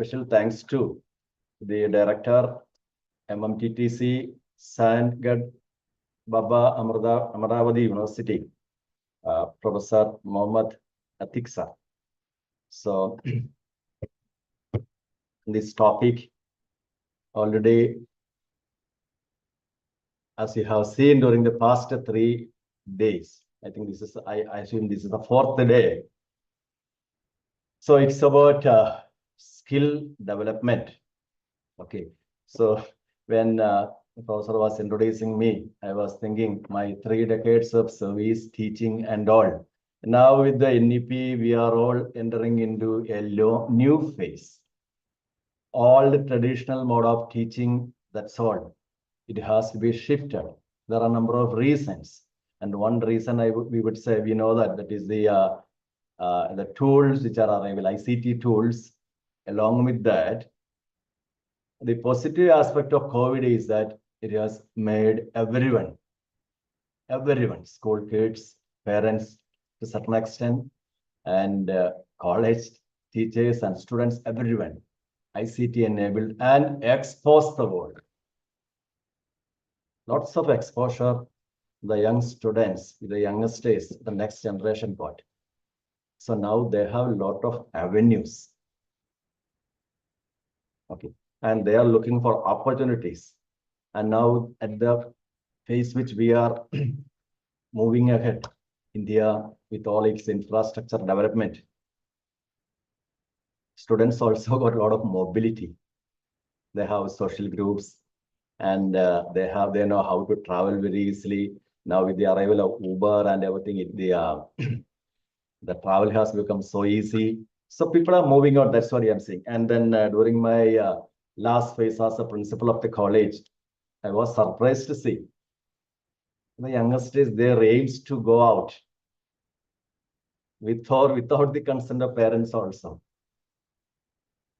special thanks to the director, MMTTC, Sandgad Baba Amravati University, Professor Mohammad Atiksa. So, this topic already, as you have seen during the past 3 days, I think this is, I assume this is the 4th day. So it's about skill development. Okay. So when the professor was introducing me, I was thinking my 3 decades of service, teaching and all. Now with the NEP, we are all entering into a new phase. All the traditional mode of teaching, that's all. It has to be shifted. There are a number of reasons. And one reason we would say, we know that is the tools which are available, ICT tools. Along with that, the positive aspect of COVID is that it has made everyone, school kids, parents to a certain extent, and college teachers and students, everyone, ICT enabled and expose the world. Lots of exposure, the young students, the youngest days, the next generation got. So now they have a lot of avenues. Okay. And they are looking for opportunities. And now at the phase which we are moving ahead, India with all its infrastructure development, students also got a lot of mobility. They have social groups and they know how to travel very easily. Now with the arrival of Uber and everything, the travel has become so easy. So people are moving out, that's what I'm saying. And then during my last phase as a principal of the college, I was surprised to see the youngsters, their aims to go out with or without the consent of parents also.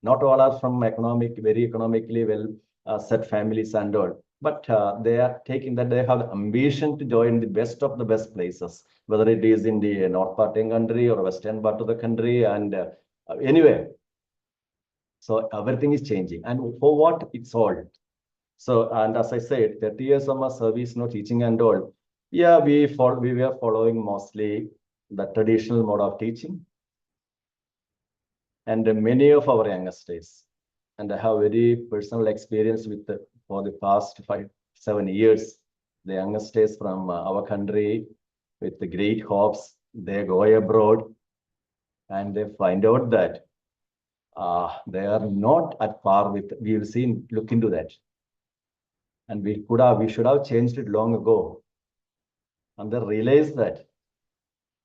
Not all are from very economically well set families and all, but they are taking that they have the ambition to join the best of the best places, whether it is in the north part of the country or western part of the country and anywhere. So everything is changing, and for what it's all. So, and as I said, 30 years of my service, teaching and all. Yeah, we were following mostly the traditional mode of teaching. And many of our youngsters, and I have very personal experience with for the past 5-7 years, the youngsters from our country with the great hopes, they go abroad and they find out that they are not at par with, we will see, look into that. And we should have changed it long ago. And they realize that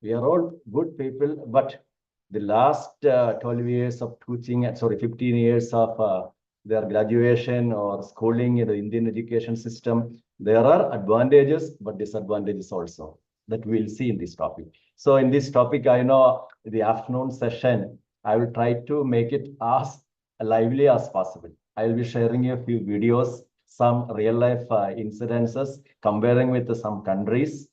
we are all good people, but the last 12 years of teaching, 15 years of their graduation or schooling in the Indian education system, there are advantages, but disadvantages also that we'll see in this topic. So in this topic, I know the afternoon session, I will try to make it as lively as possible. I will be sharing a few videos, some real life incidences, comparing with some countries.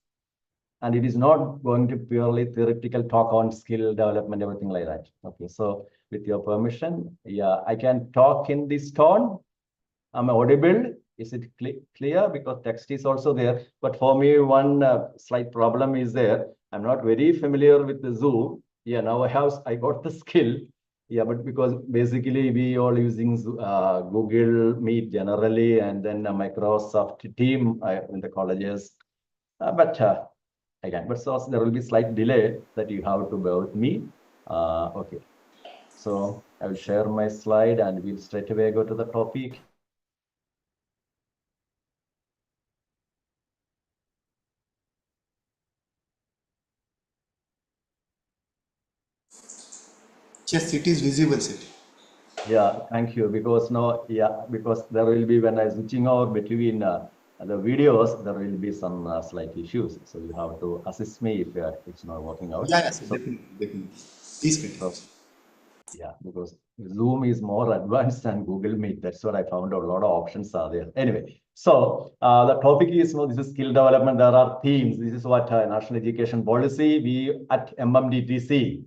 And it is not going to purely theoretical talk on skill development, everything like that. Okay, so with your permission, yeah, I can talk in this tone. I'm audible. Is it clear? Because text is also there. But for me, one slight problem is there. I'm not very familiar with the Zoom. Yeah, now I got the skill. Yeah, but because basically we all using Google Meet generally, and then Microsoft Team in the colleges. Again, but so there will be slight delay that you have to bear with me. Okay, so I will share my slide and we'll straight away go to the topic. Yes, it is visible, sir. Yeah, thank you. Because because there will be, when I switching over between the videos, there will be some slight issues. So you have to assist me if it's not working out. Yeah, so, definitely. Please continue. Yeah, because Zoom is more advanced than Google Meet. That's what I found out. A lot of options are there. Anyway, so the topic is, this is skill development. There are themes. This is what National Education Policy, we at MMTTC,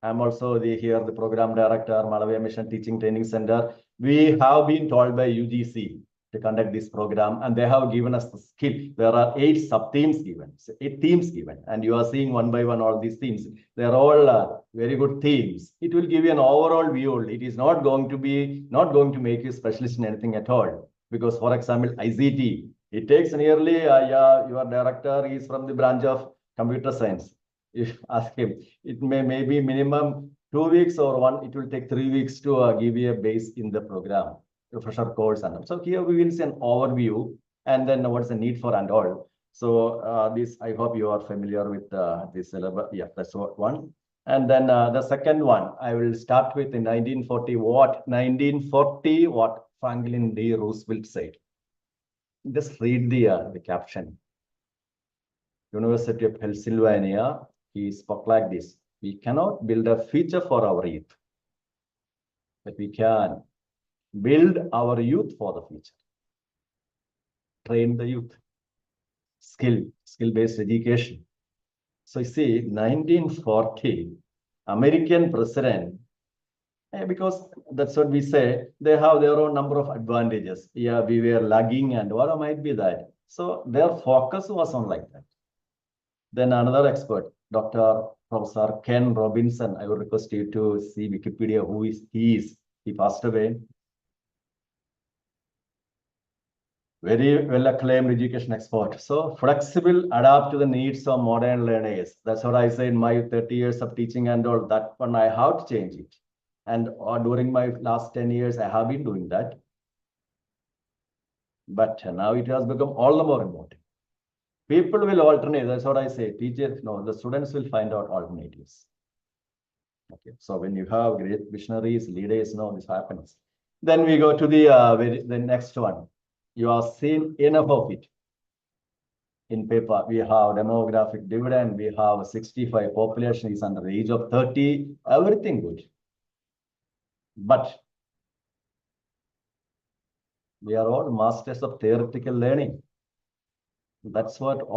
I'm also the program director, Malavia Mission Teaching Training Center. We have been told by UGC to conduct this program, and they have given us the skill. There are 8 sub-themes given, so 8 themes given, and you are seeing one by one all these themes. They are all very good themes. It will give you an overall view. It is not going to make you specialist in anything at all. Because, for example, ICT, it takes nearly, your director is from the branch of computer science. If ask him, it may be minimum 2 weeks or it will take 3 weeks to give you a base in the program, refresher course. And so here we will see an overview and then what's the need for and all. So this, I hope you are familiar with this syllabus. Yeah, that's one. And then the second one, I will start with in 1940, what Franklin D. Roosevelt said. Just read the caption. University of Pennsylvania, he spoke like this: we cannot build a future for our youth, but we can build our youth for the future. Train the youth. Skill-based education. So you see, 1940, American president, because that's what we say, they have their own number of advantages. Yeah, we were lagging and what might be that. So their focus was on like that. Then another expert, Professor Ken Robinson. I would request you to see Wikipedia, who he is. He passed away. Very well acclaimed education expert. So flexible, adapt to the needs of modern learners. That's what I say in my 30 years of teaching and all. That one I have to change it. And during my last 10 years, I have been doing that. But now it has become all the more important. People will alternate. That's what I say. Teachers, no, the students will find out alternatives. Okay. So when you have great visionaries, leaders, no, this happens. Then we go to the next one. You have seen enough of it. In paper, we have demographic dividend. We have 65 population is under the age of 30. Everything good. But we are all masters of theoretical learning. That's what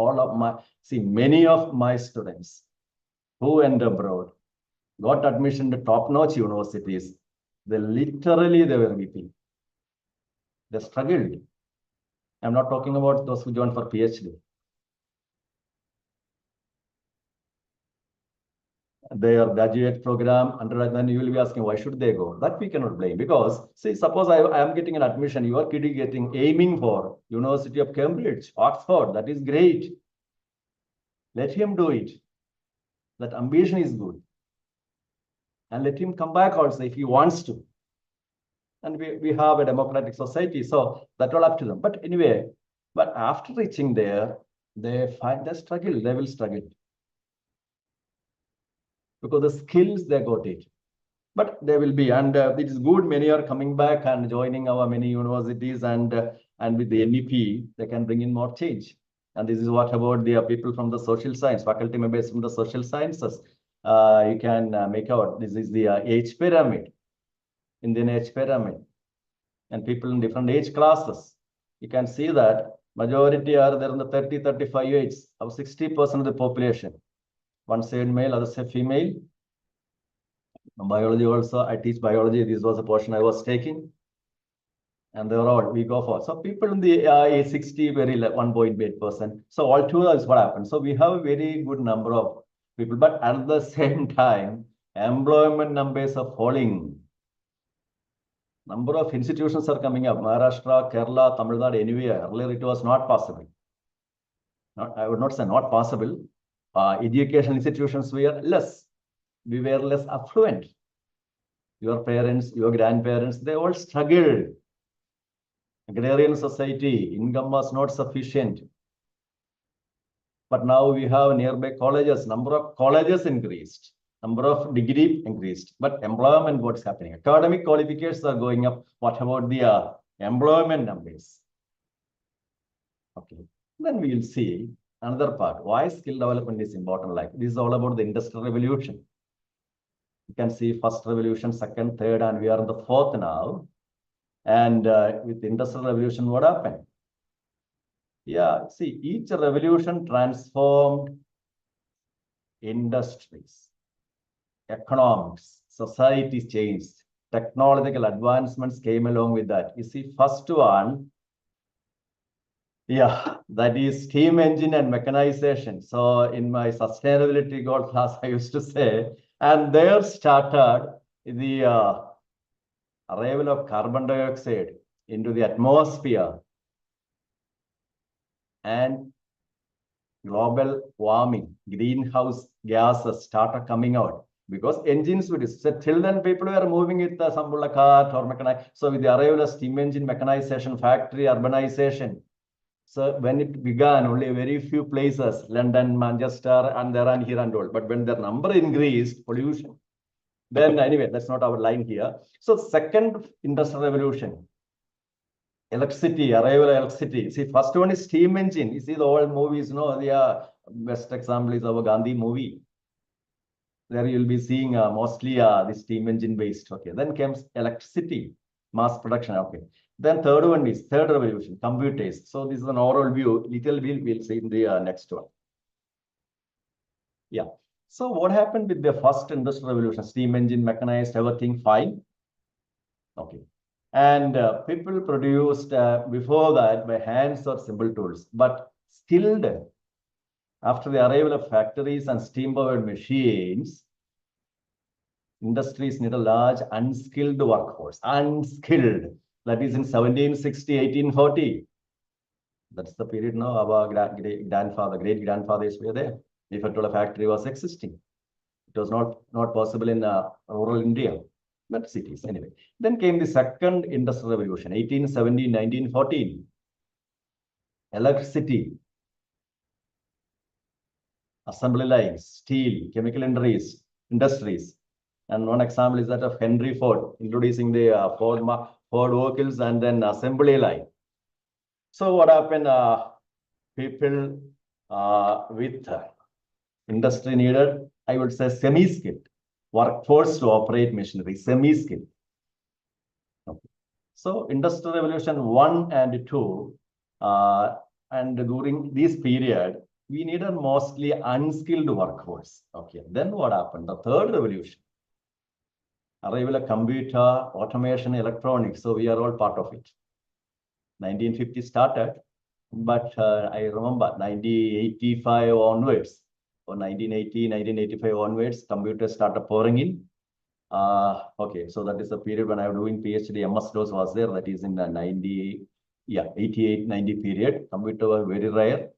many of my students who went abroad, got admission to top-notch universities, they were weeping. They struggled. I'm not talking about those who joined for PhD. Their graduate program, undergrad, then you will be asking, why should they go? That we cannot blame, because see, suppose I am getting an admission, your kid is aiming for University of Cambridge, Oxford, that is great. Let him do it. That ambition is good. And let him come back also if he wants to. And we have a democratic society, so that's all up to them. But anyway, but after reaching there, they will struggle. Because the skills they got it. But they will be, and it is good, many are coming back and joining our many universities, and with the NEP, they can bring in more change. And this is what about the people from the social science, faculty members from the social sciences. You can make out, this is the age pyramid, Indian age pyramid, and people in different age classes. You can see that majority are there in the 30, 35 age, of 60% of the population. One side male, other side female. Biology also, I teach biology. This was a portion I was taking. And they are all, we go for. So people in the age 60, very 1.8%. So all two is what happens. So we have a very good number of people, but at the same time, employment numbers are falling. Number of institutions are coming up. Maharashtra, Kerala, Tamil Nadu, anywhere. Earlier it was not possible. I would not say not possible. Education institutions were less. We were less affluent. Your parents, your grandparents, they all struggled. Agrarian society, income was not sufficient. But now we have nearby colleges, number of colleges increased, number of degree increased, but employment, what's happening? Academic qualifications are going up. What about the employment numbers? Okay, then we will see another part. Why skill development is important? Like this is all about the industrial revolution. You can see first revolution, second, third, and we are in the fourth now. And with the industrial revolution, what happened? Yeah, see, each revolution transformed industries. economics, society changed, technological advancements came along with that. You see, first one, yeah, that is steam engine and mechanization. So in my sustainability goal class, I used to say, and there started the arrival of carbon dioxide into the atmosphere and global warming, greenhouse gases started coming out because engines would, so till then people were moving with some cart or mechanized. So with the arrival of steam engine, mechanization, factory, urbanization. So when it began, only very few places, London, Manchester, and there and here and all. But when the number increased, pollution, then anyway, that's not our line here. So second industrial revolution, electricity, arrival of electricity. See, first one is steam engine. You see the old movies, the best example is our Gandhi movie. There you'll be seeing mostly the steam engine based. Okay, then comes electricity, mass production. Okay, then third one is third revolution, computers. So this is an overall view. Little we'll see in the next one. Yeah. So what happened with the first industrial revolution? Steam engine, mechanized, everything fine. Okay. And people produced before that by hands or simple tools, but skilled after the arrival of factories and steam-powered machines, industries need a large unskilled workforce. Unskilled. That is in 1760, 1840. That's the period now our great-grandfathers were there. If at all a factory was existing. It was not possible in rural India. But cities anyway. Then came the second industrial revolution, 1817, 1914. Electricity, assembly lines, steel, chemical industries. And one example is that of Henry Ford, introducing the Ford vehicles and then assembly line. So what happened? People with industry needed, I would say, semi-skilled workforce to operate machinery, semi-skilled. Okay. So industrial revolution 1 and 2, and during this period, we needed mostly unskilled workforce. Okay. Then what happened? The third revolution, arrival of computer, automation, electronics. So we are all part of it. 1950 started, but I remember 1985 onwards, or 1980, 1985 onwards, computers started pouring in. Okay, so that is the period when I was doing PhD, MS-DOS was there, that is in the 88, 90 period. Computer was very rare.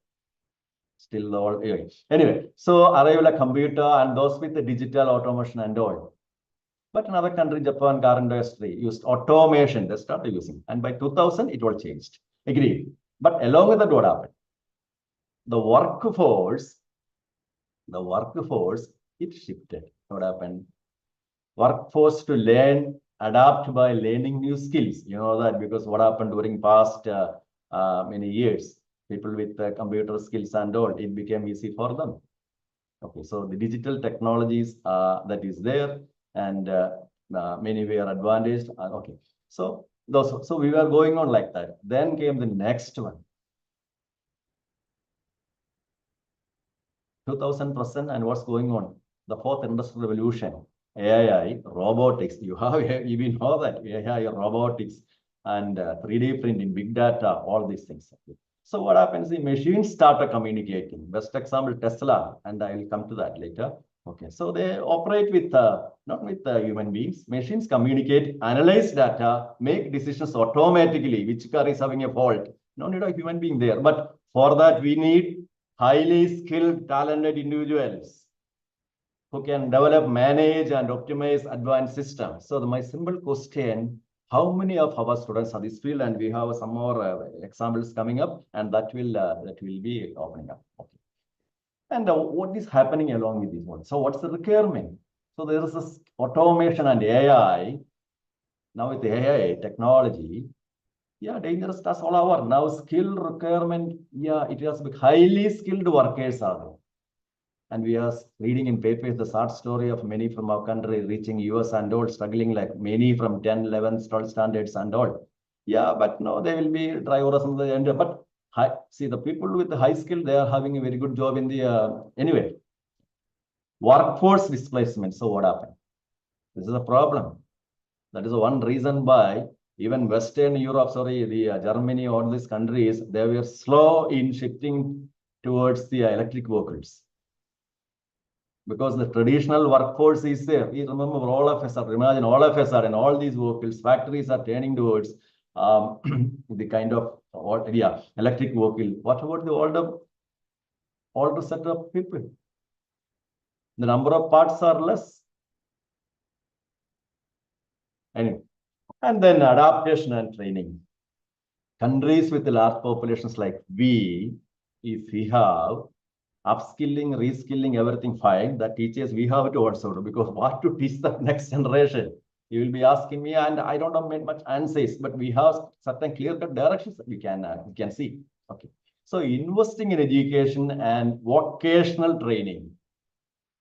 Still all, anyway, so arrival of computer and those with the digital automation and all. But another country, Japan, car industry used automation, they started using. And by 2000, it all changed. Agreed. But along with that, what happened? The workforce, it shifted. What happened? Workforce to learn, adapt by learning new skills. You know that because what happened during past many years, people with computer skills and all, it became easy for them. Okay, so the digital technologies that is there, and many were advantaged. Okay, so we were going on like that. Then came the next one. 2000%, and what's going on? The fourth industrial revolution, AI, robotics. You know that AI, robotics, and 3D printing, big data, all these things. So what happens? The machines started communicating. Best example, Tesla, and I will come to that later. Okay, so they operate with not with human beings. Machines communicate, analyze data, make decisions automatically. Which car is having a fault? No need a human being there. But for that, we need highly skilled, talented individuals who can develop, manage, and optimize advanced systems. So my simple question: how many of our students are this field? And we have some more examples coming up, and that will be opening up. Okay. And what is happening along with this one? So what's the requirement? So there is this automation and AI. Now with the AI technology, yeah, dangerous tasks all over. Now skill requirement, yeah, it has been highly skilled workers are there. And we are reading in papers the sad story of many from our country reaching US and all, struggling like many from 10, 11, 12 standards and all. Yeah, but no, they will be drivers in the end. But see, the people with the high skill, they are having a very good job in the, anyway. Workforce displacement. So what happened? This is a problem. That is one reason why even Western Europe, the Germany, all these countries, they were slow in shifting towards the electric vehicles. Because the traditional workforce is there. We remember all of us are, imagine all of us are, and all these vehicles, factories are turning towards the kind of electric vehicle. What about the older set of people? The number of parts are less. Anyway, and then adaptation and training. Countries with large populations like we, if we have upskilling, reskilling, everything fine, the teachers we have to also do, because what to teach the next generation? You will be asking me, and I don't have much answers, but we have certain clear-cut directions that we can see. Okay. So investing in education and vocational training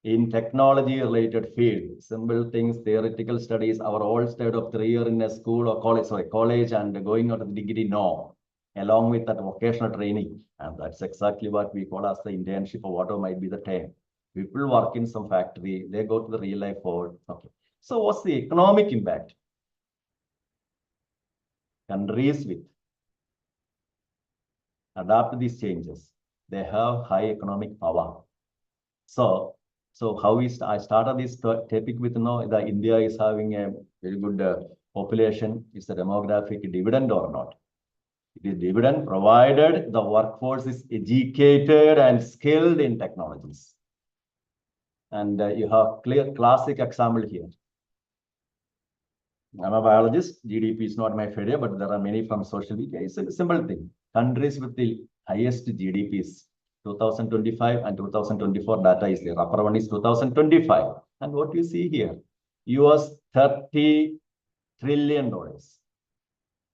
in technology-related field, simple things, theoretical studies, our old state of 3 years in a school or college and going out of the degree, no. Along with that vocational training, and that's exactly what we call as the internship or whatever might be the term. People work in some factory, they go to the real life world. Okay. So what's the economic impact? Countries with adapt these changes, they have high economic power. So how I started this topic with, the India is having a very good population. Is the demographic dividend or not? It is dividend provided the workforce is educated and skilled in technologies. And you have clear classic example here. I'm a biologist. GDP is not my failure, but there are many from social media. It's a simple thing. Countries with the highest GDPs, 2025 and 2024 data is there. Upper one is 2025. And what you see here, US $30 trillion.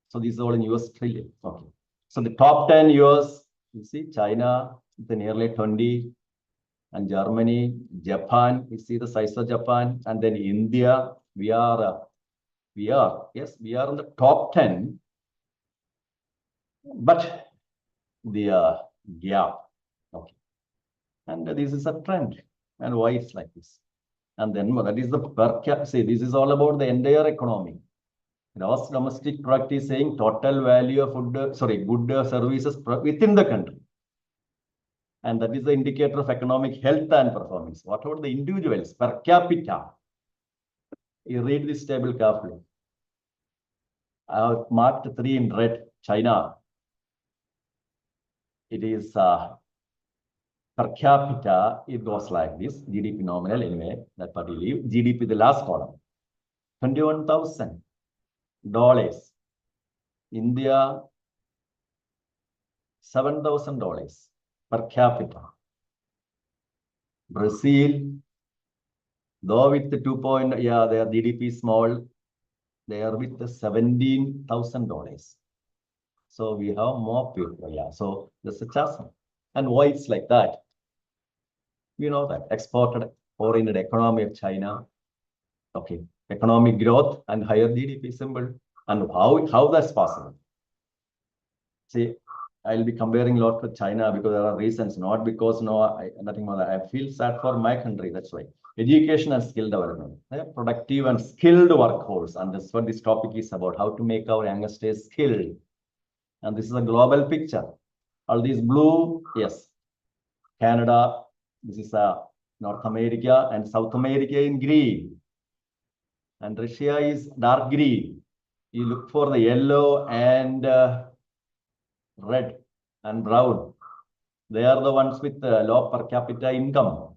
So this is all in US trillion. Okay. So the top 10 US, you see China, the nearly 20, and Germany, Japan, you see the size of Japan, and then India, we are in the top 10, but the gap. Okay. And this is a trend. And why it's like this? And then that is the per capita. See, this is all about the entire economy. Gross domestic product is saying total value of good services within the country. And that is the indicator of economic health and performance. What about the individuals per capita? You read this table carefully. I have marked 3 in red. China. It is per capita. It goes like this. GDP nominal anyway. That part you leave. GDP the last column. $21,000. India, $7,000 per capita. Brazil, though with the 2 their GDP is small, they are with the $17,000. So we have more people. So there's a chasm. And why it's like that? We know that exported oriented economy of China. Okay. Economic growth and higher GDP symbol. And how that's possible? See, I'll be comparing a lot with China because there are reasons, not because nothing more. I feel sad for my country. That's why. Education and skill development, productive and skilled workforce. And that's what this topic is about, how to make our youngsters skilled. And this is a global picture. All these blue, yes, Canada, this is North America and South America in green. And Russia is dark green. You look for the yellow and red and brown. They are the ones with low per capita income.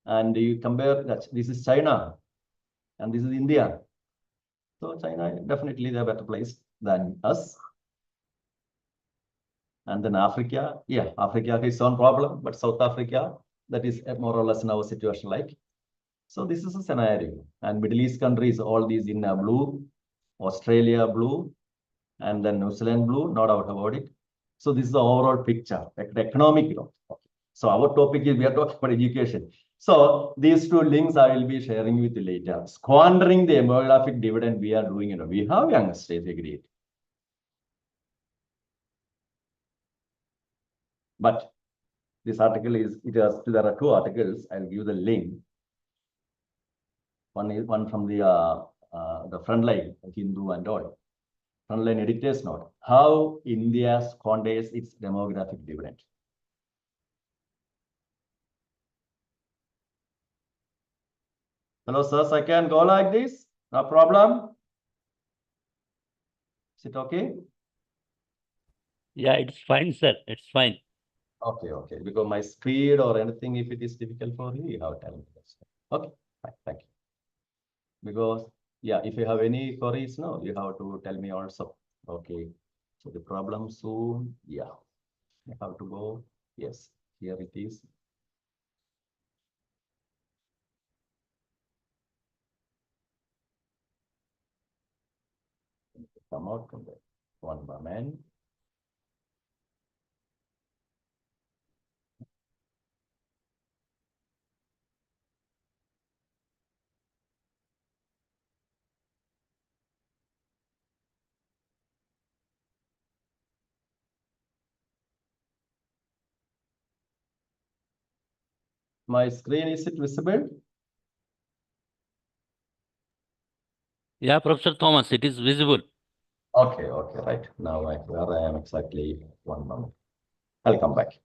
And you compare that this is China and this is India. So China definitely they're better placed than us. And then Africa, Africa has its own problem, but South Africa, that is more or less in our situation like. So this is a scenario. And Middle East countries, all these in blue, Australia blue, and then New Zealand blue, no doubt about it. So this is the overall picture, economic growth. Okay. So our topic is we are talking about education. So these 2 links I will be sharing with you later. Squandering the demographic dividend we are doing, we have youngsters agreed. But This article there are two articles. I'll give the link. One from the Frontline, Hindu and all. Frontline editor's note. How India squanders its demographic dividend. Hello, sirs, I can go like this. No problem. Is it okay? Yeah, it's fine, sir. It's fine. Okay, okay. Because my speed or anything, if it is difficult for you, you have to tell me. Okay, fine, thank you. Because, yeah, if you have any queries, no, you have to tell me also. Okay. So the problem soon, yeah. You have to go. Yes, here it is. Come out from there. One moment. My screen, is it visible? Yeah, Professor Thomas, it is visible. Okay, okay, right. Now where I am exactly, 1 moment. I'll come back.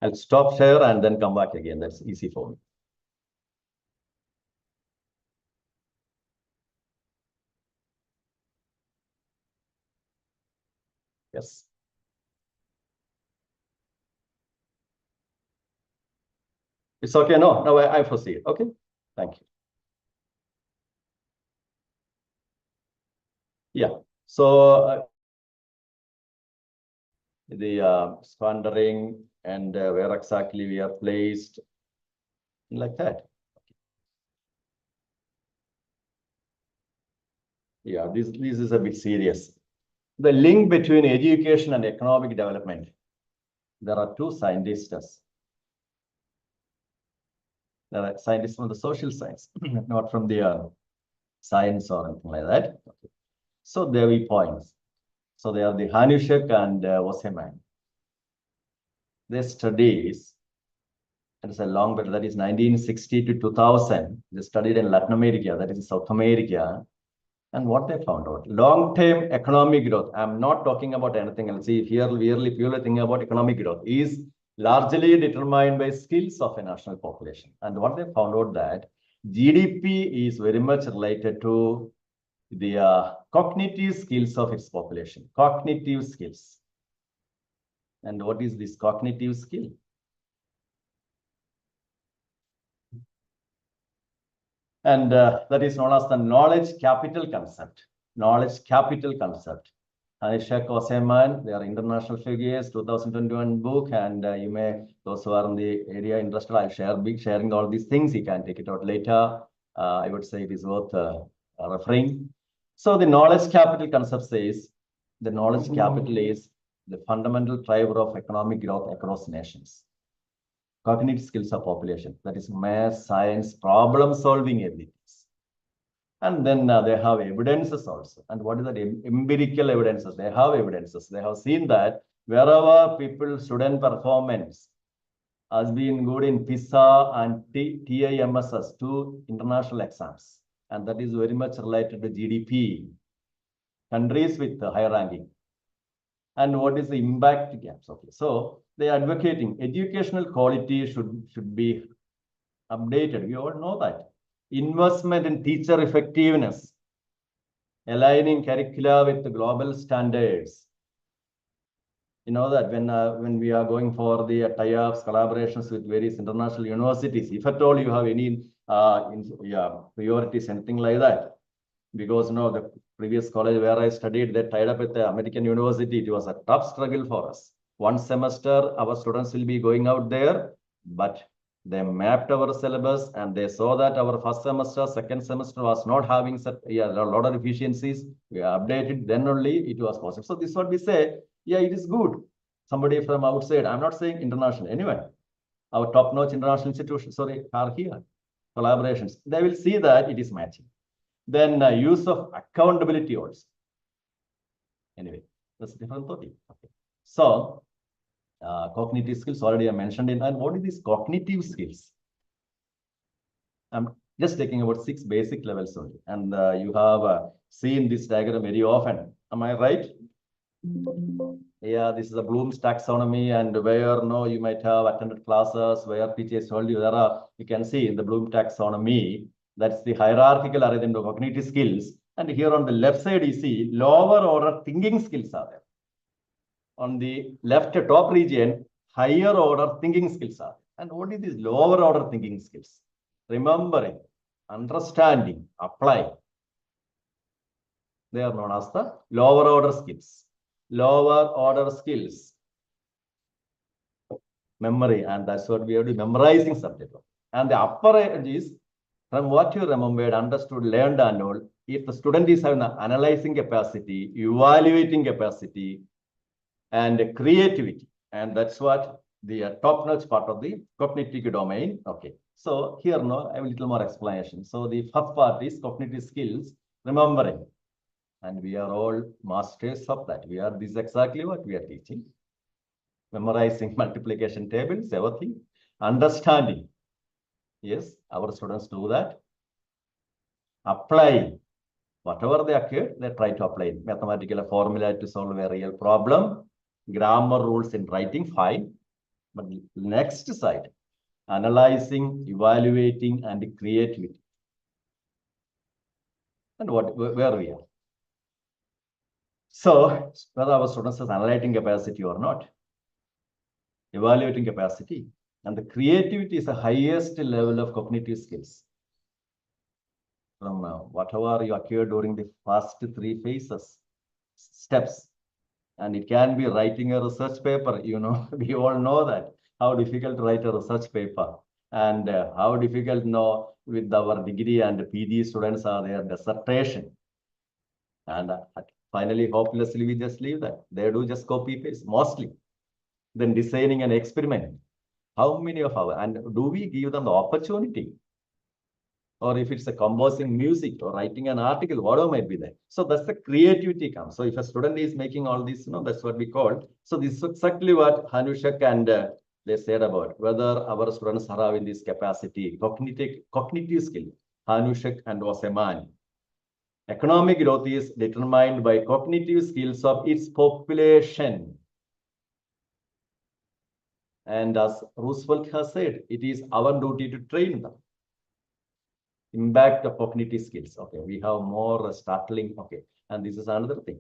I'll stop share and then come back again. That's easy for me. Yes. It's okay. No, now I proceed. Okay. Thank you. Yeah. So the squandering and where exactly we are placed, like that. Yeah, this is a bit serious. The link between education and economic development. There are two scientists. There are scientists from the social science, not from the science or anything like that. Okay. So there are points. So they are the Hanushek and Oseman. Their studies, it's a long, but that is 1960 to 2000. They studied in Latin America, that is South America. And what they found out, long-term economic growth, I'm not talking about anything else. See, here, really purely thinking about economic growth is largely determined by skills of a national population. And what they found out that GDP is very much related to the cognitive skills of its population, cognitive skills. And what is this cognitive skill? And that is known as the knowledge capital concept. Knowledge capital concept. Anisha Koseman, they are international figures, 2021 book, and you may, those who are in the area interested, I'll be sharing all these things. You can take it out later. I would say it is worth referring. So the knowledge capital concept says the knowledge capital is the fundamental driver of economic growth across nations. Cognitive skills of population, that is math, science, problem solving abilities. And then they have evidences also. And what is that? Empirical evidences. They have evidences. They have seen that wherever student performance has been good in PISA and TIMSS, two international exams. And that is very much related to GDP. Countries with higher ranking. And what is the impact gaps? Okay, so they are advocating educational quality should be updated. We all know that. Investment in teacher effectiveness, aligning curricula with the global standards. You know that when we are going for the tie-ups, collaborations with various international universities, if at all you have any priorities, anything like that, because the previous college where I studied, they tied up with the American university. It was a tough struggle for us. One semester, our students will be going out there, but they mapped our syllabus and they saw that our first semester, second semester was not having a lot of efficiencies. We updated, then only it was possible. So this is what we say, yeah, it is good. Somebody from outside, I'm not saying international, anyway, our top-notch international institutions, are here, collaborations. They will see that it is matching. Then use of accountability also. Anyway, that's a different topic. Okay. So, cognitive skills already I mentioned in, and what is these cognitive skills? I'm just taking about 6 basic levels only, and you have seen this diagram very often. Am I right? Yeah, this is a Bloom's taxonomy, and where you might have attended classes where teachers told you there are, you can see in the Bloom taxonomy, that's the hierarchical arrangement of cognitive skills. And here on the left side, you see lower order thinking skills are there. On the left top region, higher order thinking skills are there. And what is this lower order thinking skills? Remembering, understanding, applying. They are known as the lower order skills. Lower order skills. Memory, and that's what we have to do, memorizing subject. And the upper edge is from what you remembered, understood, learned, and all. If the student is having an analyzing capacity, evaluating capacity, and creativity, and that's what the top-notch part of the cognitive domain. Okay, so here now I have a little more explanation. So the first part is cognitive skills, remembering, and we are all masters of that. This is exactly what we are teaching. Memorizing multiplication tables, everything. Understanding. Yes, our students do that. Applying. Whatever they occur, they try to apply mathematical formula to solve a real problem. Grammar rules in writing, fine. But the next side, analyzing, evaluating, and creativity. And where we are. So, whether our students have analyzing capacity or not, evaluating capacity, and the creativity is the highest level of cognitive skills. From whatever you occur during the first 3 phases, steps, and it can be writing a research paper. We all know that how difficult to write a research paper, and how difficult with our degree and PG students are their dissertation. And finally, hopelessly, we just leave that. They do just copy paste mostly. Then designing an experiment. How many of our, and do we give them the opportunity? Or if it's a composing music or writing an article, whatever might be there. So that's the creativity comes. So if a student is making all this, that's what we call. So this is exactly what Hanushak and they said about whether our students are having this capacity, cognitive skill, Hanushak and Osemani. Economic growth is determined by cognitive skills of its population. And as Roosevelt has said, it is our duty to train them. Impact of cognitive skills. Okay, we have more startling. Okay, and this is another thing.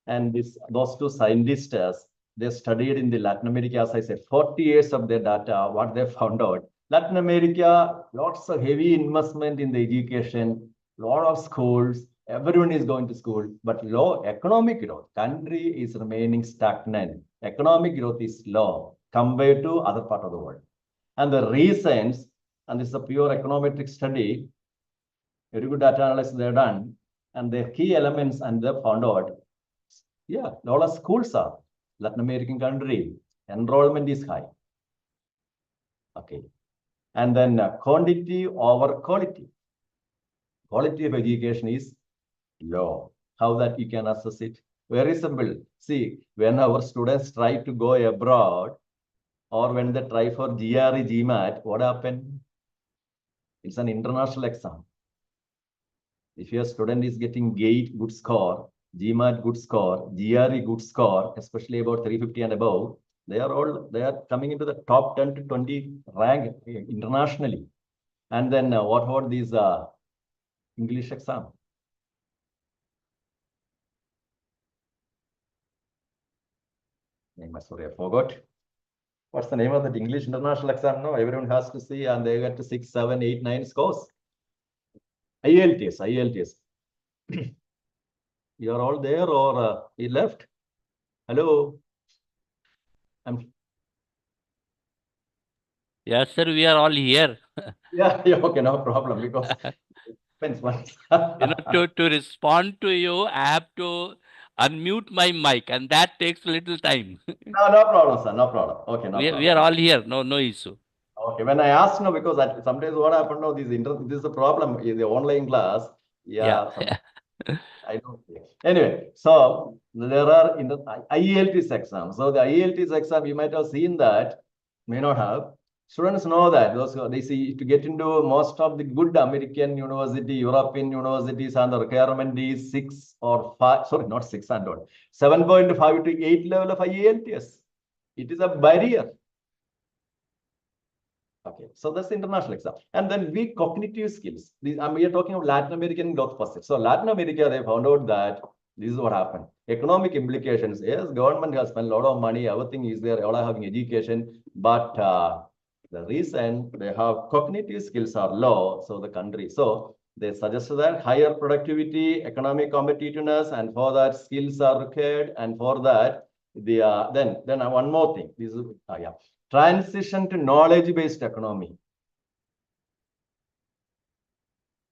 And those 2 scientists, they studied in the Latin America, as I said, 40 years of their data. What they found out, Latin America, lots of heavy investment in the education, lot of schools, everyone is going to school, but low economic growth. Country is remaining stagnant. Economic growth is low compared to other part of the world. And the reasons, and this is a pure econometric study, very good data analysis they've done, and the key elements, and they found out, yeah, a lot of schools are Latin American country, enrollment is high. Okay. And then quantity over quality. Quality of education is low. How that you can assess it? Very simple. See, when our students try to go abroad, or when they try for GRE, GMAT, what happened? It's an international exam. If your student is getting GATE good score, GMAT good score, GRE good score, especially about 350 and above, they are coming into the top 10 to 20 rank internationally. And then what about these English exam? Sorry, I forgot. What's the name of that English international exam? No, everyone has to see, and they get 6, 7, 8, 9 scores. IELTS. You are all there, or you left? Hello? Yes, sir, we are all here. Yeah, okay, no problem, because depends once. To respond to you, I have to unmute my mic, and that takes a little time. No problem, sir, no problem. Okay, no problem. We are all here, no issue. Okay, when I asked because sometimes what happened this is the problem in the online class. Yeah. I don't think. Anyway, so there are in the IELTS exam. So the IELTS exam, you might have seen that, may not have. Students know that those they see to get into most of the good American university, European universities, and the requirement is 6 or 5. Sorry, not 6 and all. 7.5 to 8 level of IELTS. It is a barrier. Okay, so that's the international exam. And then we cognitive skills. We are talking about Latin American growth perspective. So Latin America, they found out that this is what happened. Economic implications. Yes, government has spent a lot of money. Everything is there. All are having education, but the reason they have cognitive skills are low. So the country. So they suggested that higher productivity, economic competitiveness, and for that skills are required. And for that, the then one more thing. This is yeah. Transition to knowledge-based economy.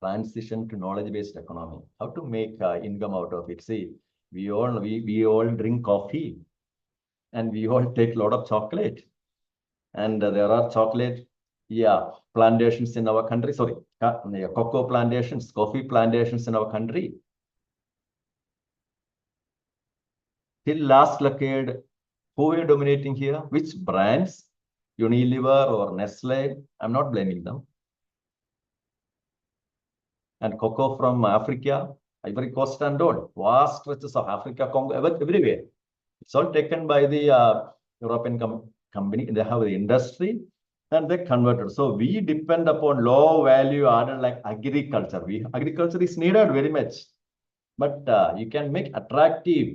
Transition to knowledge-based economy. How to make income out of it? See, we all drink coffee, and we all take a lot of chocolate, and there are chocolate, plantations in our country. Sorry, cocoa plantations, coffee plantations in our country. Till last decade, who were dominating here? Which brands? Unilever or Nestle? I'm not blaming them. And cocoa from Africa, Ivory Coast and all, vast stretches of Africa, Congo, everywhere. It's all taken by the European company. They have the industry and they converted. So we depend upon low value added like agriculture. Agriculture is needed very much, but you can make attractive,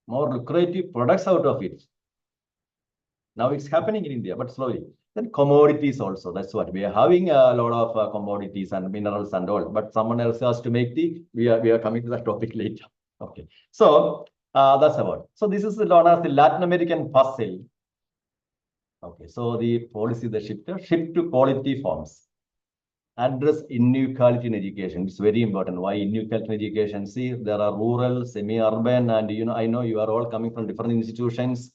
more lucrative products out of it. Now it's happening in India, but slowly. Then commodities also, that's what we are having a lot of commodities and minerals and all, but someone else has to make we are coming to that topic later. Okay, so that's about. So this is known as the Latin American puzzle. Okay, so the policy, the shift to quality forms. Address inequality in education. It's very important. Why inequality in education? See, there are rural, semi-urban, and I know you are all coming from different institutions.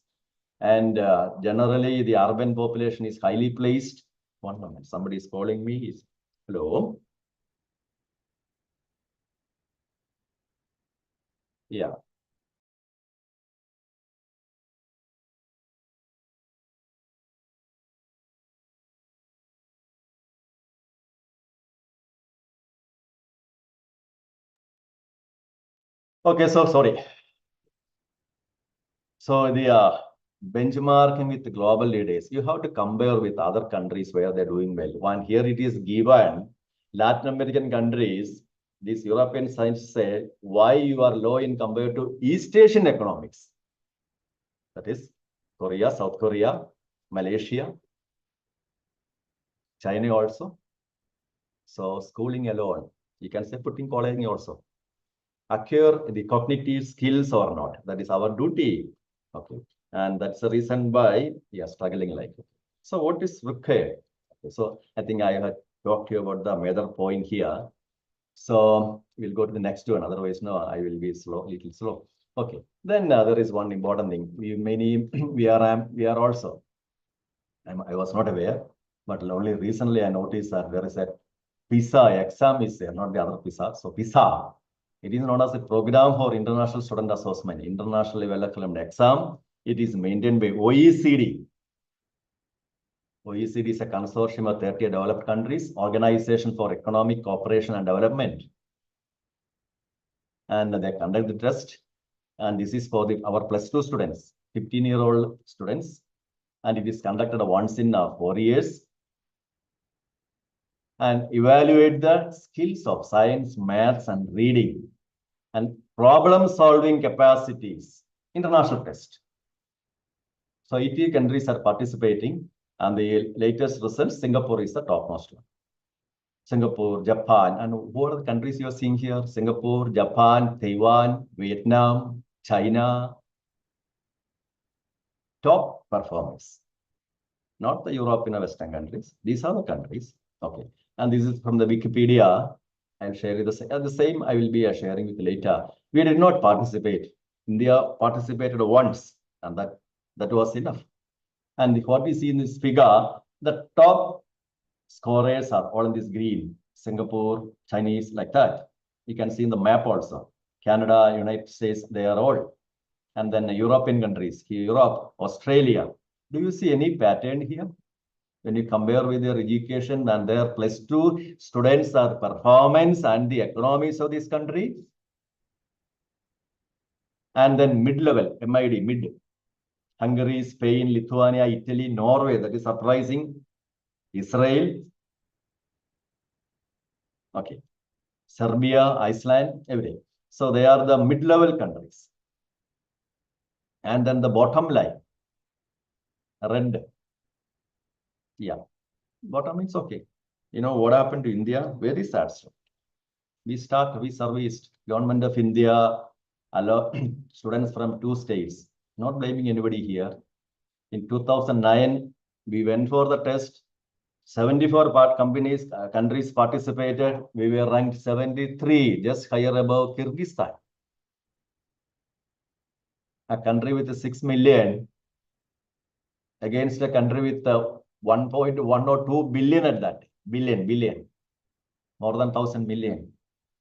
And generally, the urban population is highly placed. One moment, somebody is calling me. Hello. Yeah. Okay, so sorry. So the benchmarking with the global leaders, you have to compare with other countries where they're doing well. One here it is given, Latin American countries, these European scientists say, why you are low in compared to East Asian economics. That is Korea, South Korea, Malaysia, China also. So schooling alone, you can say putting college also. Acquire the cognitive skills or not. That is our duty. Okay. And that's the reason why we are struggling like it. So what is required? Okay, so I think I have talked to you about the major point here. So we'll go to the next one. Otherwise, no, I will be little slow. Okay. Then there is one important thing. We are also. I was not aware, but only recently I noticed that there is a PISA exam is there, not the other PISA. So PISA. It is known as a program for international student assessment, internationally well-acclaimed exam. It is maintained by OECD. OECD is a consortium of 30 developed countries, Organization for Economic Cooperation and Development. And they conduct the test. And this is for our +2 students, 15-year-old students. And it is conducted once in 4 years. And evaluate the skills of science, maths, and reading, and problem-solving capacities, international test. So 80 countries are participating, and the latest results, Singapore is the topmost one. Singapore, Japan, and what are the countries you are seeing here? Singapore, Japan, Taiwan, Vietnam, China. Top performers. Not the European or Western countries. These are the countries. Okay. And this is from the Wikipedia. I'll share you the same I will be sharing with you later. We did not participate. India participated once, and that was enough. And what we see in this figure, the top scorers are all in this green. Singapore, Chinese, like that. You can see in the map also. Canada, United States, they are all. And then the European countries, Europe, Australia. Do you see any pattern here? When you compare with their education and their +2 students are performance and the economies of this country. And then mid-level, MID, mid. Hungary, Spain, Lithuania, Italy, Norway, that is surprising. Israel. Okay. Serbia, Iceland, everything. So they are the mid-level countries. And then the bottom line, red. Yeah, bottom is okay. You know what happened to India? Very sad story. We serviced government of India, allow students from 2 states. Not blaming anybody here. In 2009, we went for the test. 74 countries participated. We were ranked 73, just higher above Kyrgyzstan. A country with 6 million against a country with 1.1 or 2 billion at that. Billion. More than 1,000 million.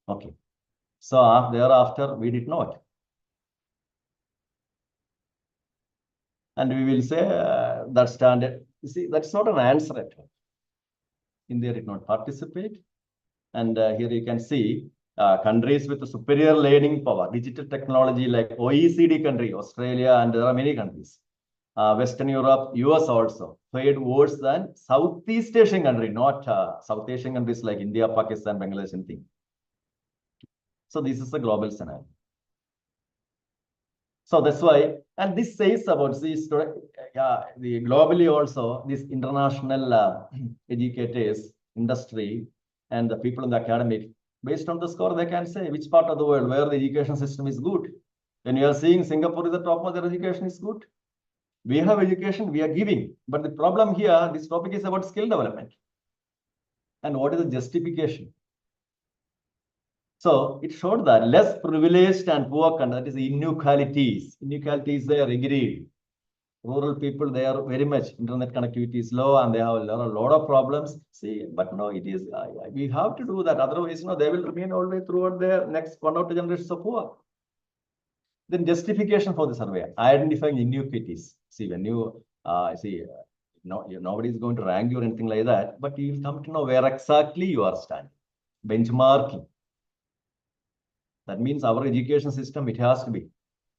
Okay. So thereafter, we did not. And we will say that standard. You see, that's not an answer at all. India did not participate. And here you can see countries with superior learning power, digital technology like OECD country, Australia, and there are many countries. Western Europe, US also fared worse than Southeast Asian country, not South Asian countries like India, Pakistan, Bangladesh, anything. So this is the global scenario. So that's why, and this says about this, the globally also, this international educators, industry, and the people in the academic, based on the score, they can say which part of the world where the education system is good. When you are seeing Singapore is the top of their education is good. We have education, we are giving. But the problem here, this topic is about skill development. And what is the justification? So it showed that less privileged and poor countries, that is inequalities. Inequalities, they are agreed. Rural people, they are very much, internet connectivity is low and they have a lot of problems. See, but no, it is, we have to do that. Otherwise, they will remain always throughout their next 1 or 2 generations of poor. Then justification for the survey, identifying inequities. See, when you nobody is going to rank you or anything like that, but you will come to know where exactly you are standing. Benchmarking. That means our education system, it has to be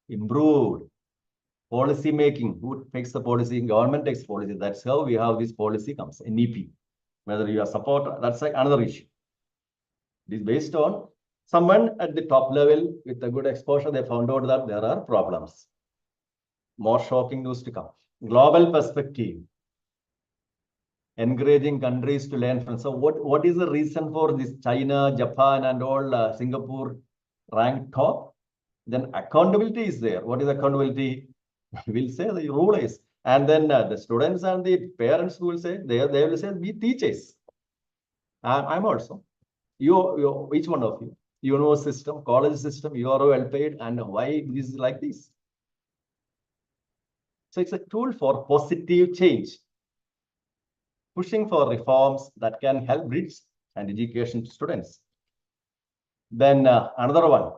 improved. Policy making, who takes the policy? Government takes policy. That's how we have this policy comes, NEP. Whether you are support, that's like another issue. It is based on someone at the top level with a good exposure, they found out that there are problems. More shocking news to come. Global perspective. Encouraging countries to learn from. So what is the reason for this China, Japan, and all Singapore ranked top? Then accountability is there. What is accountability? We'll say the rule is. And then the students and the parents will say, they will say, we teachers. I'm also. You, each one of you. University system, college system, you are well paid, and why this is like this? So it's a tool for positive change, pushing for reforms that can help bridge and education to students. Then another one,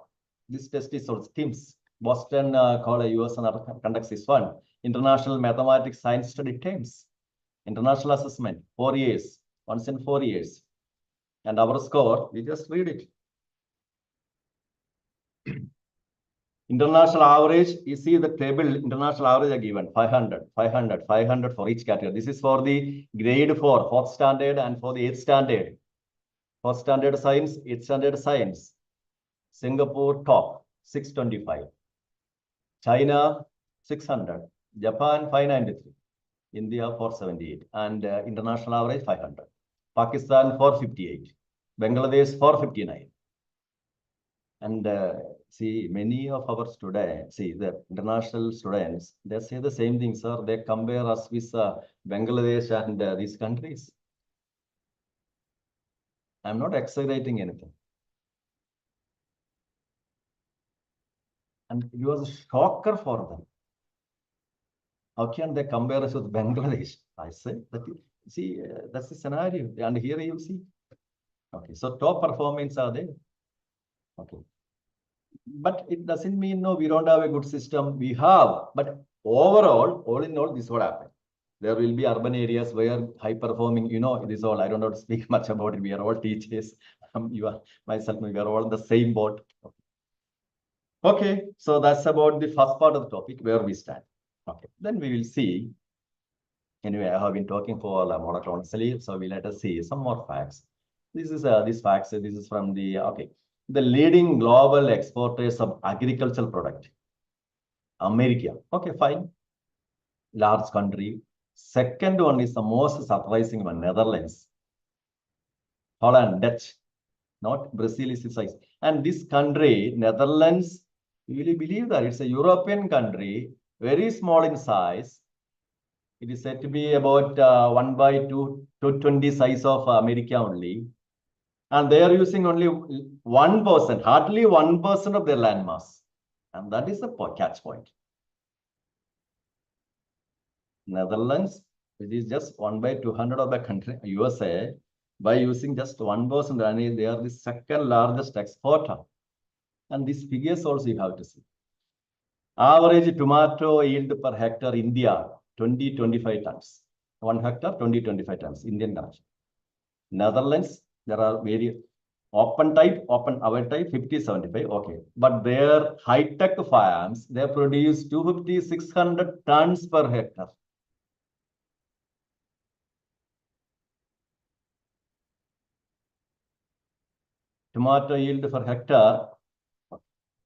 this test is on TIMSS, Boston College, US and conducts this one, International Mathematics Science Study TIMSS, international assessment, 4 years, once in 4 years. And our score, we just read it. International average, you see the table, international average are given 500, 500, 500 for each category. This is for the grade 4, 4th standard, and for the 8th standard. 4th standard science, 8th standard science. Singapore top, 625. China, 600. Japan, 593. India, 478. And international average, 500. Pakistan, 458. Bangladesh, 459. And see, many of our students, see, the international students, they say the same thing, sir. They compare us with Bangladesh and these countries. I'm not exaggerating anything. And it was a shocker for them. How can they compare us with Bangladesh? I say that, see, that's the scenario. And here you see. Okay, so top performance are there. Okay. But it doesn't mean no, we don't have a good system. We have, but overall, all in all, this will happen. There will be urban areas where high performing, it is all, I don't know to speak much about it. We are all teachers. You are myself, we are all in the same boat. Okay, so that's about the first part of the topic where we stand. Okay, then we will see. Anyway, I have been talking for monotonically, so we let us see some more facts. This is these facts. This is from the leading global exporters of agricultural product. America. Okay, fine. Large country. Second one is the most surprising one, Netherlands. Holland, Dutch. Not Brazil is the size. And this country, Netherlands, you really believe that it's a European country, very small in size. It is said to be about 1 by 220 size of America only. And they are using only 1%, hardly 1% of their land mass. And that is the catch point. Netherlands, it is just 1 by 200 of the country, USA, by using just 1%, and they are the second largest exporter. And these figures also you have to see. Average tomato yield per hectare, India, 20-25 tons. 1 hectare, 20-25 tons, Indian connection. Netherlands, there are various open type, our type, 50-75, okay. But their high-tech farms, they produce 250-600 tons per hectare. Tomato yield per hectare.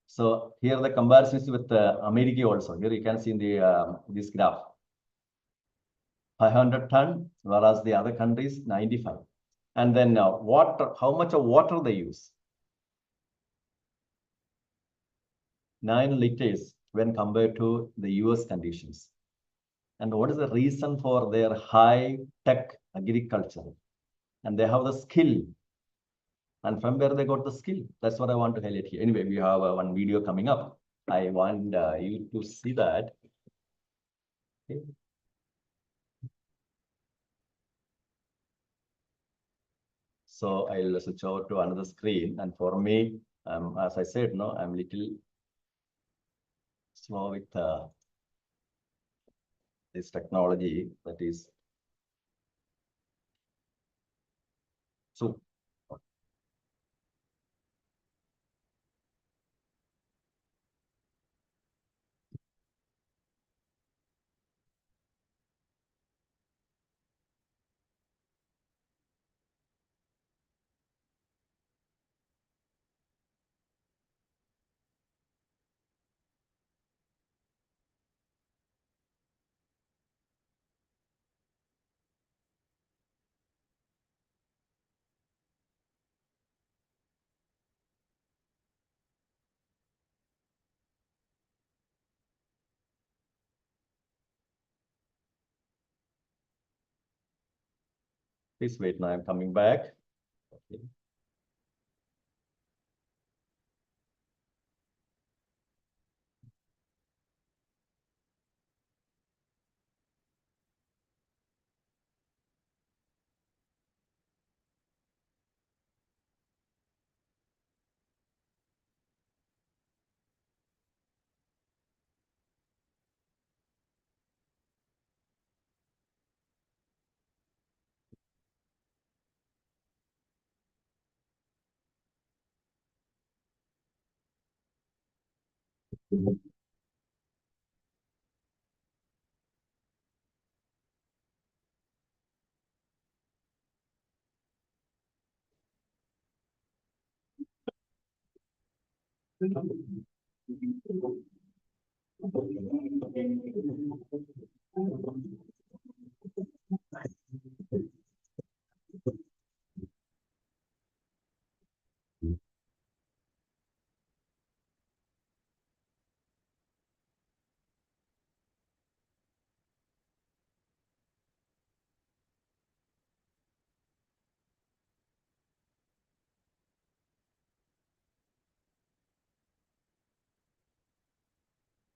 So here the comparison is with America also. Here you can see in the this graph. 500 ton, whereas the other countries 95. And then water, how much of water they use? 9 liters when compared to the US conditions. And what is the reason for their high-tech agriculture? And they have the skill. And from where they got the skill? That's what I want to highlight here. Anyway, we have one video coming up. I want you to see that. Okay. So I'll switch over to another screen. And for me, as I said, no, I'm little slow with this technology that is. So please wait, now I'm coming back. Okay.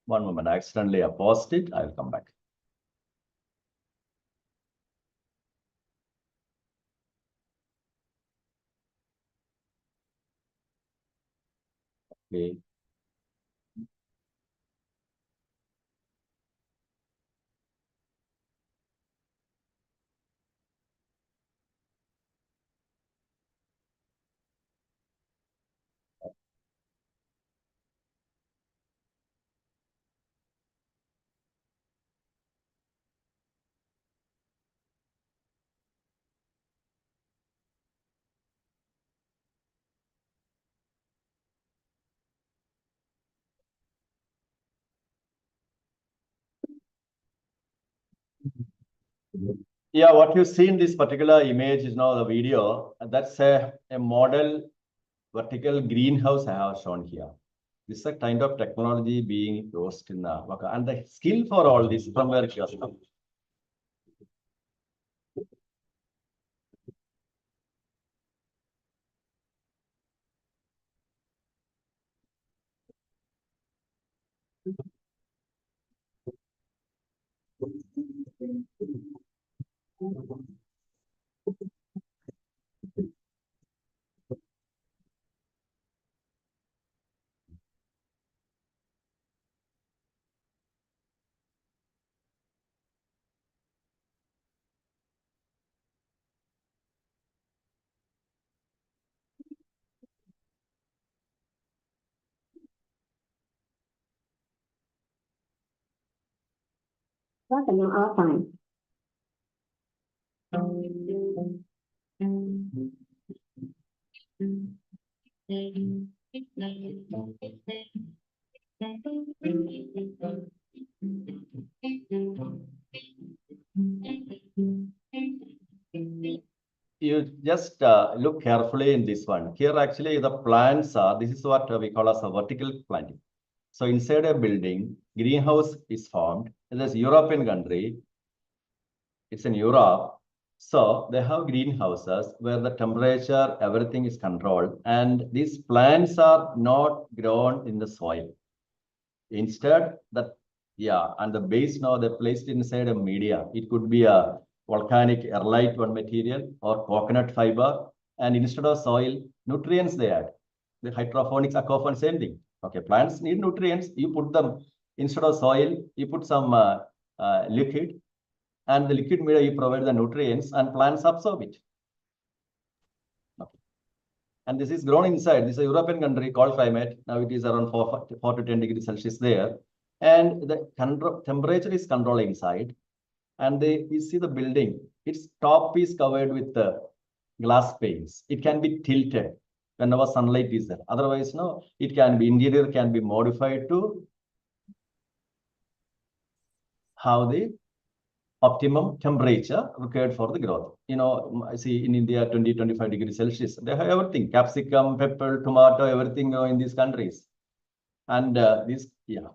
One moment, I accidentally paused it. I'll come back. Okay. Yeah, what you see in this particular image is now the video. That's a model vertical greenhouse I have shown here. This is a kind of technology being used in the work. And the skill for all this from where it has come. Welcome, you're offline. You just look carefully in this one. Here, actually, the plants are, this is what we call as a vertical planting. So inside a building, greenhouse is formed. In this European country, it's in Europe. So they have greenhouses where the temperature, everything is controlled. And these plants are not grown in the soil. Instead, and the base now they placed inside a media. It could be a volcanic airlight one material or coconut fiber. And instead of soil, nutrients they add. The hydroponics, aquaponics, same thing. Okay, plants need nutrients. You put them instead of soil, you put some liquid, and the liquid media you provide the nutrients, and plants absorb it. Okay. And this is grown inside. This is a European country, cold climate. Now it is around 4 to 10 degrees Celsius there. And the temperature is controlled inside. And you see the building. Its top is covered with the glass panes. It can be tilted whenever sunlight is there. Otherwise, no, it can be, interior can be modified to have the optimum temperature required for the growth. You know, I see in India, 20, 25 degrees Celsius. They have everything, capsicum, pepper, tomato, everything in these countries. And this, yeah.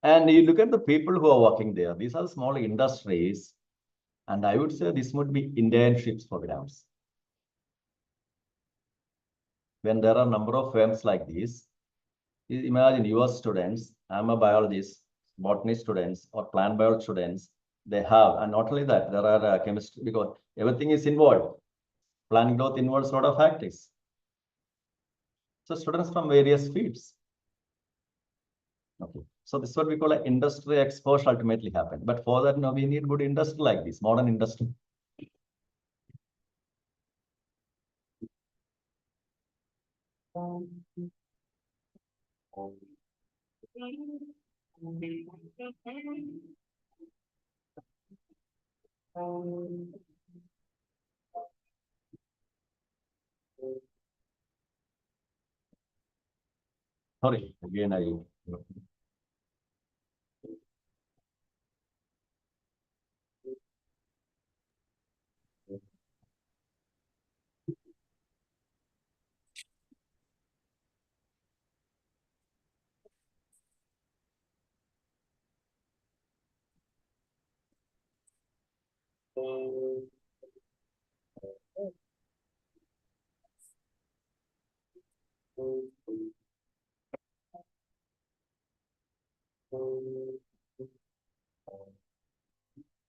And you look at the people who are working there. These are small industries. And I would say this would be internships programs. When there are a number of firms like this, imagine your students, I'm a biologist, botany students or plant biology students, they have, and not only that, there are chemistry, because everything is involved. Plant growth involves a lot of factors. So students from various fields. Okay. So this is what we call an industry exposure ultimately happen. But for that, we need good industry like this, modern industry. Sorry, again, I.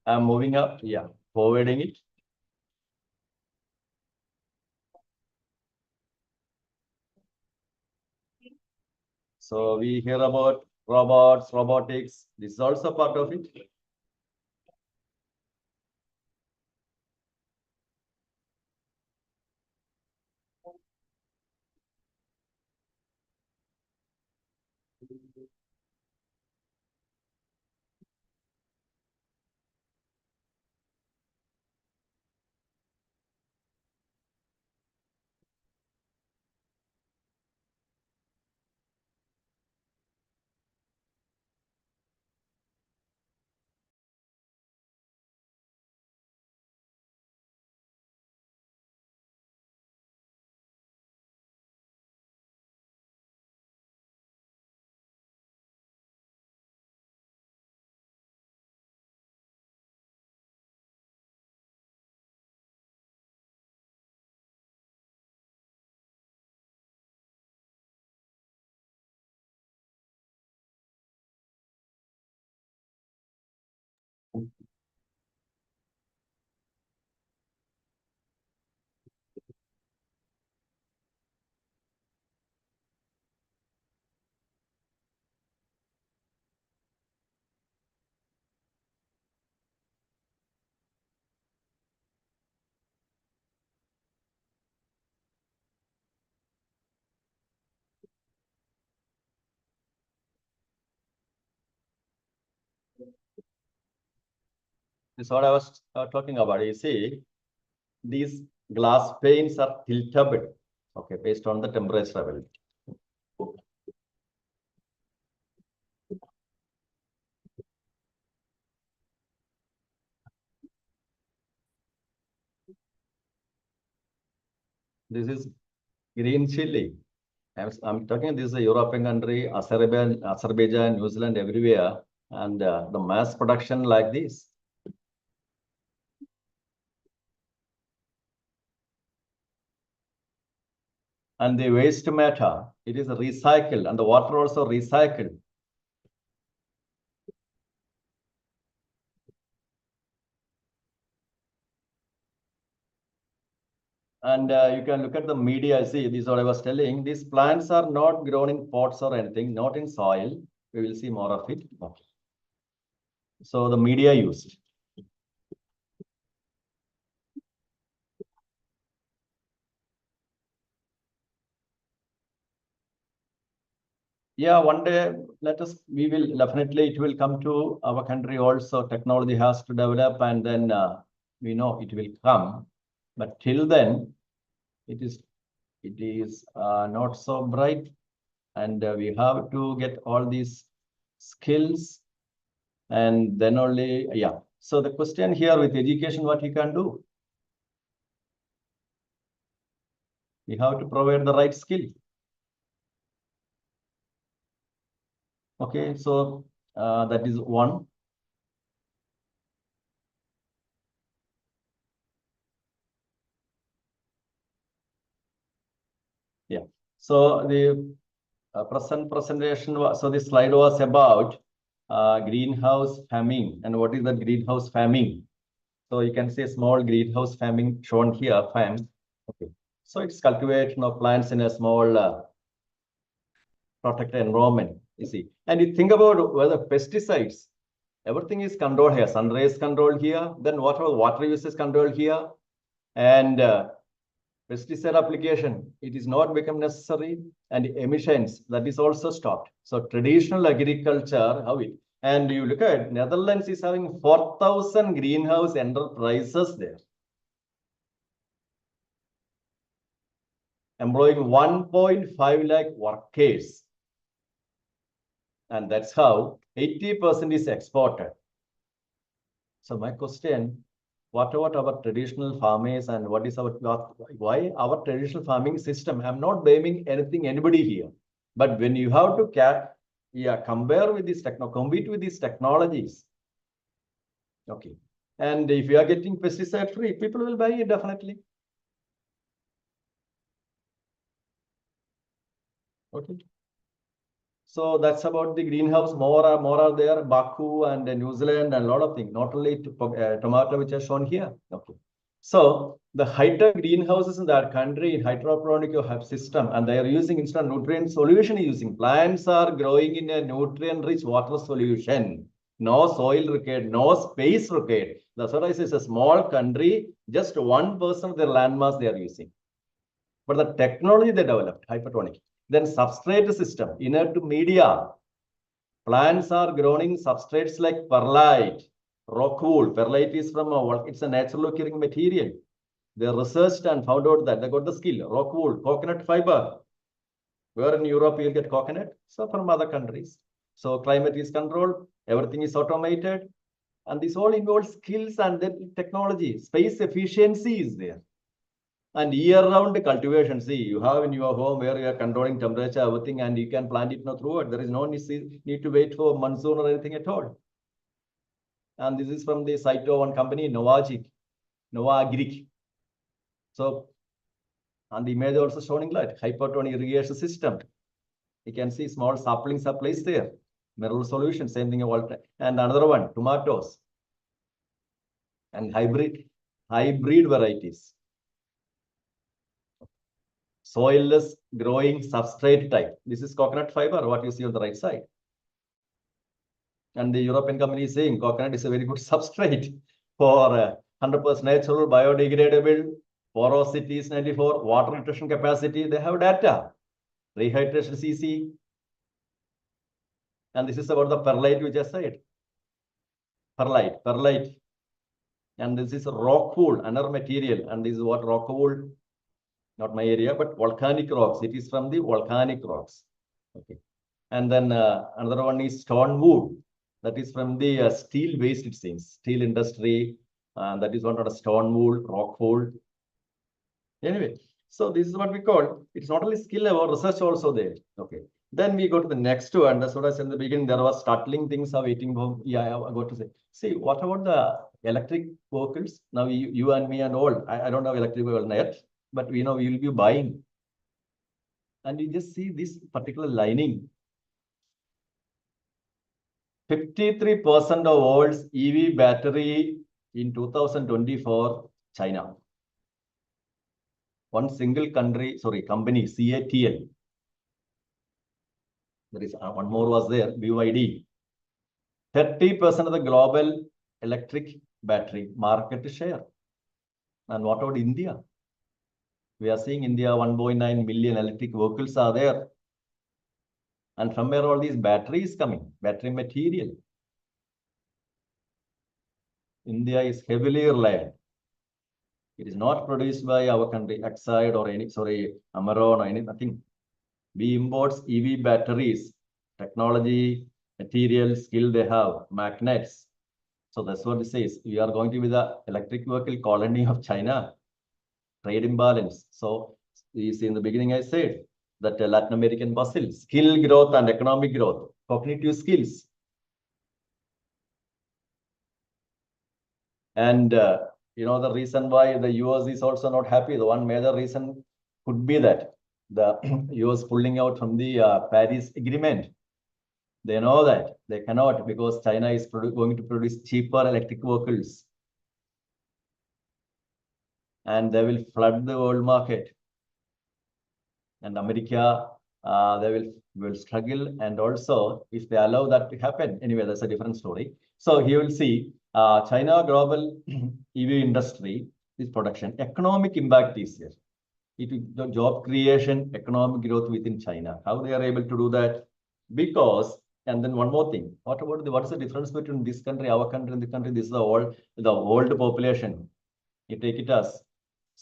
I'm moving up, yeah, forwarding it. So we hear about robots, robotics. This is also part of it. This is what I was talking about. You see, these glass panes are tiltable, okay, based on the temperature level. This is green chili. I'm talking, this is a European country, Azerbaijan, New Zealand, everywhere, and the mass production like this. And the waste matter, it is recycled, and the water also recycled. And you can look at the media. See, this is what I was telling. These plants are not grown in pots or anything, not in soil. We will see more of it. Okay. So the media used. Yeah, one day, we will definitely, it will come to our country also. Technology has to develop, and then we know it will come. But till then, it is not so bright, and we have to get all these skills, and then only, yeah. So the question here with education, what you can do? We have to provide the right skill. Okay, so that is one. Yeah. So the presentation was, so this slide was about greenhouse farming. And what is the greenhouse farming? So you can see a small greenhouse farming shown here, farm. Okay. So it's cultivation of plants in a small protected environment, you see. And you think about whether pesticides, everything is controlled here. Sun rays controlled here. Then water use is controlled here. And pesticide application, it is not become necessary, and emissions, that is also stopped. So traditional agriculture, how it, and you look at Netherlands is having 4,000 greenhouse enterprises there, employing 1.5 lakh workers. And that's how 80% is exported. So my question, what about our traditional farmers, and what is why our traditional farming system? I'm not blaming anybody here, but when you have to compare with this compete with these technologies. Okay, And if you are getting pesticide free, people will buy it definitely. Okay. So that's about the greenhouse. More are there, Baku and New Zealand and a lot of things, not only tomato, which are shown here. Okay. So the high-tech greenhouses in that country in hydroponic system, and they are using instant nutrient solution using. Plants are growing in a nutrient-rich water solution. No soil required, no space required. That's what I say, it's a small country, just 1% of their landmass they are using. But the technology they developed, hypertonic. Then substrate system, inert media. Plants are grown in substrates like perlite, rock wool. Perlite is from it's a natural occurring material. They researched and found out that they got the skill. Rock wool, coconut fiber. Where in Europe you'll get coconut? So from other countries. So climate is controlled, everything is automated. And this all involves skills and then technology. Space efficiency is there. And year-round cultivation, see, you have in your home where you are controlling temperature, everything, and you can plant it throughout. There is no need to wait for monsoon or anything at all. And this is from the Saito one company, Nova Agric. So, and the image also showing light, hypertonic irrigation system. You can see small saplings are placed there. Mineral solution, same thing. And another one, tomatoes. And hybrid varieties. Soilless growing substrate type. This is coconut fiber, what you see on the right side. And the European company is saying coconut is a very good substrate for 100% natural, biodegradable, porosity is 94, water retention capacity. They have data. Rehydration CC. And this is about the perlite, which I said. Perlite. And this is rock wool, another material. And this is what rock wool. Not my area, but volcanic rocks. It is from the volcanic rocks. Okay. And then another one is stone wool. That is from the steel waste, it seems. Steel industry. That is one of the stone wool, rock wool. Anyway, so this is what we call. It's not only skill, our research also there. Okay. Then we go to the next one. That's what I said in the beginning. There was startling things are waiting for. Yeah, I got to say. See, what about the electric vehicles? Now you and me and all. I don't have electric vehicle yet. But we know we will be buying. And you just see this particular lining. 53% of world's EV battery in 2024, China. One single company, CATL. There is one more was there, BYD. 30% of the global electric battery market share. And what about India? We are seeing India 1.9 million electric vehicles are there. And from where all these batteries coming? Battery material. India is heavily reliant. It is not produced by our country, Exide or Amaron or nothing. We import EV batteries, technology, material, skill they have, magnets. So that's what it says. We are going to be the electric vehicle colony of China. Trade imbalance. So you see in the beginning, I said that Latin American bustle, skill growth and economic growth, cognitive skills. And you know, the reason why the US is also not happy, the one major reason could be that the US pulling out from the Paris Agreement. They know that they cannot because China is going to produce cheaper electric vehicles. And they will flood the world market. And America, they will struggle. And also, if they allow that to happen, anyway, that's a different story. So here we'll see China global EV industry, this production, economic impact is here. The job creation, economic growth within China, how they are able to do that? Because, and then one more thing, what is the difference between this country, our country, and the country? This is the world population. You take it as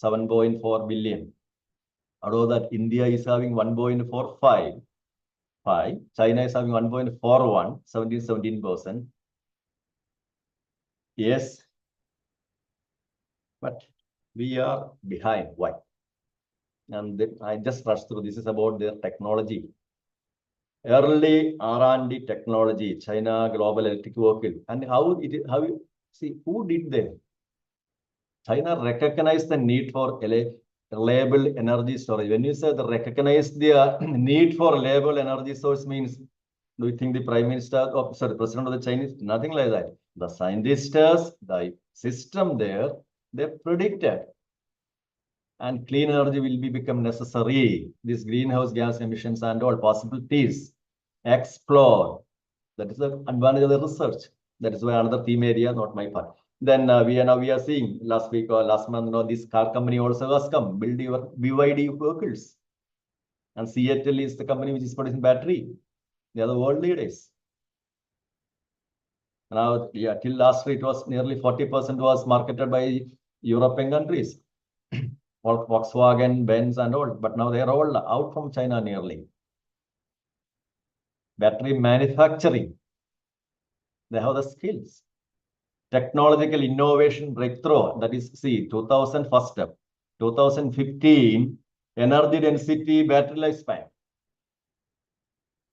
7.4 billion. Out of that, India is having 1.45. China is having 1.41, 17%. Yes. But we are behind. Why? And then I just rushed through. This is about their technology. Early R&D technology, China global electric vehicle. And how See, who did that? China recognized the need for reliable energy storage. When you say the recognize the need for reliable energy source means, do you think the Prime Minister, President of the Chinese? Nothing like that. The scientists, the system there, they predicted. And clean energy will become necessary. These greenhouse gas emissions and all possibilities. Explore. That is the advantage of the research. That is why another theme area, not my part. Then we are seeing last week or last month, this car company also has come, build your BYD vehicles. And Seattle is the company which is producing battery. They are the world leaders. Now, yeah, till last week it was nearly 40% was marketed by European countries. Volkswagen, Benz and all, but now they are all out from China nearly. Battery manufacturing, they have the skills. Technological innovation breakthrough, that is, see, 2000 first step, 2015, energy density battery lifespan.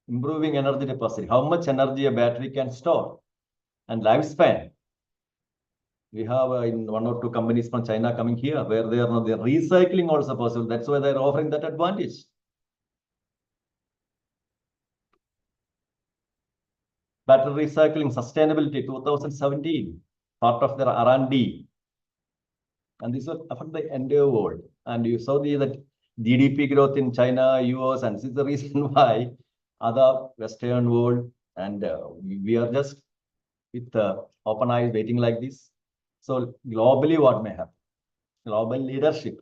Improving energy capacity, how much energy a battery can store, and lifespan. We have in 1 or 2 companies from China coming here where they are the recycling also possible. That's why they're offering that advantage. Battery recycling sustainability 2017, part of their R&D. And this will affect the entire world. And you saw that GDP growth in China, US, and this is the reason why other Western world and we are just with open eyes waiting like this. So globally, what may happen? Global leadership.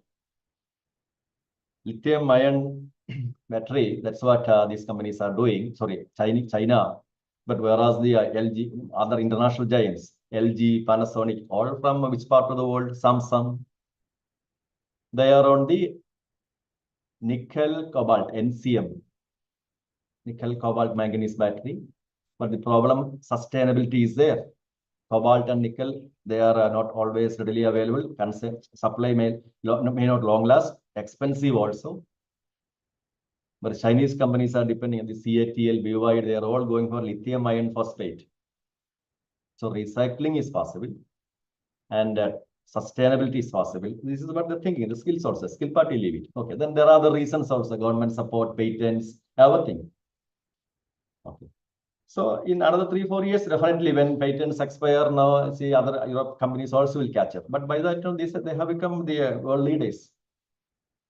Lithium ion battery, that's what these companies are doing. Sorry, China. But whereas the LG, other international giants, LG, Panasonic, all from which part of the world? Samsung. They are on the nickel cobalt, NCM. Nickel cobalt manganese battery. But the problem, sustainability is there. Cobalt and nickel, they are not always readily available. Supply may not long last, expensive also. But Chinese companies are depending on the CATL, BYD, they are all going for lithium iron phosphate. So recycling is possible and sustainability is possible. This is what they're thinking, the skills also, skill part you leave it. Okay, then there are the reasons also, government support, patents, everything. Okay. So in another 3-4 years, definitely when patents expire now, see other Europe companies also will catch up. But by that time, they have become the world leaders.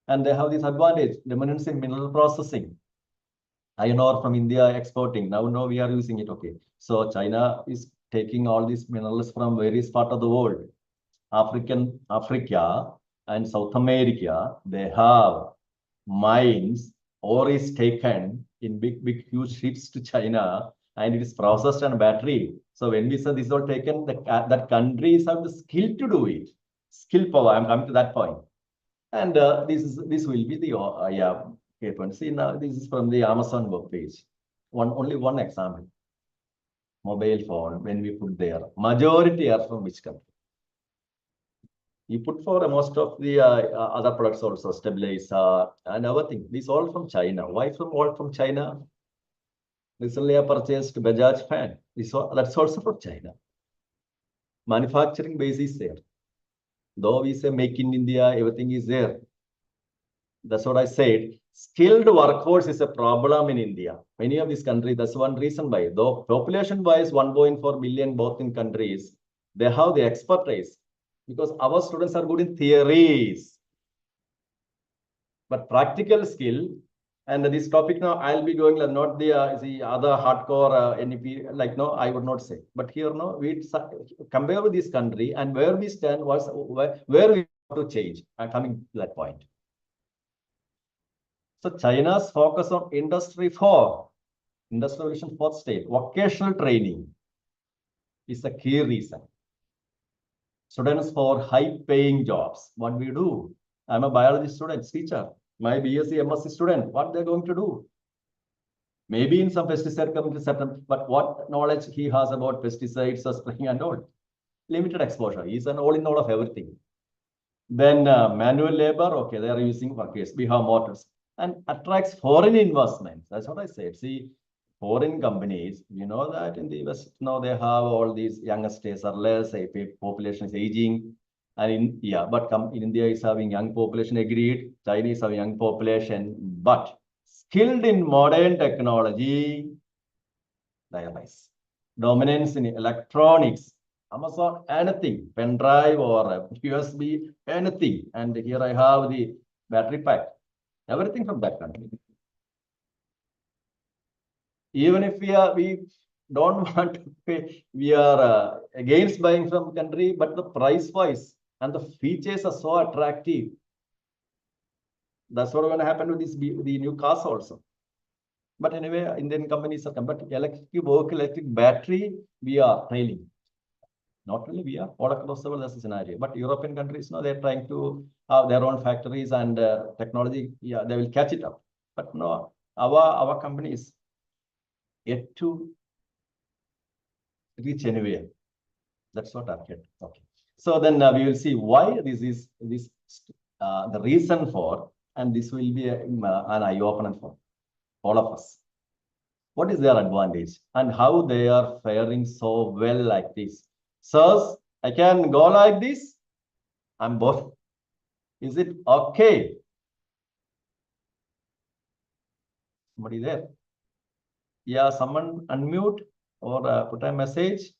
And they have this advantage, dominance in mineral processing. Iron ore from India exporting. Now we are using it. Okay. So China is taking all these minerals from various parts of the world. Africa and South America, they have mines, ore is taken in big, huge ships to China, and it is processed on battery. So when we say this is all taken, that countries have the skill to do it. Skill power, I'm coming to that point. And this will be the point. See, now this is from the Amazon web page. Only one example. Mobile phone, when we put there, majority are from which country? You put for most of the other products also, stabilizer and everything. These all from China. Why all from China? Recently I purchased Bajaj fan. That's also from China. Manufacturing base is there. Though we say make in India, everything is there. That's what I said. Skilled workforce is a problem in India. Many of these countries, that's one reason why. Though population-wise 1.4 billion both in countries, they have the expertise. Because our students are good in theories. But practical skill, and this topic now, I'll be going not the other hardcore NEP, like no, I would not say. But here, no, we compare with this country and where we stand, where we have to change. I'm coming to that point. So China's focus on Industry 4, Industrial Revolution 4th stage, vocational training is the key reason. Students for high-paying jobs. What we do? I'm a biology student, teacher. My BSc, MSc student, what they're going to do? Maybe in some pesticide coming to but what knowledge he has about pesticides, spraying and all? Limited exposure. He's an all-in-all of everything. Then manual labor, okay, they are using workers. We have motors and attracts foreign investments. That's what I said. See, foreign companies, you know that in the West now they have all these youngsters are less, population is aging. And in India is having young population, agreed. Chinese have young population, but skilled in modern technology, they rise. Dominance in electronics, Amazon, anything, pen drive or USB, anything. And here I have the battery pack, everything from that country. Even if we don't want to pay, we are against buying from country, but the price wise and the features are so attractive. That's what going to happen with the new cars also. But anyway, Indian companies are but electric battery, we are trailing. Not only we are, all across the world, that's the scenario. But European countries, now they're trying to have their own factories and technology, they will catch it up. But no, our companies yet to reach anywhere. That's what I've get. Okay. So then we will see why this is the reason for, and this will be an eye-opener for all of us. What is their advantage and how they are faring so well like this? Sirs, I can go like this. I'm both. Is it okay? Somebody there? Yeah, someone unmute or put a message.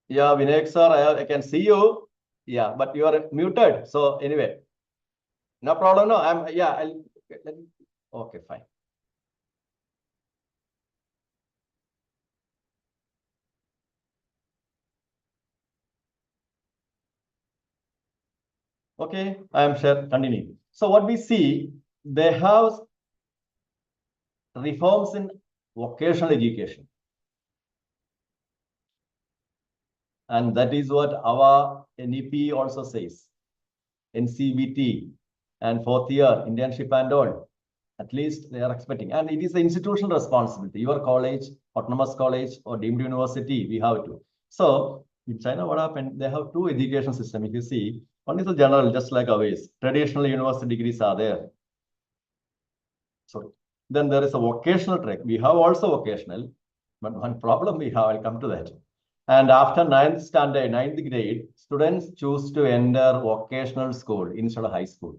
Yeah, Vinayak sir, I can see you. Yeah, but you are muted. So anyway, no problem. No, okay, fine. Okay, I am sure continuing. So what we see, they have reforms in vocational education. And that is what our NEP also says. NCBT and fourth year internship and all. At least they are expecting. And it is the institutional responsibility. Your college, autonomous college or deemed university, we have to. So in China, what happened? They have two education systems. If you see, one is the general, just like ours. Traditional university degrees are there. So then there is a vocational track. We have also vocational, but one problem we have, I'll come to that. And after 9th standard, 9th grade, students choose to enter vocational school instead of high school.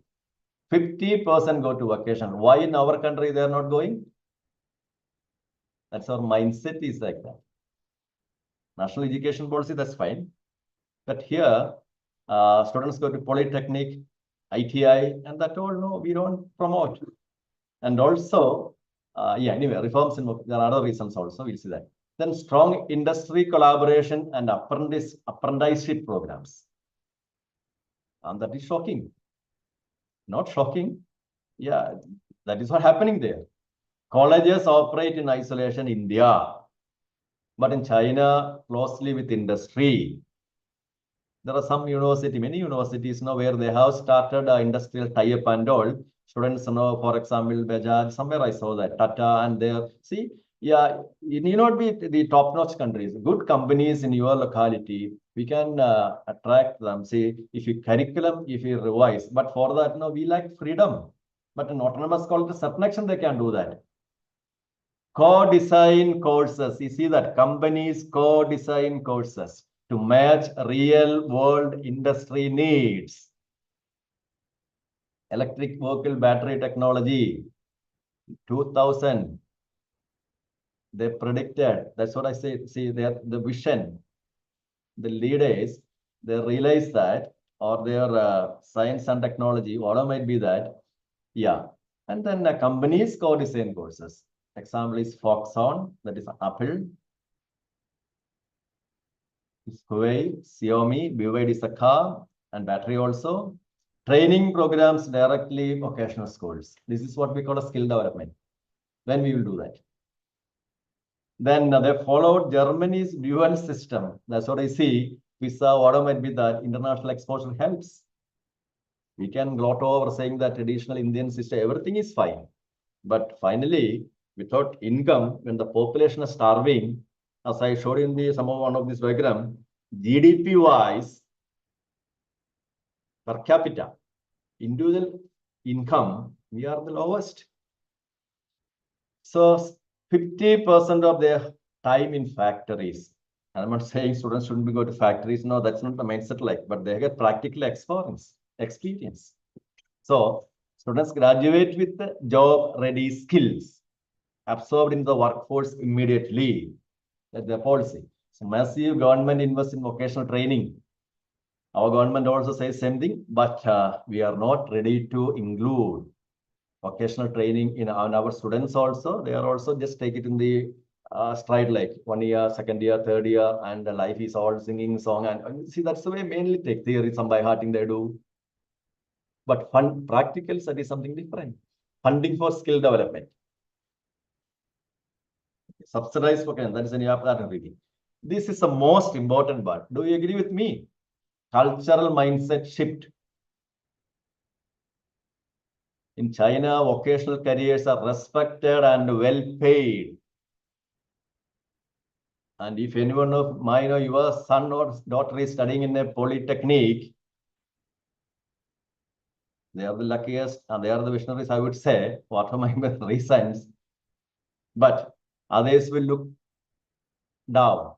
50% go to vocational. Why in our country they are not going? That's our mindset is like that. National education policy, that's fine. But here, students go to polytechnic, ITI, and that all, no, we don't promote. And also, anyway, reforms in there are other reasons also, we'll see that. Then strong industry collaboration and apprenticeship programs. And that is shocking. Not shocking. Yeah, that is what happening there. Colleges operate in isolation in India, but in China, closely with industry. There are some university, many universities now where they have started industrial tie-up and all. Students know, for example, Bajaj, somewhere I saw that, Tata, and there, see, yeah, it need not be the top-notch countries. Good companies in your locality, we can attract them. See, if you curriculum, if you revise, but for that, no, we like freedom. But in autonomous college, to certain extent, they can do that. Co-design courses, you see that companies co-design courses to match real-world industry needs. Electric vehicle battery technology, 2000. They predicted, that's what I say, see the vision. The leaders, they realize that, or their science and technology, whatever might be that, yeah. And then companies co-design courses. Example is Foxconn, that is Apple. Huawei, Xiaomi, BYD is a car and battery also. Training programs directly vocational schools. This is what we call a skill development. When we will do that. Then they followed Germany's dual system. That's what I see. visa, whatever might be that, international exposure helps. We can gloat over saying that traditional Indian system, everything is fine. But finally, without income, when the population is starving, as I showed in the one of this diagram, GDP wise, per capita, individual income, we are the lowest. So 50% of their time in factories. I'm not saying students shouldn't be going to factories. No, that's not the mindset like, but they get practical experience. So students graduate with the job-ready skills, absorbed in the workforce immediately. That's the policy. So massive government invests in vocational training. Our government also says same thing, but we are not ready to include vocational training in our students also. They are also just take it in the stride, like 1 year, 2nd year, 3rd year, and the life is all singing song. And see, that's the way mainly take theory, some by hearting they do. But practical study is something different. Funding for skill development. Subsidized for that is an reading. This is the most important part. Do you agree with me? Cultural mindset shift. In China, vocational careers are respected and well paid. And if anyone of mine or your son or daughter is studying in a polytechnic, they are the luckiest and they are the visionaries, I would say, what are my reasons. But others will look down.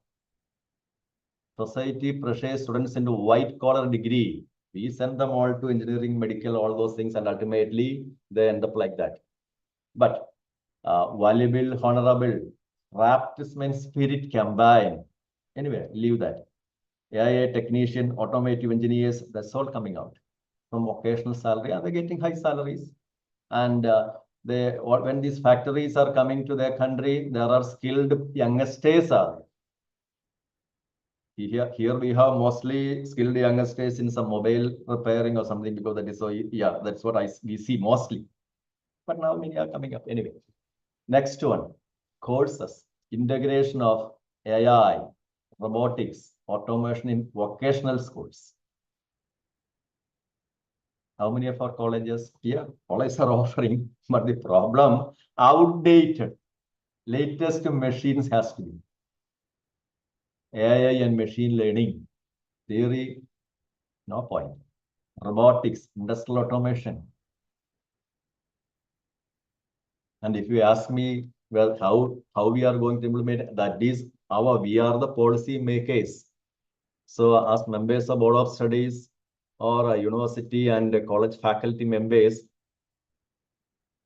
Society pressures students into white-collar degree. We send them all to engineering, medical, all those things, and ultimately they end up like that. But valuable, honorable, craftsman spirit combined. Anyway, leave that. AI technician, automotive engineers, that's all coming out from vocational salary, and they're getting high salaries. And when these factories are coming to their country, there are skilled youngsters are there. Here we have mostly skilled youngsters in some mobile repairing or something, because that is so, yeah, that's what we see mostly. But now many are coming up anyway. Next one, courses, integration of AI, robotics, automation in vocational schools. How many of our colleges? Yeah, colleges are offering, but the problem, outdated, latest machines has to be. AI and machine learning, theory, no point. Robotics, industrial automation. And if you ask me, well, how we are going to implement that, is we are the policy makers. So as members of Board of Studies or a university and college faculty members,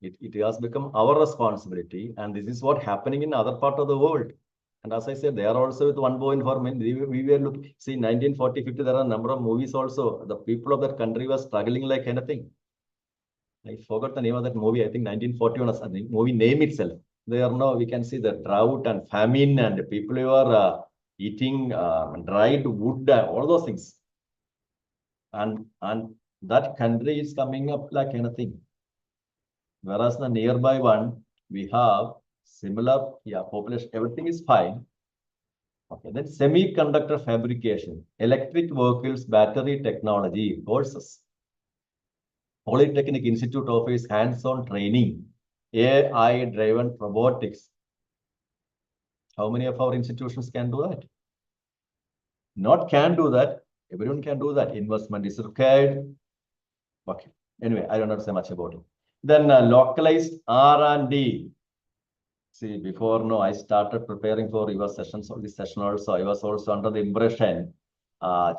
it has become our responsibility. And this is what happening in other part of the world. And as I said, they are also with 1.4 million. We were looking, see, 1940, 50, there are a number of movies also. The people of that country were struggling like anything. I forgot the name of that movie. I think 1941 or something. Movie name itself. There now we can see the drought and famine and people who are eating dried wood, all those things. And that country is coming up like anything. Whereas the nearby one, we have similar, population, everything is fine. Okay, then semiconductor fabrication, electric vehicles, battery technology courses. Polytechnic Institute offers hands-on training, AI-driven robotics. How many of our institutions can do that? Not can do that. Everyone can do that. Investment is required. Okay. Anyway, I don't know so much about it. Then localized R&D. See, before I started preparing for your sessions or this session also, I was also under the impression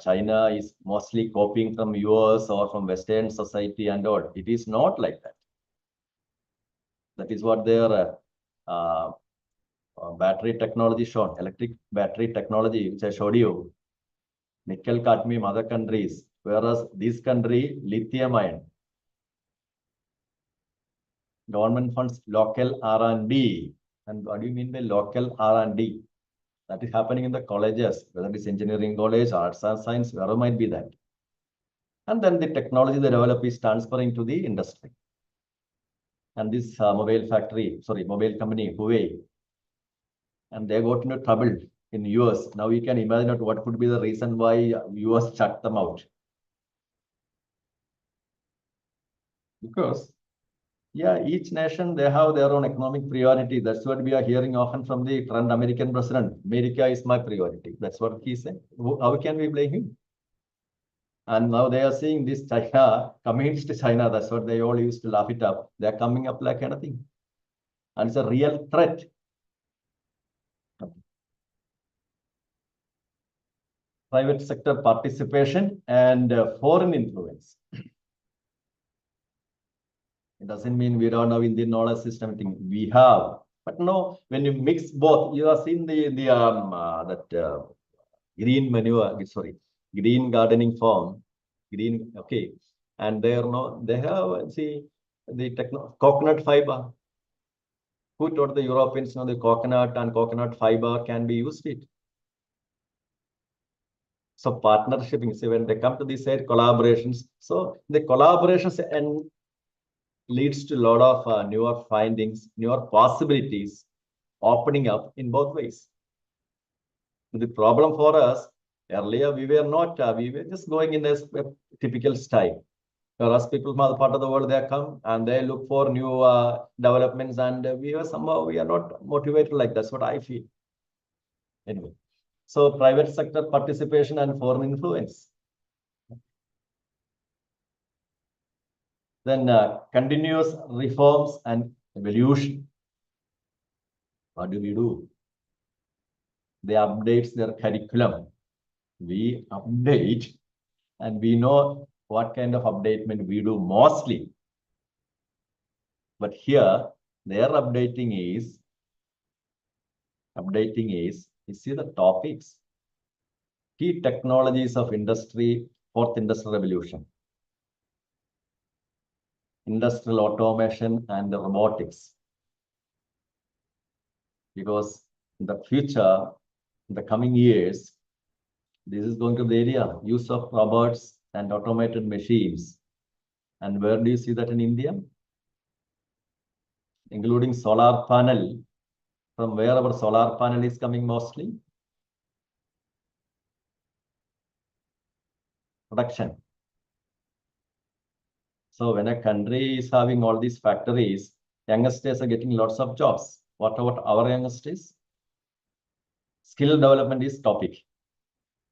China is mostly copying from US or from Western society and all. It is not like that. That is what their battery technology shown, electric battery technology, which I showed you. Nickel, cadmium, other countries, whereas this country, lithium ion. Government funds local R&D. And what do you mean by local R&D? That is happening in the colleges, whether it is engineering college, arts and science, wherever might be that. And then the technology they develop is transferring to the industry. And this mobile company, Huawei, and they got into trouble in US. Now you can imagine what could be the reason why US shut them out. Because, yeah, each nation, they have their own economic priority. That's what we are hearing often from the current American president. America is my priority. That's what he said. How can we blame him? And now they are seeing this China, communist China, that's what they all used to laugh it up. They're coming up like anything. And it's a real threat. Private sector participation and foreign influence. It doesn't mean we don't have Indian knowledge system thing. We have, but no. When you mix both, you have seen that green manure. Sorry, green gardening farm, green. Okay, and they have see the coconut fiber. Who taught the Europeans the coconut and coconut fiber can be used it? So partnership, see, when they come to this side, collaborations. So the collaborations and leads to a lot of newer findings, newer possibilities opening up in both ways. The problem for us, earlier we were not, we were just going in a typical style. Whereas people from other part of the world, they come and they look for new developments, and we are not motivated like that's what I feel. Anyway, so private sector participation and foreign influence. Then continuous reforms and evolution. What do we do? They update their curriculum. We update, and we know what kind of updatement we do mostly. But here, their updating is, you see the topics. Key technologies of industry, fourth industrial revolution. Industrial automation and robotics. Because in the future, in the coming years, this is going to be the area, use of robots and automated machines. And where do you see that in India? Including solar panel, from where our solar panel is coming mostly? Production. So when a country is having all these factories, youngsters are getting lots of jobs. What about our youngsters? Skill development is topic.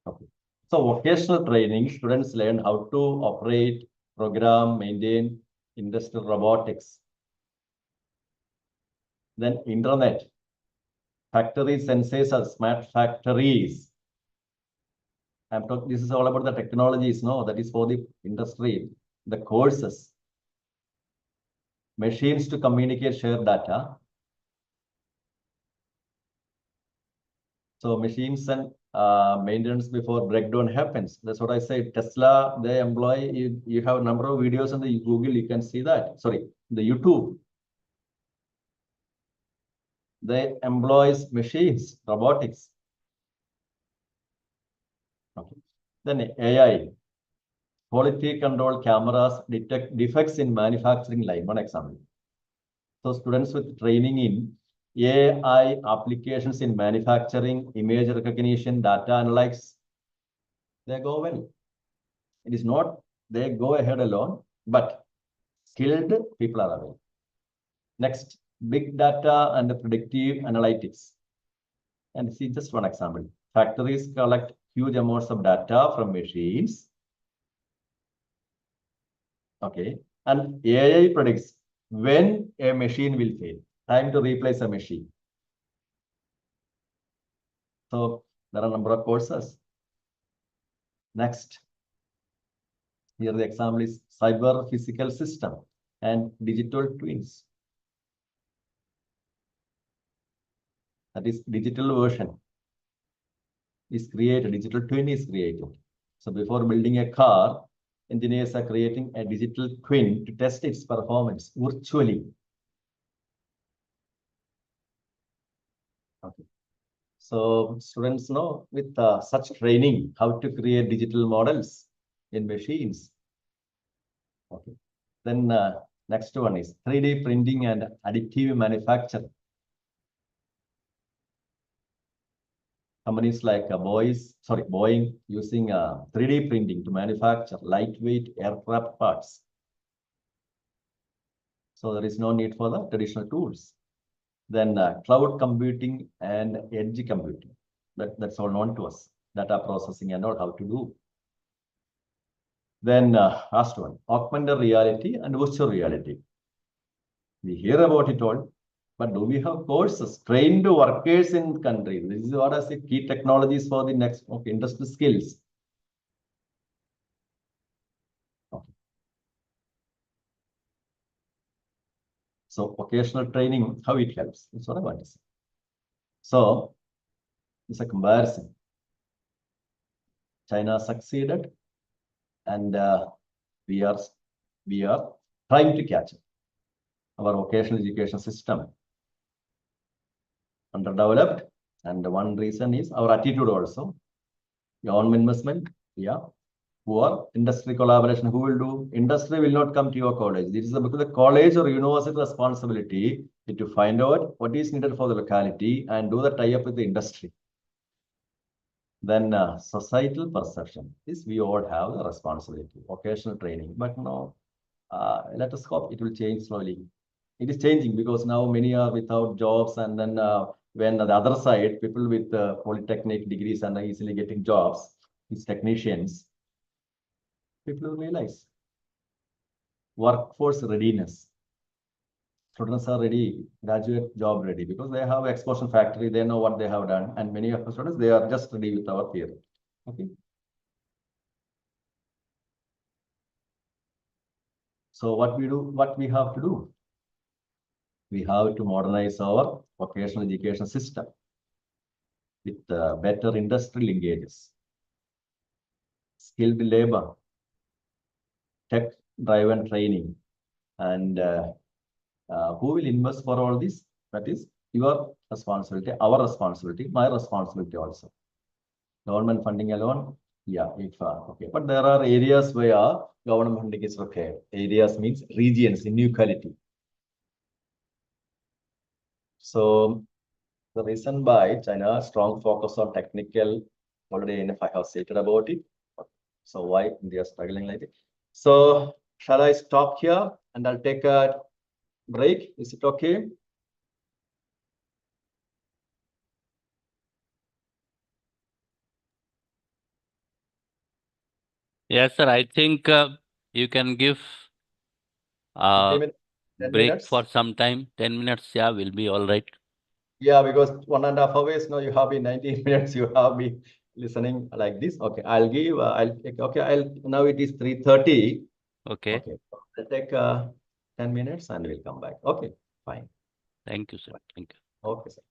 Okay. So vocational training, students learn how to operate, program, maintain industrial robotics. Then internet, factory sensors, smart factories. This is all about the technologies, no? That is for the industry. The courses, machines to communicate, share data. So machines and maintenance before breakdown happens. That's what I say. Tesla, they employ, you have a number of videos on the Google, you can see that. Sorry, the YouTube. They employs machines, robotics. Okay. Then AI. Quality control cameras detect defects in manufacturing line. One example. So students with training in AI applications in manufacturing, image recognition, data analytics, they go well. It is not they go ahead alone, but skilled people are available. Next, big data and predictive analytics. And see just one example. Factories collect huge amounts of data from machines. Okay, and AI predicts when a machine will fail. Time to replace a machine. So there are a number of courses. Next, here the example is cyber physical system and digital twins. That is digital version is created, digital twin is created. So before building a car, engineers are creating a digital twin to test its performance virtually. Okay. So students know with such training how to create digital models in machines. Okay. Then next one is 3D printing and additive manufacturing. companies like Boeing using 3D printing to manufacture lightweight aircraft parts. So there is no need for the traditional tools. Then cloud computing and edge computing. That's all known to us. Data processing and all how to do. Then last one, augmented reality and virtual reality. We hear about it all, but do we have courses, trained workers in the country? This is what I say, key technologies for the next industry skills. Okay. So vocational training, how it helps. That's what I want to say. So it's a comparison. China succeeded, and we are trying to catch up. Our vocational education system underdeveloped, and one reason is our attitude also. Government investment, yeah. Poor industry collaboration. Who will do? Industry will not come to your college. This is because the college or university responsibility to find out what is needed for the locality and do the tie-up with the industry. Then societal perception is we all have the responsibility, vocational training, but no, let us hope it will change slowly. It is changing because now many are without jobs, and then when on the other side, people with polytechnic degrees and are easily getting jobs, these technicians, people realize workforce readiness. Students are ready, graduate job ready, because they have explosion factory, they know what they have done, and many of the students, they are just ready with our theory. Okay. So what we have to do? We have to modernize our vocational education system with better industrial linkages, skilled labor, tech-driven training, and who will invest for all this? That is your responsibility, our responsibility, my responsibility also. Government funding alone, yeah, if okay. But there are areas where government funding is required. Areas means regions, inequality. So the reason by China strong focus on technical, already NEP I have stated about it. So why they are struggling like it? So shall I stop here and I'll take a break? Is it okay? Yes, sir. I think you can give 10 break minutes? for some time. 10 minutes, yeah, will be all right. Yeah, because 1.5 hours now you have been 19 minutes, you have been listening like this. Okay, I'll give, now it is 3:30. Okay. Okay, I'll take 10 minutes and we'll come back. Okay, fine. Thank you, sir. Thank you. Okay, sir.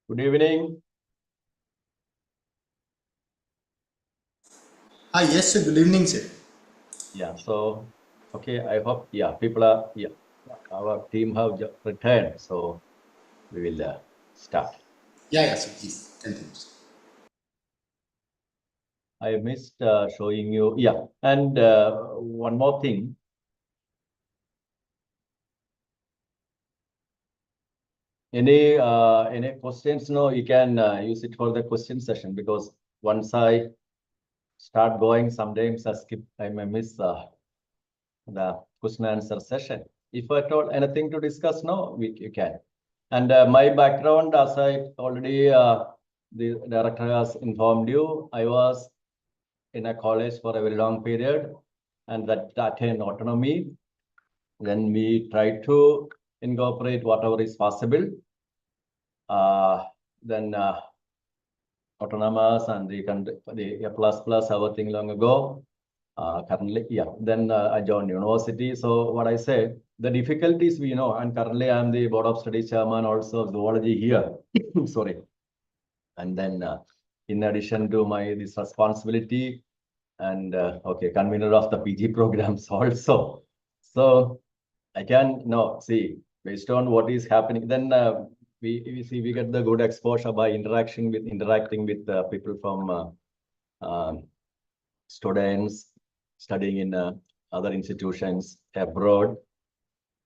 Good evening. Yes, sir. Good evening, sir. Yeah, so, okay, I hope, yeah, people are, yeah, our team have returned, so we will start. Yeah, sir. Please continue, sir. I missed showing you, yeah, and one more thing. Any questions? No, you can use it for the question session, because once I start going, sometimes I may miss the question answer session. If at all anything to discuss, no, you can. And my background, as I already the director has informed you, I was in a college for a very long period, and that attained autonomy. Then we try to incorporate whatever is possible. Then autonomous and the A++ everything long ago. Currently, yeah. Then I joined university. So what I say, the difficulties we know, and currently I'm the board of studies chairman also of zoology here. Sorry. And then in addition to this responsibility, and okay, convener of the PG programs also. So I can see based on what is happening. Then we get the good exposure by interacting with people from students studying in other institutions abroad.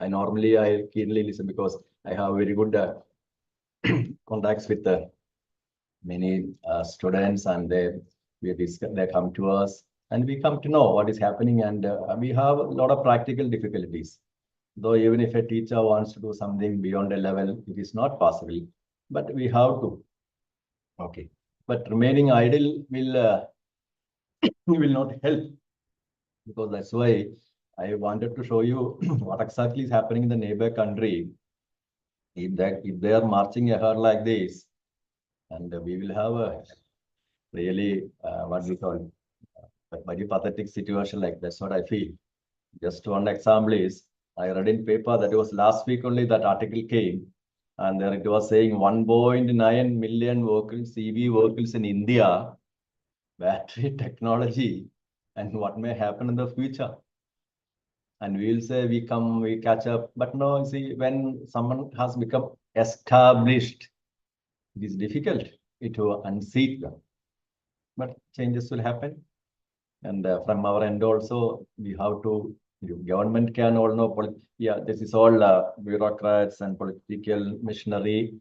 I keenly listen because I have very good contacts with many students, and they come to us, and we come to know what is happening, and we have a lot of practical difficulties. Though even if a teacher wants to do something beyond a level, it is not possible, but we have to. Okay, but remaining idle will not help, because that's why I wanted to show you what exactly is happening in the neighbor country. If they are marching ahead like this, and we will have a really what we call a very pathetic situation like that's what I feel. Just one example is, I read in paper that it was last week only that article came, and there it was saying 1.9 million vehicles, EV vehicles in India, battery technology, and what may happen in the future. And we will say we catch up, but no, see, when someone has become established, it is difficult to unseat them. But changes will happen. And from our end also, we have to, government can all know, this is all bureaucrats and political machinery.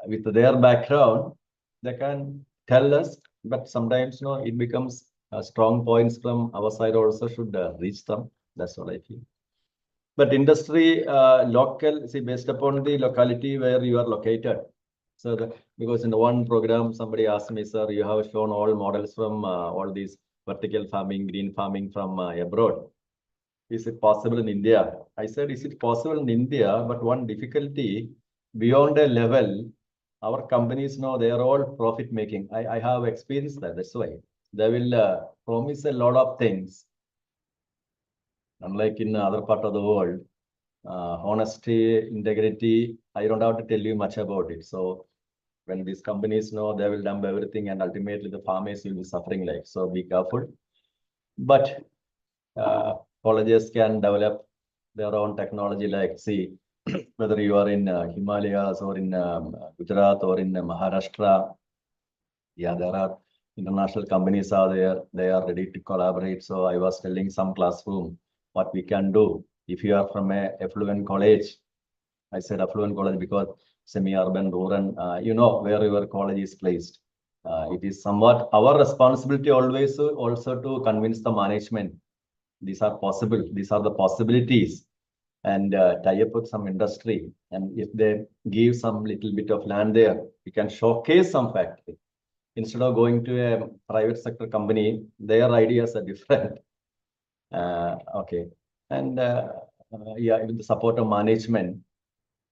With their background, they can tell us, but sometimes it becomes strong points from our side also should reach them. That's what I feel. But industry, local, see, based upon the locality where you are located. So, because in one program, somebody asked me, sir, you have shown all models from all these vertical farming, green farming from abroad. Is it possible in India? I said, is it possible in India? But one difficulty, beyond a level, our companies know they are all profit making. I have experienced that. That's why they will promise a lot of things. Unlike in other part of the world, honesty, integrity, I don't have to tell you much about it. So when these companies know, they will dump everything, and ultimately the farmers will be suffering like. So be careful. But colleges can develop their own technology, like see, whether you are in Himalayas or in Gujarat or in Maharashtra, yeah, there are international companies are there. They are ready to collaborate. So I was telling some classroom what we can do. If you are from a affluent college, I said affluent college because semi-urban, rural, where your college is placed. It is somewhat our responsibility always also to convince the management. These are possible. These are the possibilities, and tie up with some industry. And if they give some little bit of land there, we can showcase some factory. Instead of going to a private sector company, their ideas are different. Okay. And yeah, with the support of management,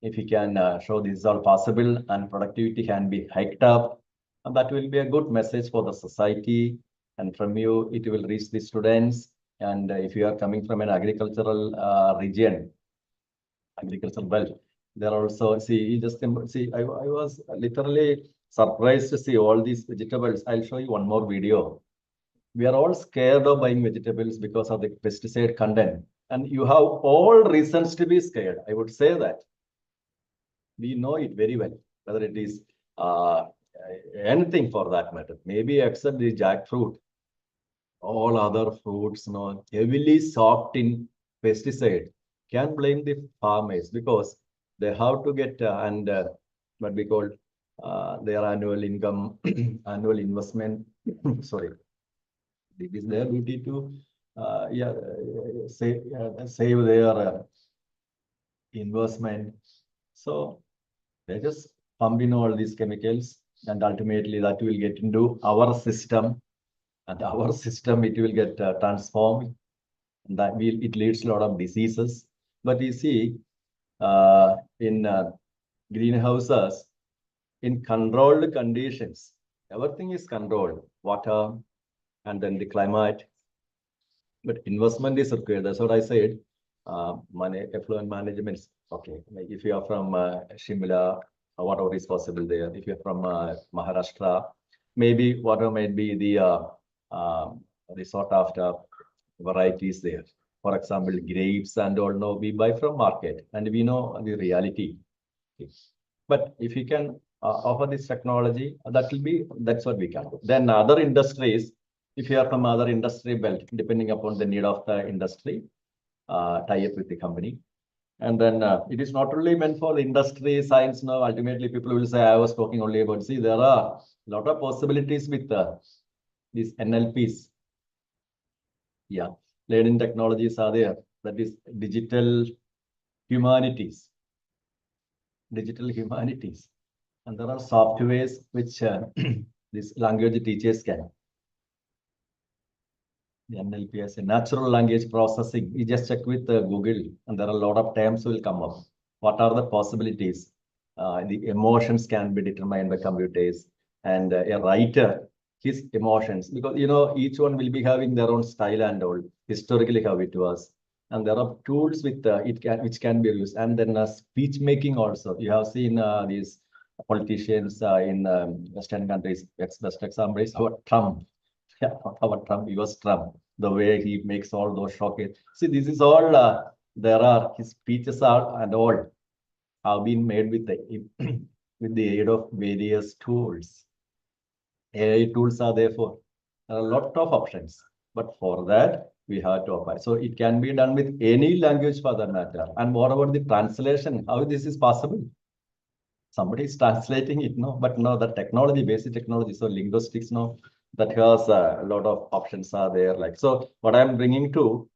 if you can show this is all possible and productivity can be hiked up, and that will be a good message for the society. And from you, it will reach the students. And if you are coming from an agricultural region, agricultural belt, There are also, see, you just see, I was literally surprised to see all these vegetables. I'll show you one more video. We are all scared of buying vegetables because of the pesticide content. And you have all reasons to be scared. I would say that. We know it very well, whether it is anything for that matter, maybe except the jackfruit. All other fruits, heavily soaked in pesticide. Can blame the farmers because they have to get what we call their annual income, annual investment. Sorry, it is their duty to save their investment. So they just pump in all these chemicals, and ultimately that will get into our system, and our system it will get transformed. And that will it leads to a lot of diseases. But you see, in greenhouses, in controlled conditions, everything is controlled, water, and then the climate. But investment is required. That's what I said. Money, effluent management. Okay, like if you are from Shimla, whatever is possible there. If you're from Maharashtra, maybe whatever might be the sort of varieties there. For example, grapes and all. No, we buy from market, and we know the reality. Okay. But if you can offer this technology, that's what we can do. Then other industries, if you are from other industry belt, depending upon the need of the industry, tie up with the company. And then it is not only meant for industry, science. Now, ultimately, people will say, I was talking only about, see, there are a lot of possibilities with these NLPs. Yeah, learning technologies are there. That is digital humanities. Digital humanities. And there are softwares which these language teachers can. The NLP as a natural language processing. You just check with Google, and there are a lot of terms will come up. What are the possibilities? The emotions can be determined by computers, and a writer, his emotions, because each one will be having their own style and all, historically how it was. And there are tools with which can be used. And then speech making also. You have seen these politicians in Western countries. Best example is our Trump. Yeah, our Trump, he was Trump. The way he makes all those shocking. See, this is all, there are, his speeches are and all have been made with the, with the aid of various tools. AI tools are therefore, there are a lot of options. But for that, we have to apply. So it can be done with any language for that matter. And what about the translation? How this is possible? Somebody is translating it, no? But no, the technology, basic technology, so linguistics, no? That has a lot of options are there. Like, so what I'm bringing to,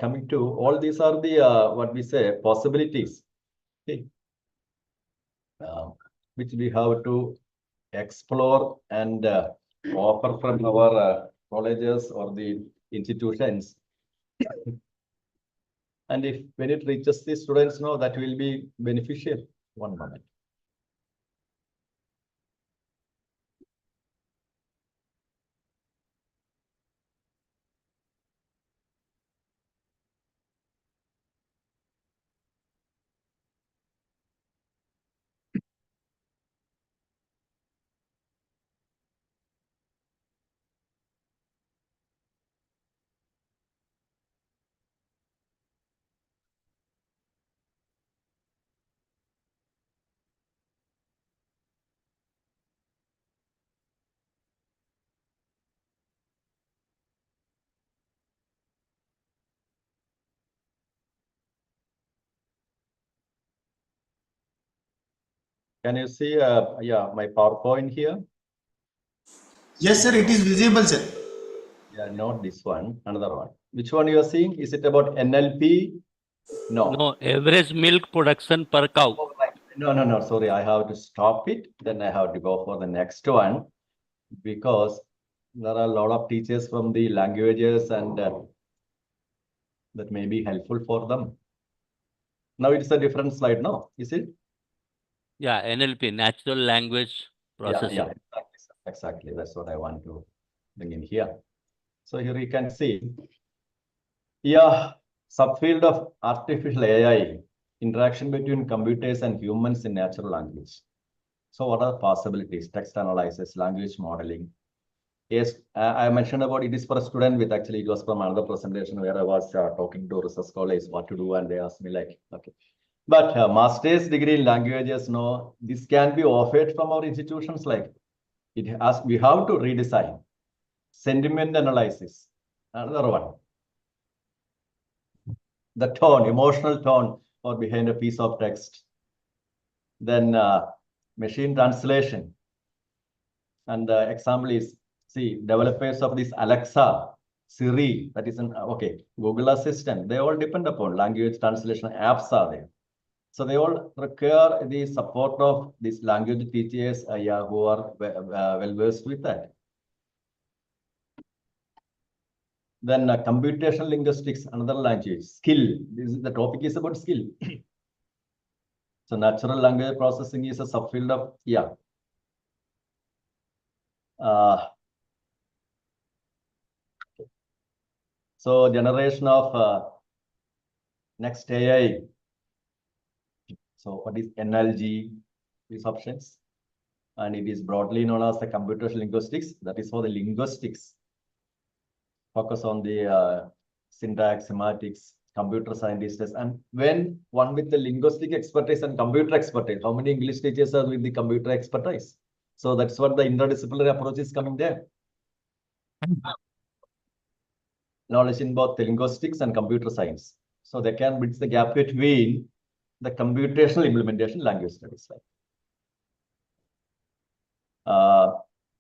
coming to, all these are the, what we say, possibilities, okay? Which we have to explore and offer from our colleges or the institutions. And if when it reaches the students, no, that will be beneficial. One moment. Can you see, yeah, my PowerPoint here? Yes, sir, it is visible, sir. Yeah, not this one, another one. Which one you are seeing? Is it about NLP? No. No, average milk production per cow. Oh, right. No, sorry, I have to stop it. Then I have to go for the next one because there are a lot of teachers from the languages and that may be helpful for them. Now it's a different slide, no? Is it? Yeah, NLP, natural language processing. Yeah, exactly. That's what I want to bring in here. So here you can see, yeah, subfield of artificial AI. interaction between computers and humans in natural language. So what are the possibilities? Text analysis, language modeling. Yes, I mentioned about it is for a student with, actually it was from another presentation where I was talking to research scholars what to do, and they asked me like, okay. But master's degree in languages, no, this can be offered from our institutions. Like it has, we have to redesign. Sentiment analysis, another one. The tone, emotional tone or behind a piece of text. Then machine translation. And the example is, see, developers of this Alexa, Siri, that is an, okay, Google Assistant, they all depend upon language translation apps are there. So they all require the support of these language teachers who are well versed with that. Then computational linguistics, another language, skill. This is, the topic is about skill. So natural language processing is a subfield of, yeah. So generation of next AI. So what is NLG? These options. And it is broadly known as the computational linguistics. That is for the linguistics. Focus on the syntax, semantics, computer scientists. And when one with the linguistic expertise and computer expertise, how many English teachers are with the computer expertise? So that's what the interdisciplinary approach is coming there. Knowledge in both the linguistics and computer science. So they can bridge the gap between the computational implementation language studies.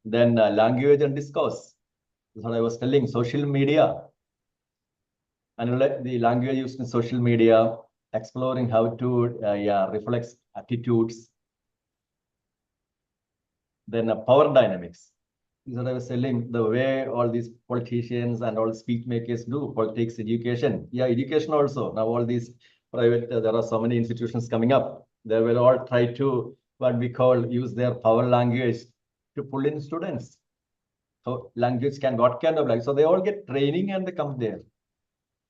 Then language and discourse. That's what I was telling, social media. And the language used in social media, exploring how to reflect attitudes. Then power dynamics. This is what I was telling, the way all these politicians and all speech makers do, politics, education. Yeah, education also. Now all these private, there are so many institutions coming up. They will all try to, what we call, use their power language to pull in students. So language can, what kind of language? So they all get training and they come there.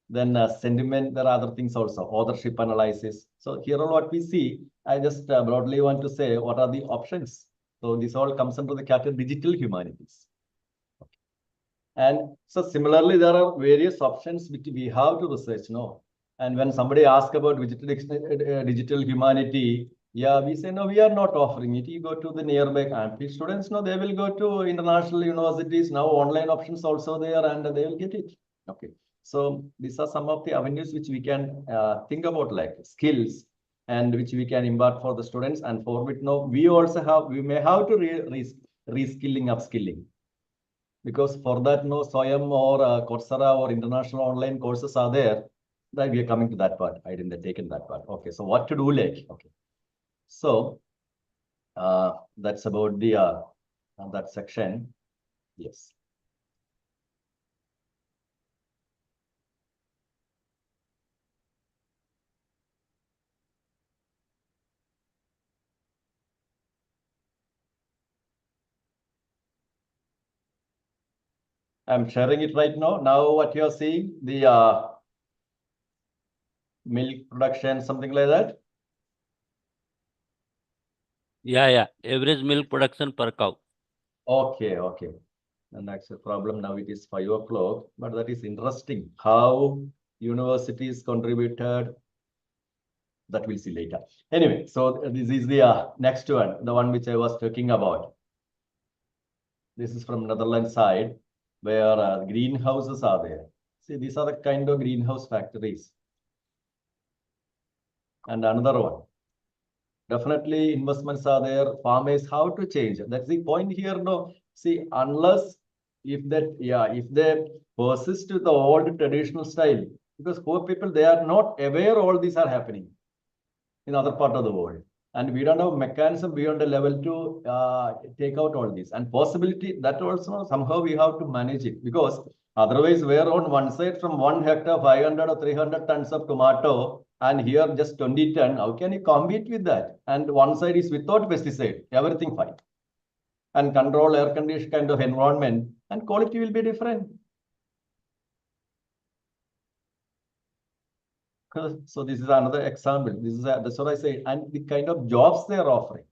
Then sentiment, there are other things also, authorship analysis. So here all what we see, I just broadly want to say, what are the options? So this all comes under the category digital humanities. Okay. And so similarly, there are various options which we have to research, no? And when somebody asks about digital humanity, yeah, we say, no, we are not offering it. You go to the nearby campus. Students, no, they will go to international universities. Now online options also there and they will get it. Okay. So these are some of the avenues which we can think about, like skills, and which we can impart for the students. And for which, no, we also have, we may have to reskilling, upskilling. Because for that, no, SOYAM or Coursera or international online courses are there. That we are coming to that part. I didn't take in that part. Okay, so what to do, like, okay. So that's about the that section. Yes. I'm sharing it right now. Now what you're seeing, the milk production, something like that. Yeah. Average milk production per cow. Okay. And that's a problem. Now it is 5 o'clock, but that is interesting. How universities contributed, that we'll see later. Anyway, so this is the next one, the one which I was talking about. This is from Netherlands side, where greenhouses are there. See, these are the kind of greenhouse factories. And another one. Definitely investments are there. Farmers have to change. That's the point here. No, see, unless if they persist with the old traditional style, because poor people, they are not aware all these are happening in other part of the world. And we don't have mechanism beyond the level to take out all this. And possibility that also somehow we have to manage it, because otherwise we're on one side from 1 hectare, 500 or 300 tons of tomato, and here just 20 ton. How can you compete with that? And one side is without pesticide, everything fine. And control air conditioned kind of environment, and quality will be different. So this is another example. That's what I say, and the kind of jobs they are offering.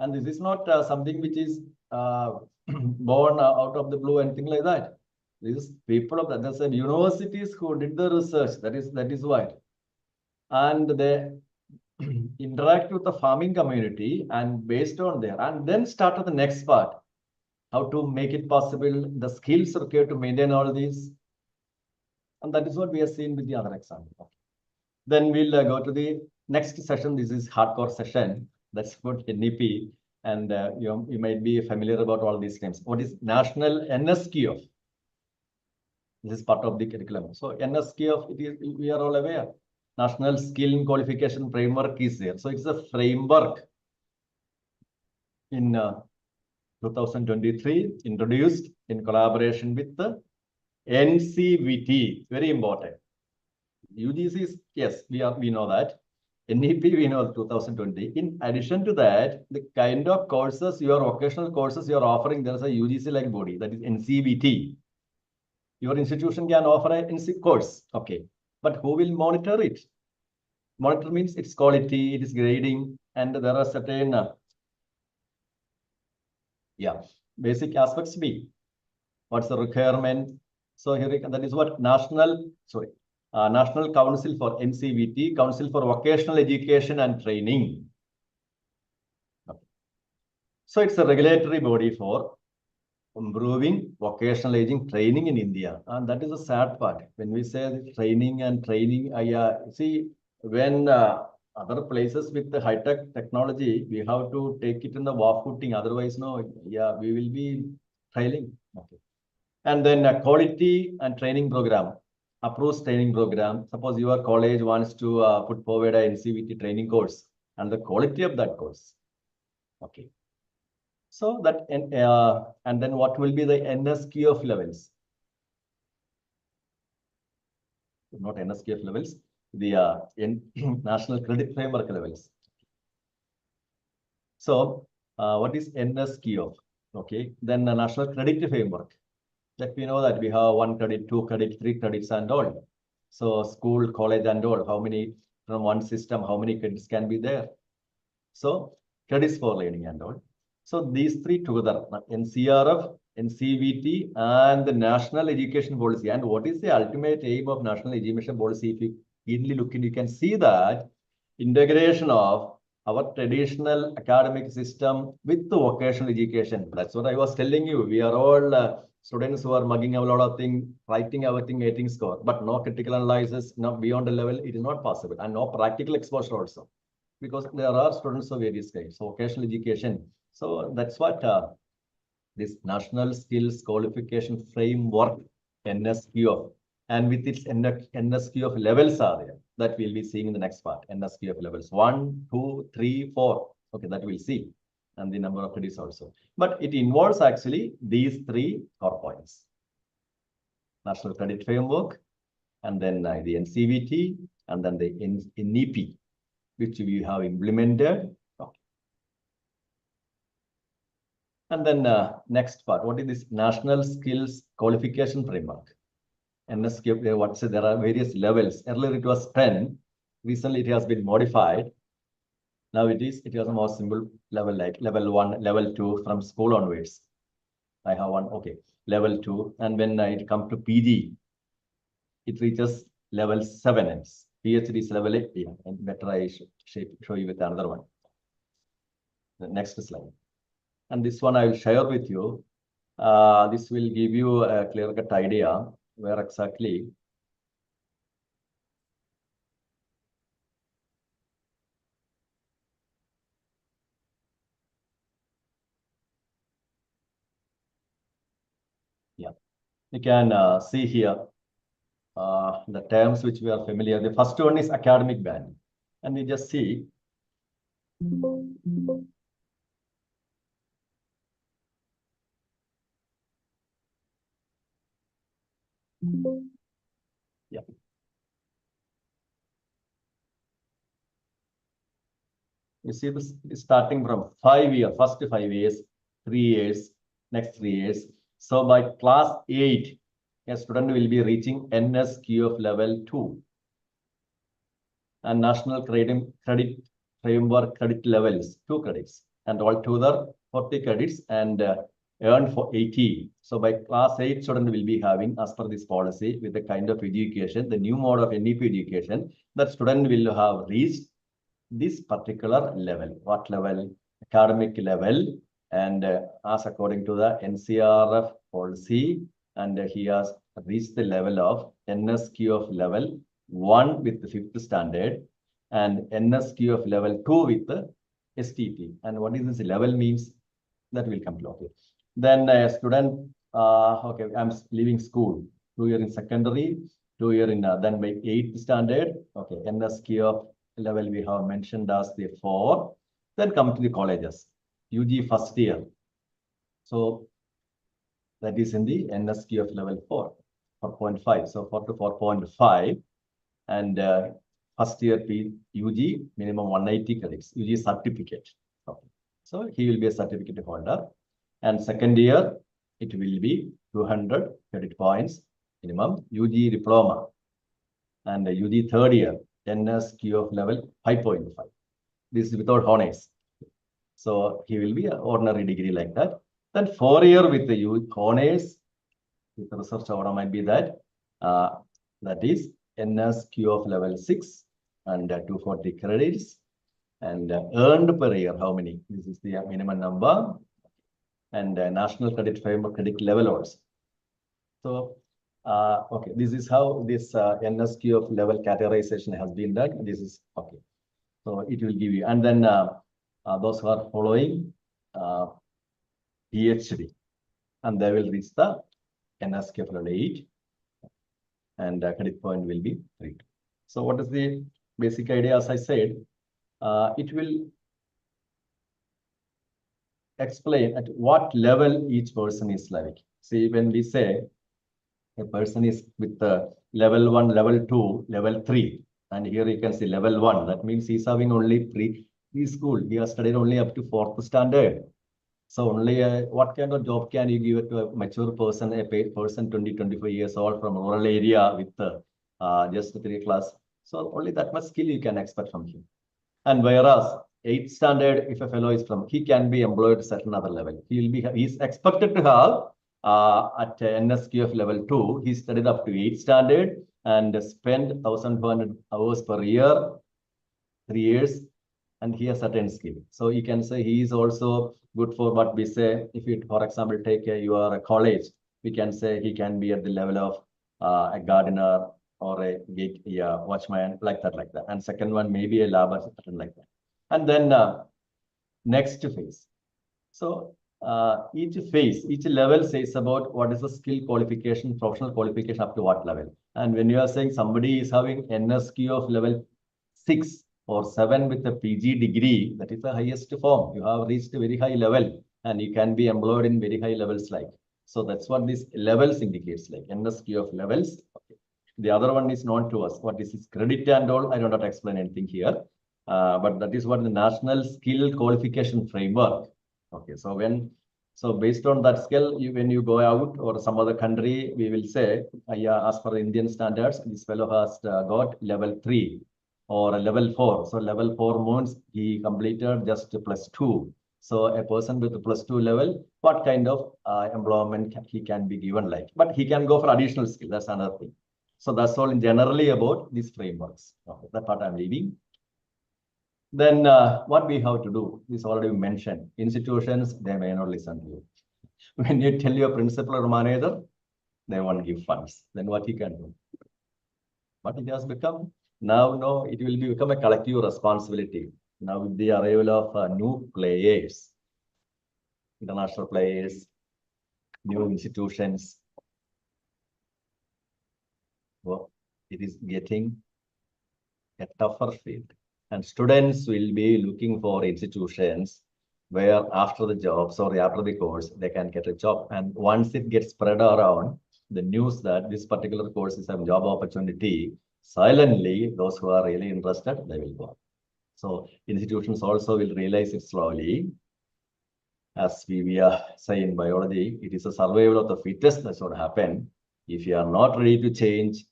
And this is not something which is born out of the blue, anything like that. This is people of that. There's a universities who did the research. That is why, and they interact with the farming community, and based on there, and then start with the next part, how to make it possible, the skills required to maintain all these, and that is what we have seen with the other example. Then we'll go to the next session. This is hardcore session. That's about NEP. And you might be familiar about all these names. What is National NSQF? This is part of the curriculum. So NSQF, we are all aware. National Skill and Qualification Framework is there. So it's a framework in 2023, introduced in collaboration with the NCVT. Very important. UGC is, yes, we know that. NEP, we know 2020. In addition to that, the kind of courses, your vocational courses you're offering, there's a UGC-like body, that is NCVT. Your institution can offer a NC course, okay. But who will monitor it? Monitor means its quality, it is grading, and there are certain, basic aspects be. What's the requirement? So here, that is what National Council for NCVT, Council for Vocational Education and Training. Okay. So it's a regulatory body for improving vocational training in India. And that is a sad part. When we say training, see, when other places with the high-tech technology, we have to take it in the war footing. Otherwise, no, we will be trailing. Okay. And then a quality and training program. Approach training program. Suppose your college wants to put forward a NCVT training course and the quality of that course. Okay. So that, and then what will be the NSQF levels? Not NSQF levels, the National Credit Framework levels. So what is NSQF? Okay. Then the National Credit Framework. That we know that we have 1 credit, 2 credit, 3 credits and all. So school, college and all, how many from one system, how many credits can be there? So credits for learning and all. So these three together, NCRF, NCVT and the National Education Policy. And what is the ultimate aim of National Education Policy? If you keenly look in, you can see that integration of our traditional academic system with the vocational education. That's what I was telling you. We are all students who are mugging a lot of things, writing everything, getting score, but no critical analysis, no beyond the level, it is not possible. And no practical exposure also, because there are students of various kinds. So vocational education. So that's what this National Skills Qualification Framework, NSQF, and with its NSQF levels are there. That we'll be seeing in the next part. NSQF levels 1, 2, 3, 4. Okay, that we'll see. And the number of credits also. But it involves actually these three core points. National Credit Framework, and then the NCVT, and then the NEP, which we have implemented. Okay. And then next part, what is this National Skills Qualification Framework? NSQF, there are various levels. Earlier it was 10. Recently it has been modified. Now it has a more simple level, like level 1, level 2 from school onwards. I have one, okay, level 2. And when it comes to PG, it reaches level 7. PhD is level 8. Yeah, and better I show you with another one. The next slide. And this one I will share with you. This will give you a clear-cut idea where exactly. Yeah, you can see here the terms which we are familiar. The first one is academic band, and you just see. Yeah. You see this is starting from 5 years, first 5 years, 3 years, next 3 years. So by class 8, a student will be reaching NSQF level 2. and national credit framework credit levels, 2 credits, and altogether 40 credits and earned for 80. So by class 8 student will be having, as per this policy, with the kind of education, the new mode of NEP education, that student will have reached this particular level. What level? Academic level. And as according to the NCRF policy, and he has reached the level of NSQ of level 1 with the 5th standard and NSQ of level 2 with the STP. And what is this level means? That will come to it. Then a student, okay, I'm leaving school, 2 years in secondary, 2 years in then by 8th standard. Okay, NSQ of level we have mentioned as the 4. Then come to the colleges, UG first year. So that is in the NSQ of level 4, 4.5. So 4 to 4.5. And first year UG, minimum 180 credits, UG certificate. Okay. So he will be a certificate holder. And second year, it will be 200 credit points minimum, UG diploma. And UG third year, NSQ of level 5.5. This is without honors. So he will be an ordinary degree like that. Then 4 year with the honors, with the research order might be that, that is NSQ of level 6 and 240 credits. And earned per year, how many? This is the minimum number. And national credit framework credit level also. So, okay, this is how this NSQ of level categorization has been done. This is okay. So it will give you, and then those who are following PhD, and they will reach the NSQ of level 8, and credit point will be 3. So what is the basic idea? As I said, it will explain at what level each person is like. See, when we say a person is with the level 1, level 2, level 3, and here you can see level 1, that means he's having only preschool. He has studied only up to 4th standard. So only what kind of job can you give it to a mature person, a paid person 20, 25 years old from a rural area with just 3 class. So only that much skill you can expect from him. And whereas 8th standard, if a fellow is from, he can be employed at another level. He's expected to have at NSQ of level 2, he studied up to 8th standard and spent 1,200 hours per year, 3 years, and he has certain skill. So you can say he is also good for what we say. If you, for example, take your college, we can say he can be at the level of a gardener or a gate watchman, like that. And second one, maybe a lab assistant, like that. And then next phase. So each phase, each level says about what is the skill qualification, professional qualification up to what level. And when you are saying somebody is having NSQ of level 6 or 7 with a PG degree, that is the highest form. You have reached a very high level and you can be employed in very high levels like. So that's what these levels indicates, like NSQ of levels. Okay. The other one is known to us. What is this credit and all? I don't have to explain anything here. But that is what the National Skill Qualification Framework. Okay, so based on that skill, when you go out or some other country, we will say, as per Indian standards, this fellow has got level 3 or a level 4. So level 4 means he completed just +2. So a person with a +2 level, what kind of employment he can be given like? But he can go for additional skill. That's another thing. So that's all generally about these frameworks. Okay, that part I'm leaving. Then what we have to do is already mentioned. Institutions, they may not listen to you. When you tell your principal or manager, they won't give funds. Then what he can do? What it has become? Now, no, it will become a collective responsibility. Now with the arrival of new players, international players, new institutions, well, it is getting a tougher field. And students will be looking for institutions where after the jobs or after the course, they can get a job. And once it gets spread around, the news that this particular course is a job opportunity, silently, those who are really interested, they will go. So institutions also will realize it slowly. As we say in biology, it is a survival of the fittest. That's what happened. If you are not ready to change,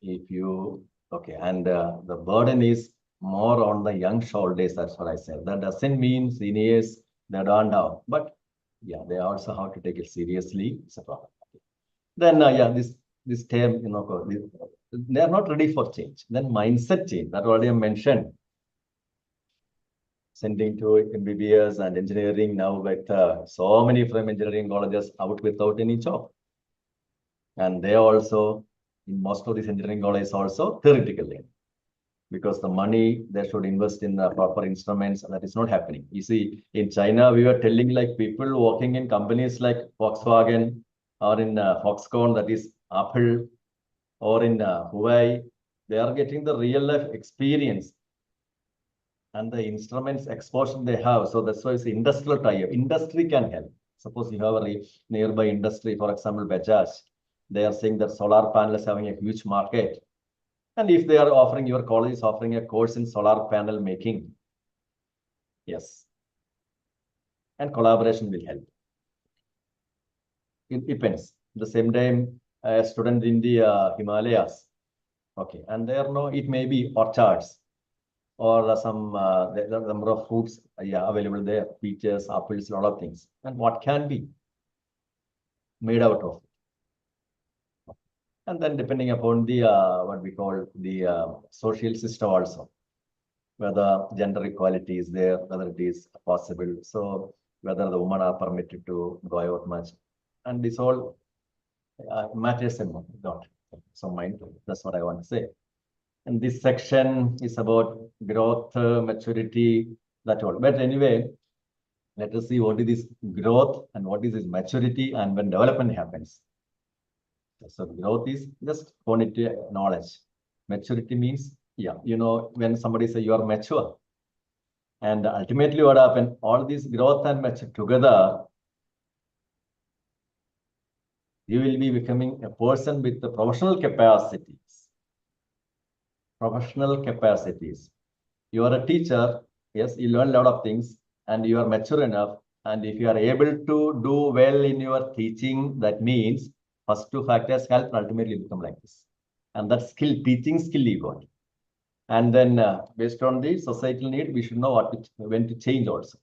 if you Okay, and the burden is more on the young shoulders. That's what I said. That doesn't mean seniors they don't have, but yeah, they also have to take it seriously. It's a problem. Then yeah, this term, they are not ready for change. Then mindset change that already I mentioned. Sending to MBBS and engineering now with so many from engineering colleges out without any job. And they also, in most of these engineering colleges also theoretically, because the money they should invest in the proper instruments, that is not happening. You see, in China, we were telling like people working in companies like Volkswagen or in Foxconn, that is Apple, or in Huawei, they are getting the real life experience and the instruments exposure they have. So that's why it's industrial tie-up. Industry can help. Suppose you have a nearby industry, for example, Bajaj, they are saying that solar panel is having a huge market. And if they are offering, your college is offering a course in solar panel making, yes. And collaboration will help. It depends. At the same time, a student in the Himalayas, okay, and there no, it may be orchards or some the number of fruits available there, peaches, apples, a lot of things. And what can be made out of it? And then depending upon the what we call the social system also, whether gender equality is there, whether it is possible. So whether the women are permitted to go out much, and this all matters a lot. So mind, that's what I want to say. And this section is about growth, maturity, that all. But anyway, let us see what is this growth and what is this maturity and when development happens. So growth is just quantity knowledge. Maturity means, yeah, when somebody say you are mature. And ultimately what happened, all this growth and maturity together, you will be becoming a person with the professional capacities. Professional capacities. You are a teacher, yes, you learn a lot of things and you are mature enough. And if you are able to do well in your teaching, that means first two factors help and ultimately become like this. And that skill, teaching skill you got. And then based on the societal need, we should know when to change also.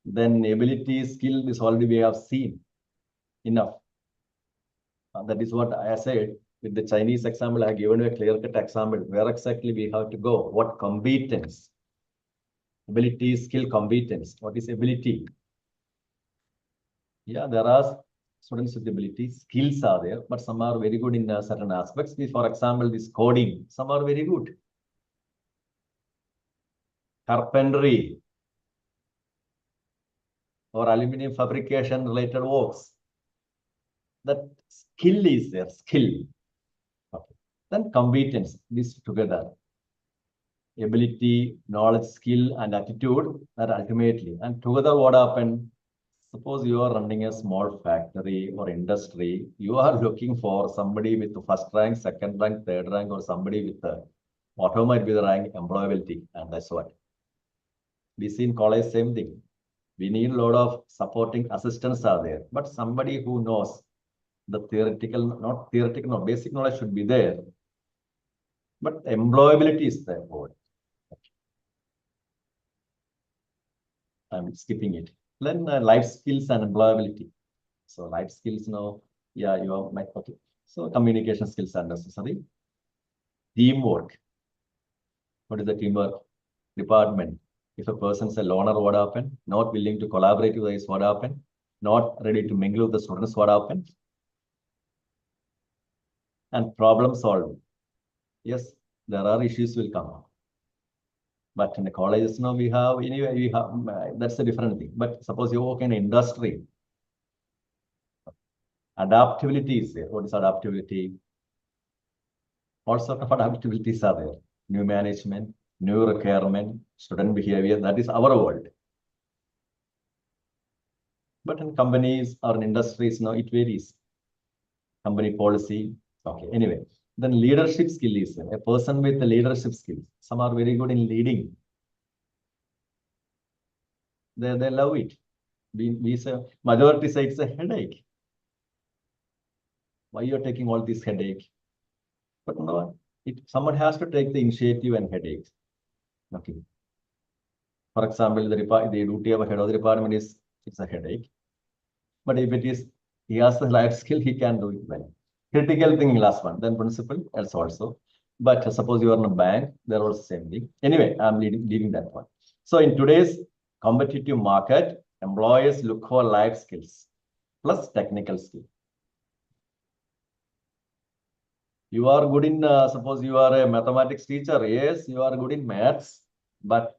Then ability, skill, this already we have seen enough. That is what I said. With the Chinese example, I have given you a clear-cut example. Where exactly we have to go? What competence? Ability, skill, competence. What is ability? Yeah, there are students with ability. Skills are there, but some are very good in certain aspects. For example, this coding, some are very good. Carpentry or aluminum fabrication related works. That skill is there, skill. Okay. Then competence, this together. Ability, knowledge, skill, and attitude, that ultimately. And together what happened? Suppose you are running a small factory or industry, you are looking for somebody with the first rank, second rank, third rank, or somebody with the whatever might be the rank, employability, and that's what. We see in college, same thing. We need a lot of supporting assistants are there, but somebody who knows the theoretical, not theoretical, no, basic knowledge should be there. But employability is the word. I'm skipping it. Then life skills and employability. So life skills now, yeah, you are okay. So communication skills are necessary. Teamwork. What is the teamwork? Department. If a person is a loner, what happened? Not willing to collaborate with others, what happened? Not ready to mingle with the students, what happened? And problem solving. Yes, there are issues will come up. But in the colleges now we have, anyway, we have, that's a different thing. But suppose you work in industry, adaptability is there. What is adaptability? All sorts of adaptabilities are there. New management, new requirement, student behavior, that is our world. But in companies or in industries now, it varies. Company policy, okay, anyway. Then leadership skill is there. A person with the leadership skills. Some are very good in leading. They love it. We say, majority say it's a headache. Why you're taking all this headache? But no, someone has to take the initiative and headache. Okay. For example, the duty of a head of the department is it's a headache. But if it is he has the life skill, he can do it well. Critical thing, last one, then principal else also. But suppose you are in a bank, there was the same thing. Anyway, I'm leaving that one. So in today's competitive market, employers look for life skills plus technical skill. You are good in, suppose you are a mathematics teacher. Yes, you are good in maths, but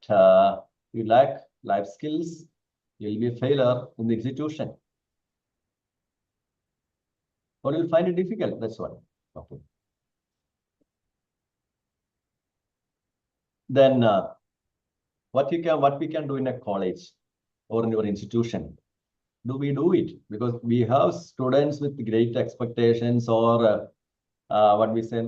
you lack life skills. You will be a failure in the execution. Or you'll find it difficult. That's why. Okay. Then what we can do in a college or in your institution? Do we do it? Because we have students with great expectations or what we say,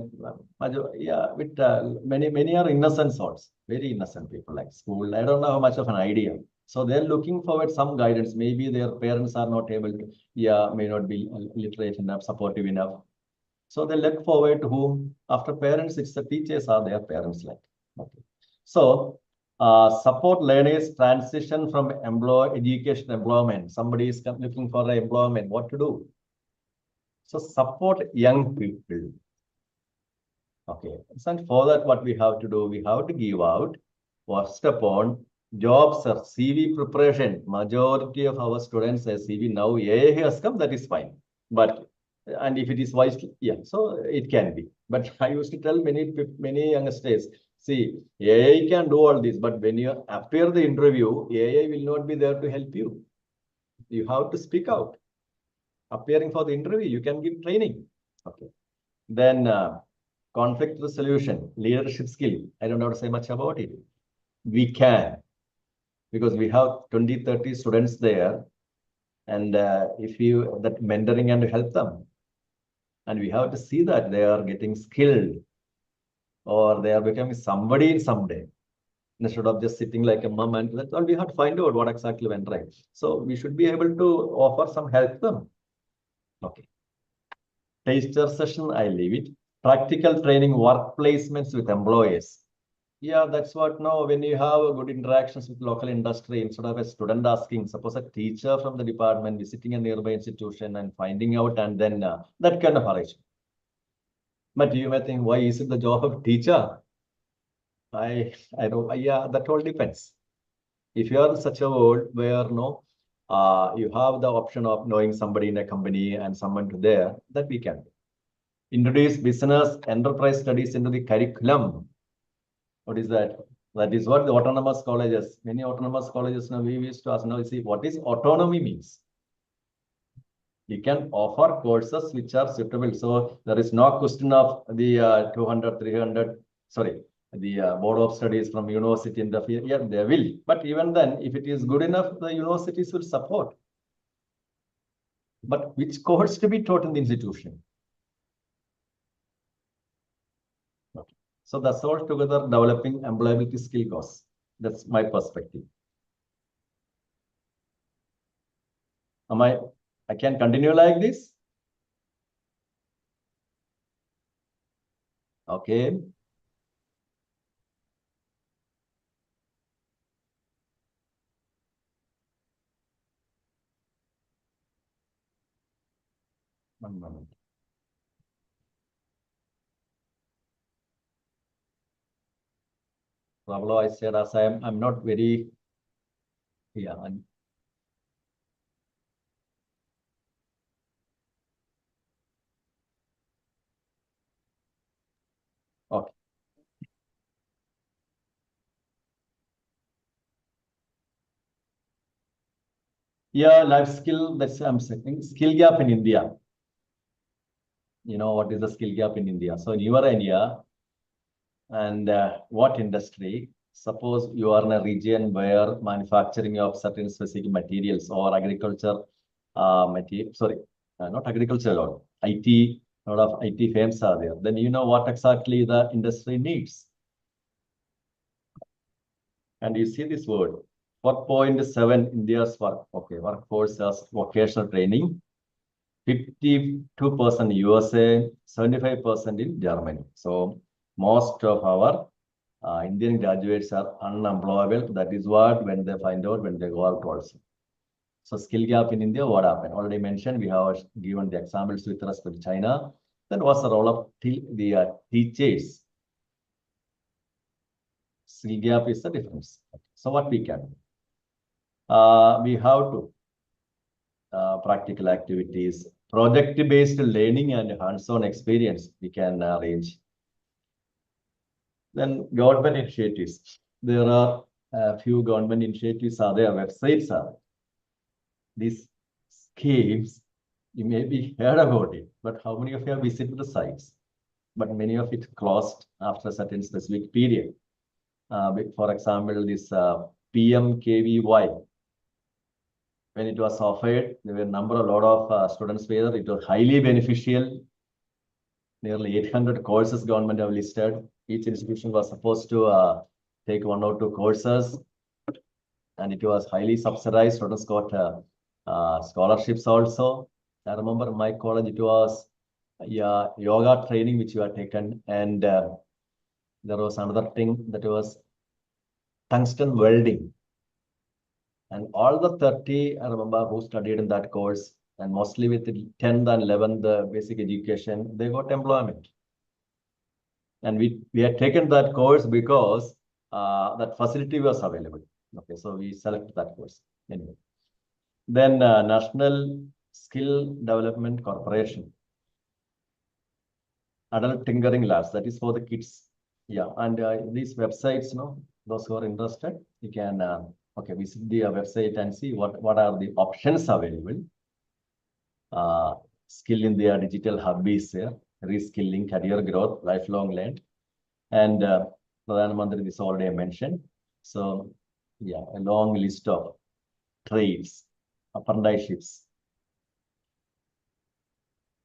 yeah, with many are innocent sorts, very innocent people like school. I don't know how much of an idea. So they're looking forward some guidance. Maybe their parents are not able to, may not be literate enough, supportive enough. So they look forward to whom? After parents, it's the teachers are their parents like. Okay. So support learners transition from education employment. Somebody is looking for employment. What to do? So support young people. Okay. So for that, what we have to do, we have to give out first upon jobs or CV preparation. Majority of our students say CV now AI has come, that is fine. But and if it is wise, yeah, so it can be. But I used to tell many youngsters, see, AI can do all this, but when you appear the interview, AI will not be there to help you. You have to speak out. Appearing for the interview, you can give training. Okay. Then conflict resolution, leadership skill. I don't know to say much about it. We can, because we have 20, 30 students there. And if you, that mentoring and help them. And we have to see that they are getting skilled or they are becoming somebody someday. Instead of just sitting like a mom, and that's all we have to find out what exactly went right. So we should be able to offer some help them. Okay. Taster session, I leave it. Practical training, work placements with employers. Yeah, that's what now when you have good interactions with local industry, instead of a student asking, suppose a teacher from the department visiting a nearby institution and finding out, and then that kind of arrangement. But you may think, why is it the job of teacher? I don't, yeah, that all depends. If you are in such a world where you have the option of knowing somebody in a company and someone to there, that we can do. Introduce business enterprise studies into the curriculum. What is that? That is what the autonomous colleges, many autonomous colleges now we used to ask now, see what is autonomy means. You can offer courses which are suitable. So there is no question of the 200, 300, sorry, the board of studies from university in the field. Yeah, they will. But even then, if it is good enough, the universities will support. But which course to be taught in the institution? Okay. So that's all together developing employability skill course. That's my perspective. I can continue like this? Okay. One moment. Pablo, I said as I'm not very, yeah. Okay. Yeah, life skill, that's I'm saying skill gap in India. You know, what is the skill gap in India? So in your area and what industry, suppose you are in a region where manufacturing of certain specific materials or agriculture material, sorry, not agriculture, or IT, a lot of IT firms are there. Then you know what exactly the industry needs. And you see this word, 4.7 India's workforce as vocational training, 52% USA, 75% in Germany. So most of our Indian graduates are unemployable. That is what when they find out when they go out also. So skill gap in India, what happened? Already mentioned, we have given the examples with respect to China. Then what's the role of the teachers? Skill gap is the difference. So what we can do? We have to practical activities, project-based learning and hands-on experience we can arrange. Then government initiatives. There are a few government initiatives are there, websites are. These schemes, you may be heard about it, but how many of you have visited the sites? But many of it closed after a certain specific period. For example, this PMKVY, when it was offered, there were a lot of students were there. It was highly beneficial. Nearly 800 courses government have listed. Each institution was supposed to take 1 or 2 courses, and it was highly subsidized. Students got scholarships also. I remember in my college, it was yoga training which you had taken, and there was another thing that was tungsten welding. And all the 30, I remember, who studied in that course, and mostly with the 10th and 11th basic education, they got employment. And we had taken that course because that facility was available. Okay, so we selected that course anyway. Then National Skill Development Corporation, adult tinkering labs, that is for the kids. Yeah, and these websites, those who are interested, you can visit the website and see what are the options available. Skill in their digital hub is there, reskilling, career growth, lifelong learning, and Pradhan Mantri, this already I mentioned. So yeah, a long list of trades, apprenticeships.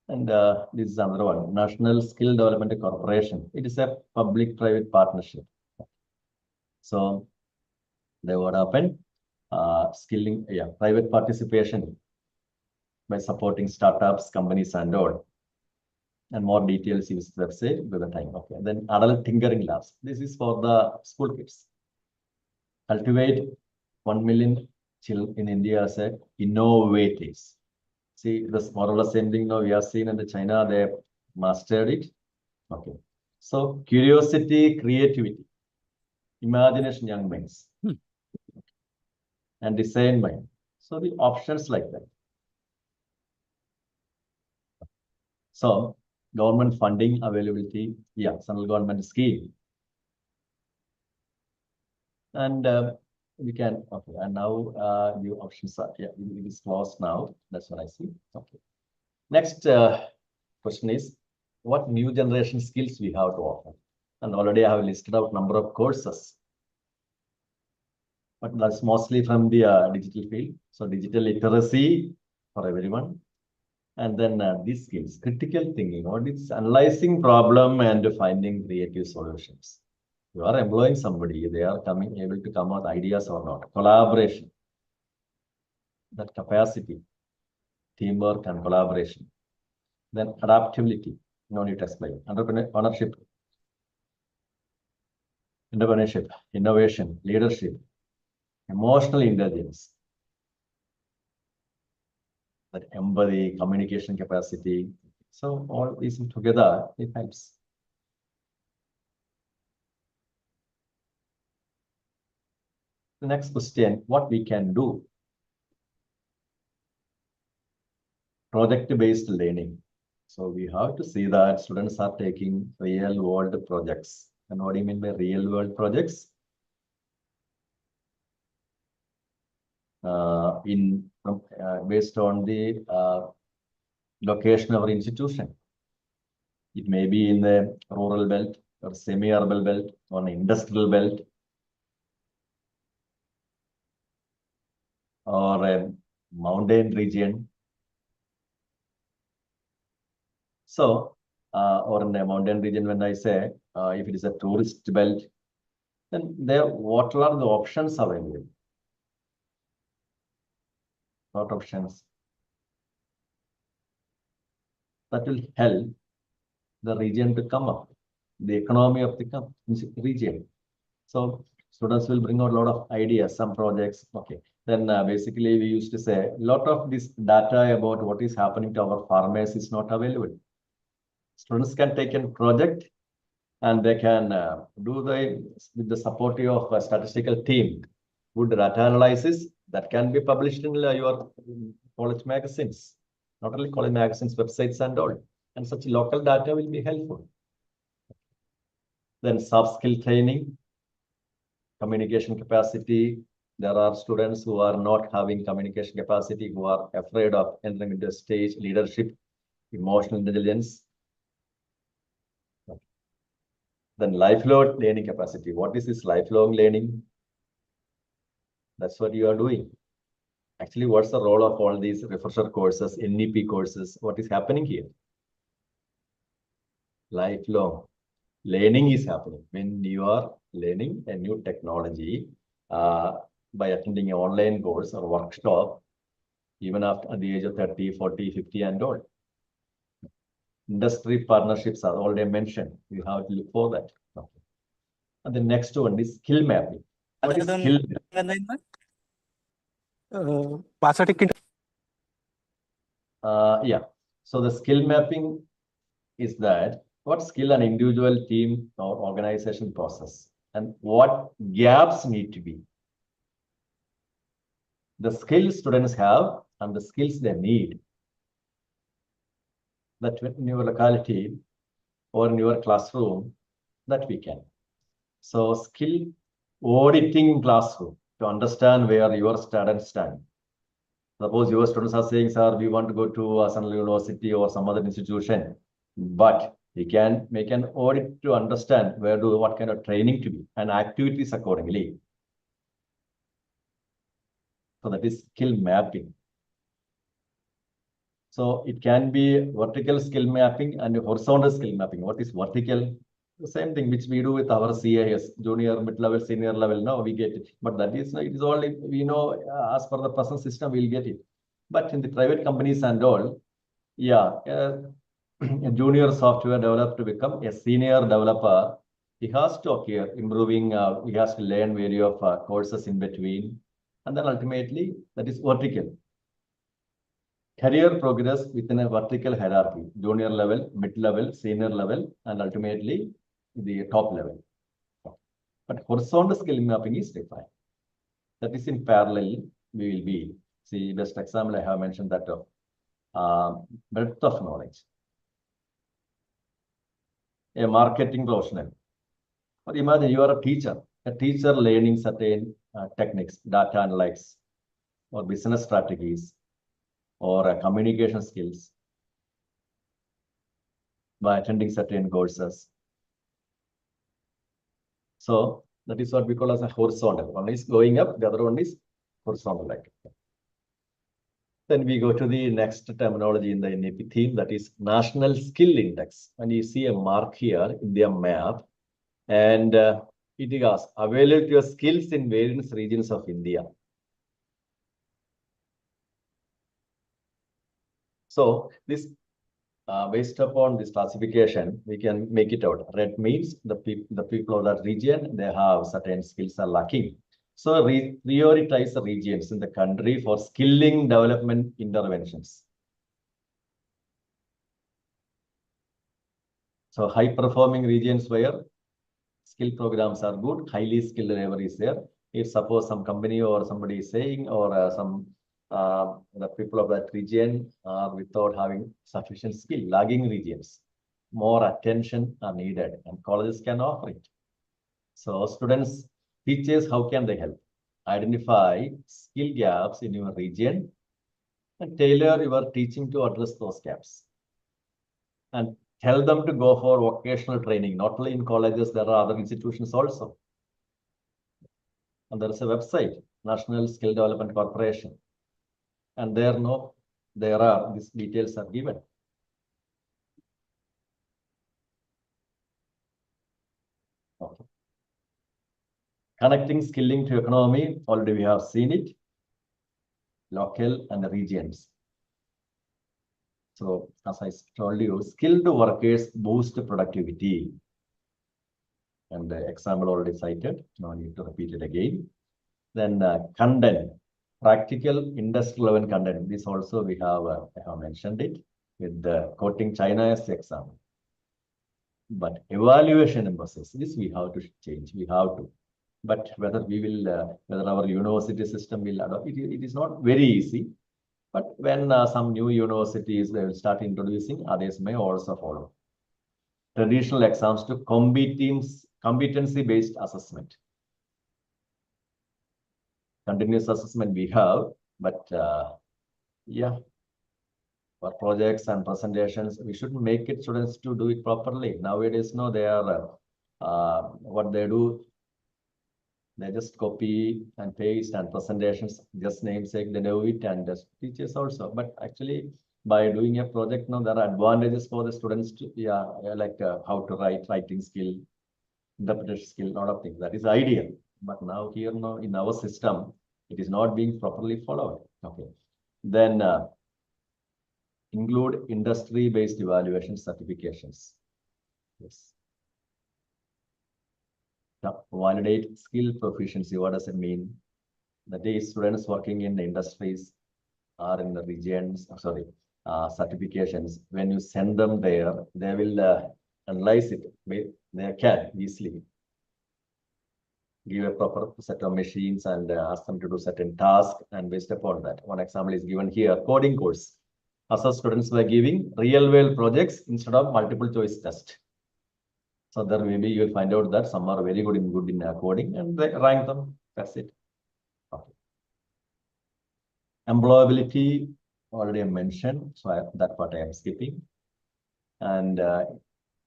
And this is another one, National Skill Development Corporation. It is a public-private partnership. So they would happen, skilling, private participation by supporting startups, companies, and all. And more details use the website with the time. Okay. Then adult tinkering labs. This is for the school kids. Cultivate 1 million children in India as a innovators. See, this more or less same thing now we have seen in the China, they mastered it. Okay. So curiosity, creativity, imagination, young minds, and design mind. So the options like that. So government funding availability, central government scheme. And we can, okay, and now new options are, it is closed now. That's what I see. Okay. Next question is, what new generation skills we have to offer? And already I have listed out number of courses. But that's mostly from the digital field. So digital literacy for everyone. And then these skills, critical thinking, what is analyzing problem and finding creative solutions. You are employing somebody, they are able to come out ideas or not. Collaboration, that capacity, teamwork and collaboration. Then adaptability, no need to explain. Entrepreneurship, innovation, leadership, emotional intelligence, that empathy, communication capacity. So all these together, it helps. The next question, what we can do? Project-based learning. So we have to see that students are taking real-world projects. And what do you mean by real-world projects? Based on the location of our institution. It may be in the rural belt or semi-urban belt or an industrial belt or a mountain region. So, or in a mountain region, when I say if it is a tourist belt, then what are the options available? What options? That will help the region to come up. the economy of the region. So students will bring out a lot of ideas, some projects. Okay. Then basically we used to say a lot of this data about what is happening to our farmers is not available. Students can take a project and they can do with the support of a statistical team, good data analysis that can be published in your college magazines, not only college magazines, websites and all. And such local data will be helpful. Then soft skill training, communication capacity. There are students who are not having communication capacity, who are afraid of entering into stage leadership, emotional intelligence. Then lifelong learning capacity. What is this lifelong learning? That's what you are doing. Actually, what's the role of all these refresher courses, NEP courses? What is happening here? Lifelong learning is happening. When you are learning a new technology by attending an online course or workshop, even after at the age of 30, 40, 50 and all. Industry partnerships are already mentioned. You have to look for that. Okay. And the next one is skill mapping. What is skill? Yeah. So the skill mapping is that what skill an individual team or organization possess and what gaps need to be. The skills students have and the skills they need. That in your locality or in your classroom, that we can. So skill auditing classroom to understand where your students stand. Suppose your students are saying, sir, we want to go to a Central University or some other institution, but we can make an audit to understand what kind of training to be and activities accordingly. So that is skill mapping. So it can be vertical skill mapping and horizontal skill mapping. What is vertical? The same thing which we do with our CIS, junior, mid-level, senior level. Now we get it. But that is, it is only, we know, as per the present system, we'll get it. But in the private companies and all, yeah, a junior software developer to become a senior developer, he has to appear improving, he has to learn various of courses in between. And then ultimately, that is vertical. Career progress within a vertical hierarchy, junior level, mid-level, senior level, and ultimately the top level. But horizontal skill mapping is defined. That is in parallel, we will be. See, best example I have mentioned that of breadth of knowledge. A marketing professional. But imagine you are a teacher learning certain techniques, data analytics, or business strategies, or communication skills by attending certain courses. So that is what we call as a horizontal. One is going up, the other one is horizontal. Like. Then we go to the next terminology in the NEP theme, that is National Skill Index. And you see a mark here in their map, and it is availability of skills in various regions of India. So this, based upon this classification, we can make it out. Red means the people of that region, they have certain skills are lacking. So prioritize the regions in the country for skilling development interventions. So high performing regions where skill programs are good, highly skilled labor is there. If suppose some company or somebody is saying, or the people of that region are without having sufficient skill, lagging regions, more attention are needed and colleges can offer it. So students, teachers, how can they help? Identify skill gaps in your region and tailor your teaching to address those gaps. And tell them to go for vocational training, not only in colleges, there are other institutions also. And there is a website, National Skill Development Corporation. And these details are given. Okay. Connecting skilling to economy, already we have seen it. Local and the regions. So as I told you, skilled workers boost productivity. And the example already cited, no need to repeat it again. Then content, practical industrial level content. This also we have, I have mentioned it with the quoting China as the example. But evaluation emphasis, this we have to change, we have to. But whether we will, whether our university system will adopt, it is not very easy. But when some new universities they will start introducing, others may also follow. Traditional exams to competency-based assessment. Continuous assessment we have, but yeah, for projects and presentations, we should make it students to do it properly. Nowadays, no, they are what they do. They just copy and paste and presentations, just namesake, they do it, and just teachers also. But actually, by doing a project, no, there are advantages for the students to, like how to write, writing skill, interpretation skill, a lot of things. That is ideal. But now here, no, in our system, it is not being properly followed. Okay. Then include industry-based evaluation certifications. Yes. Now, validate skill proficiency. What does it mean? That is, students working in the industries or in the regions, certifications. When you send them there, they will analyze it. They can easily give a proper set of machines and ask them to do certain tasks, and based upon that. One example is given here, coding course. Assess students by giving real world projects instead of multiple choice test. So there maybe you will find out that some are very good in coding and they rank them. That's it. Okay. Employability already mentioned, so that part I am skipping. And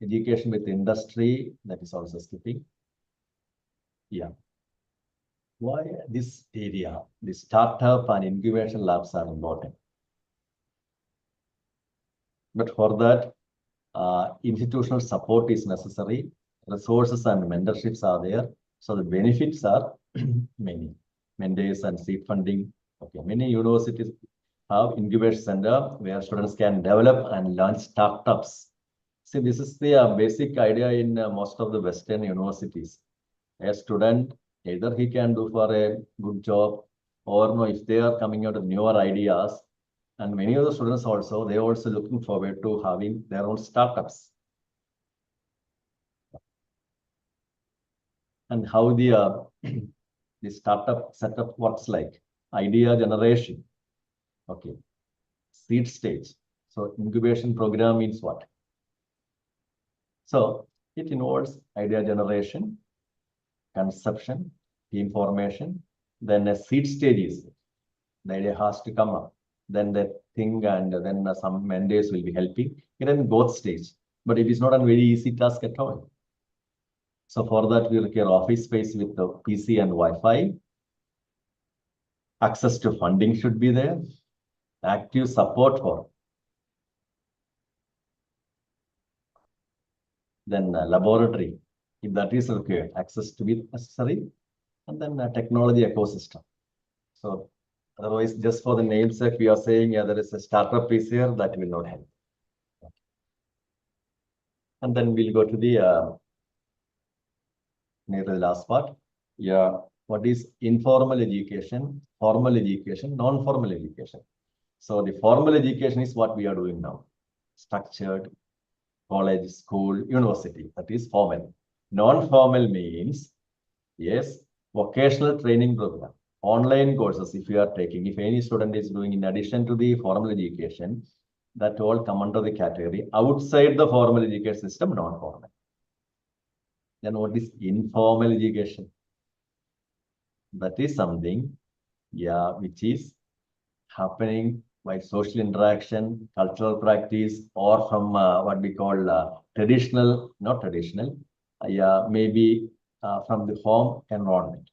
education with industry, that is also skipping. Yeah. Why this area, the startup and incubation labs are important. But for that, institutional support is necessary. Resources and mentorships are there. So the benefits are many. Mentors and seed funding. Okay, many universities have incubation center where students can develop and launch startups. See, this is the basic idea in most of the Western universities. A student, either he can do for a good job, or no, if they are coming out with newer ideas, and many of the students also, they are also looking forward to having their own startups. And how the the startup setup works like idea generation. Okay, seed stage. So incubation program means what? So it involves idea generation, conception, team formation, then a seed stage is the idea has to come up. Then the thing and then some mentors will be helping. It is both stage, but it is not a very easy task at all. So for that, we require office space with the PC and Wi-Fi. Access to funding should be there. Active support for. Then laboratory, if that is required, access to be necessary. And then technology ecosystem. So otherwise, just for the namesake, we are saying, there is a startup is here, that will not help. And then we'll go to the near the last part. Yeah, what is informal education, formal education, non-formal education? So the formal education is what we are doing now. Structured, college, school, university, that is formal. Non-formal means, yes, vocational training program. Online courses, if you are taking, if any student is doing in addition to the formal education, that all come under the category outside the formal education system, non-formal. Then what is informal education? That is something, which is happening by social interaction, cultural practice, or from what we call traditional, not traditional, maybe from the home environment.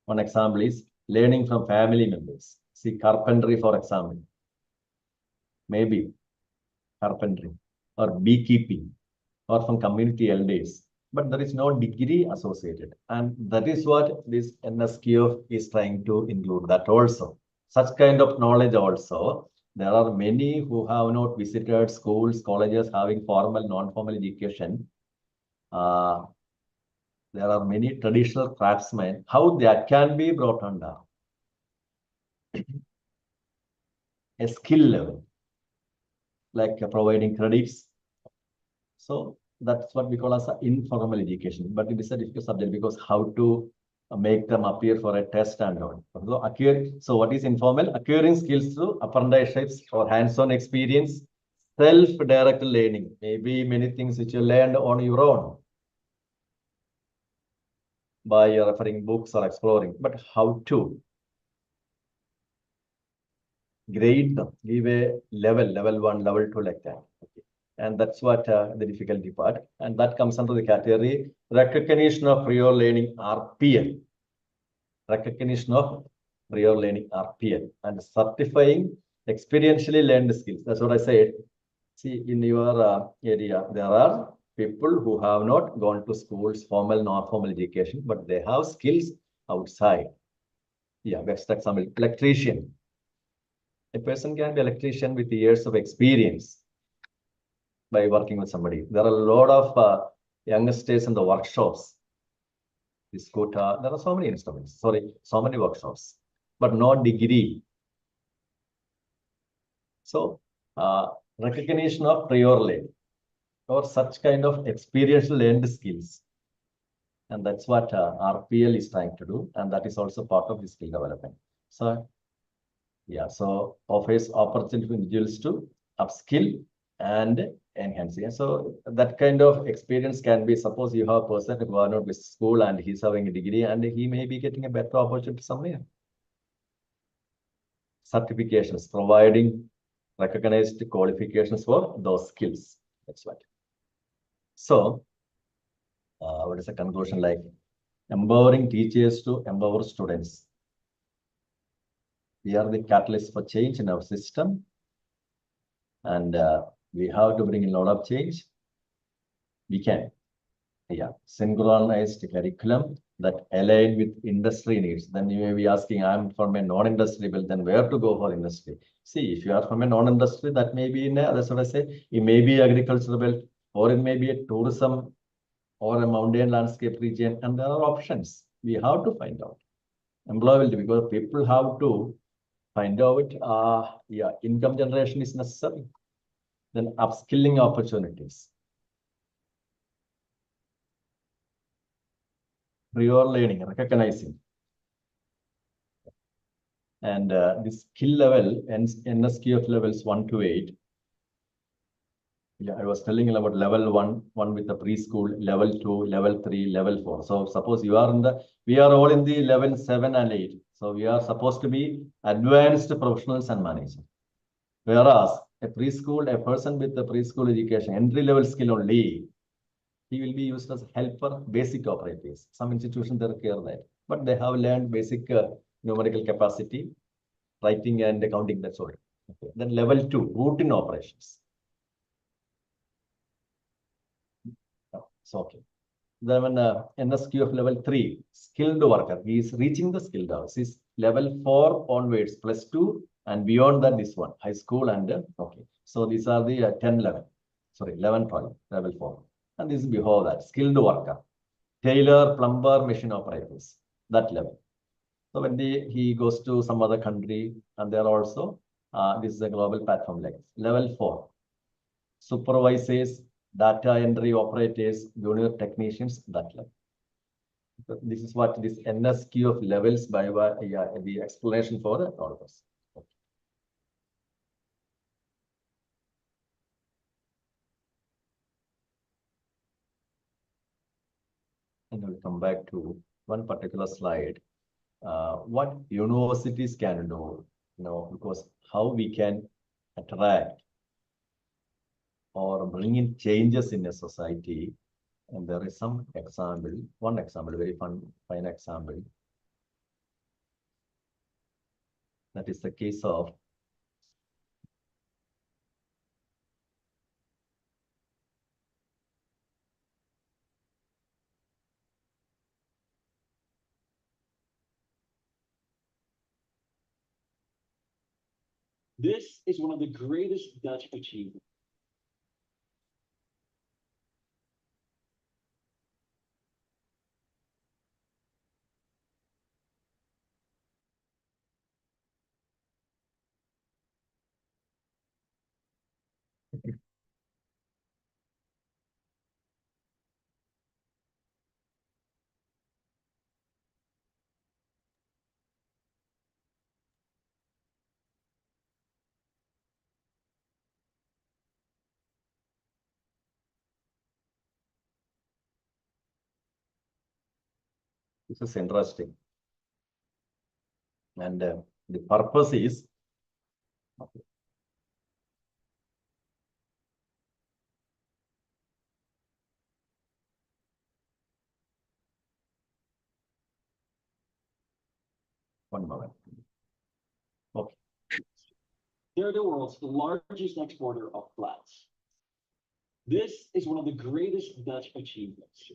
One example is learning from family members. See, carpentry, for example. Maybe carpentry or beekeeping or from community elders. But there is no degree associated. And that is what this NSQF is trying to include, that also. Such kind of knowledge also. There are many who have not visited schools, colleges having formal, non-formal education. there are many traditional craftsmen, how that can be brought under a skill level, like providing credits. So that's what we call as an informal education, but it is a difficult subject because how to make them appear for a test and all. So what is informal? Acquiring skills through apprenticeships or hands-on experience, self-directed learning, maybe many things which you learned on your own by referring books or exploring, but how to grade them, give a level 1, level 2, like that. Okay. And that's what the difficulty part. And that comes under the category recognition of prior learning RPL. Recognition of prior learning RPL and certifying experientially learned skills. That's what I said. See, in your area, there are people who have not gone to schools, formal, non-formal education, but they have skills outside. Yeah, best example, electrician. A person can be electrician with years of experience by working with somebody. There are a lot of youngsters in the workshops. The scooter, there are so many instruments, so many workshops, but no degree. So, recognition of prior learning or such kind of experiential learned skills. And that's what RPL is trying to do. And that is also part of the skill development. So, yeah, so offers opportunity for individuals to upskill and enhance. Yeah, so that kind of experience can be, suppose you have a person who are not with school and he's having a degree and he may be getting a better opportunity somewhere. Certifications, providing recognized qualifications for those skills. That's what. So, what is the conclusion like? Empowering teachers to empower students. We are the catalyst for change in our system. And we have to bring in a lot of change. We can. Yeah, synchronized curriculum that align with industry needs. Then you may be asking, I'm from a non-industry bill, then where to go for industry? See, if you are from a non-industry, that may be in a, that's what I say, it may be agricultural belt, or it may be a tourism or a mountain landscape region, and there are options. We have to find out. Employability, because people have to find out, yeah, income generation is necessary. Then upskilling opportunities. Prior learning, recognizing. And this skill level, NSQF levels 1 to 8. Yeah, I was telling you about level 1 with the preschool, level 2, level 3, level 4. So suppose you are in the, we are all in the level 7 and 8. So we are supposed to be advanced professionals and managers. Whereas a preschool, a person with the preschool education, entry-level skill only, he will be used as helper, basic operators. Some institutions they care that, but they have learned basic numerical capacity, writing and accounting, that's all. Okay. Then level 2, routine operations. So, okay. Then when NSQF level 3, skilled worker, he is reaching the skilled hours. Is level 4 onwards, +2, and beyond that, this one, high school and okay. So these are the 10 level, sorry, 11, 12, level 4. And this is before that, skilled worker, tailor, plumber, machine operators, that level. So when he goes to some other country, and there are also, this is a global platform level 4, supervisors, data entry operators, junior technicians, that level. So this is what this NSQ of levels by yeah, the explanation for all of us. And we'll come back to one particular slide. What universities can do, because how we can attract or bring in changes in a society. And there is some example, one example, very fine example. That is the case of This is one of the greatest Dutch achievements. This is interesting. And the purpose is, okay. One moment. Okay. They're the world's largest exporter of flats. This is one of the greatest Dutch achievements.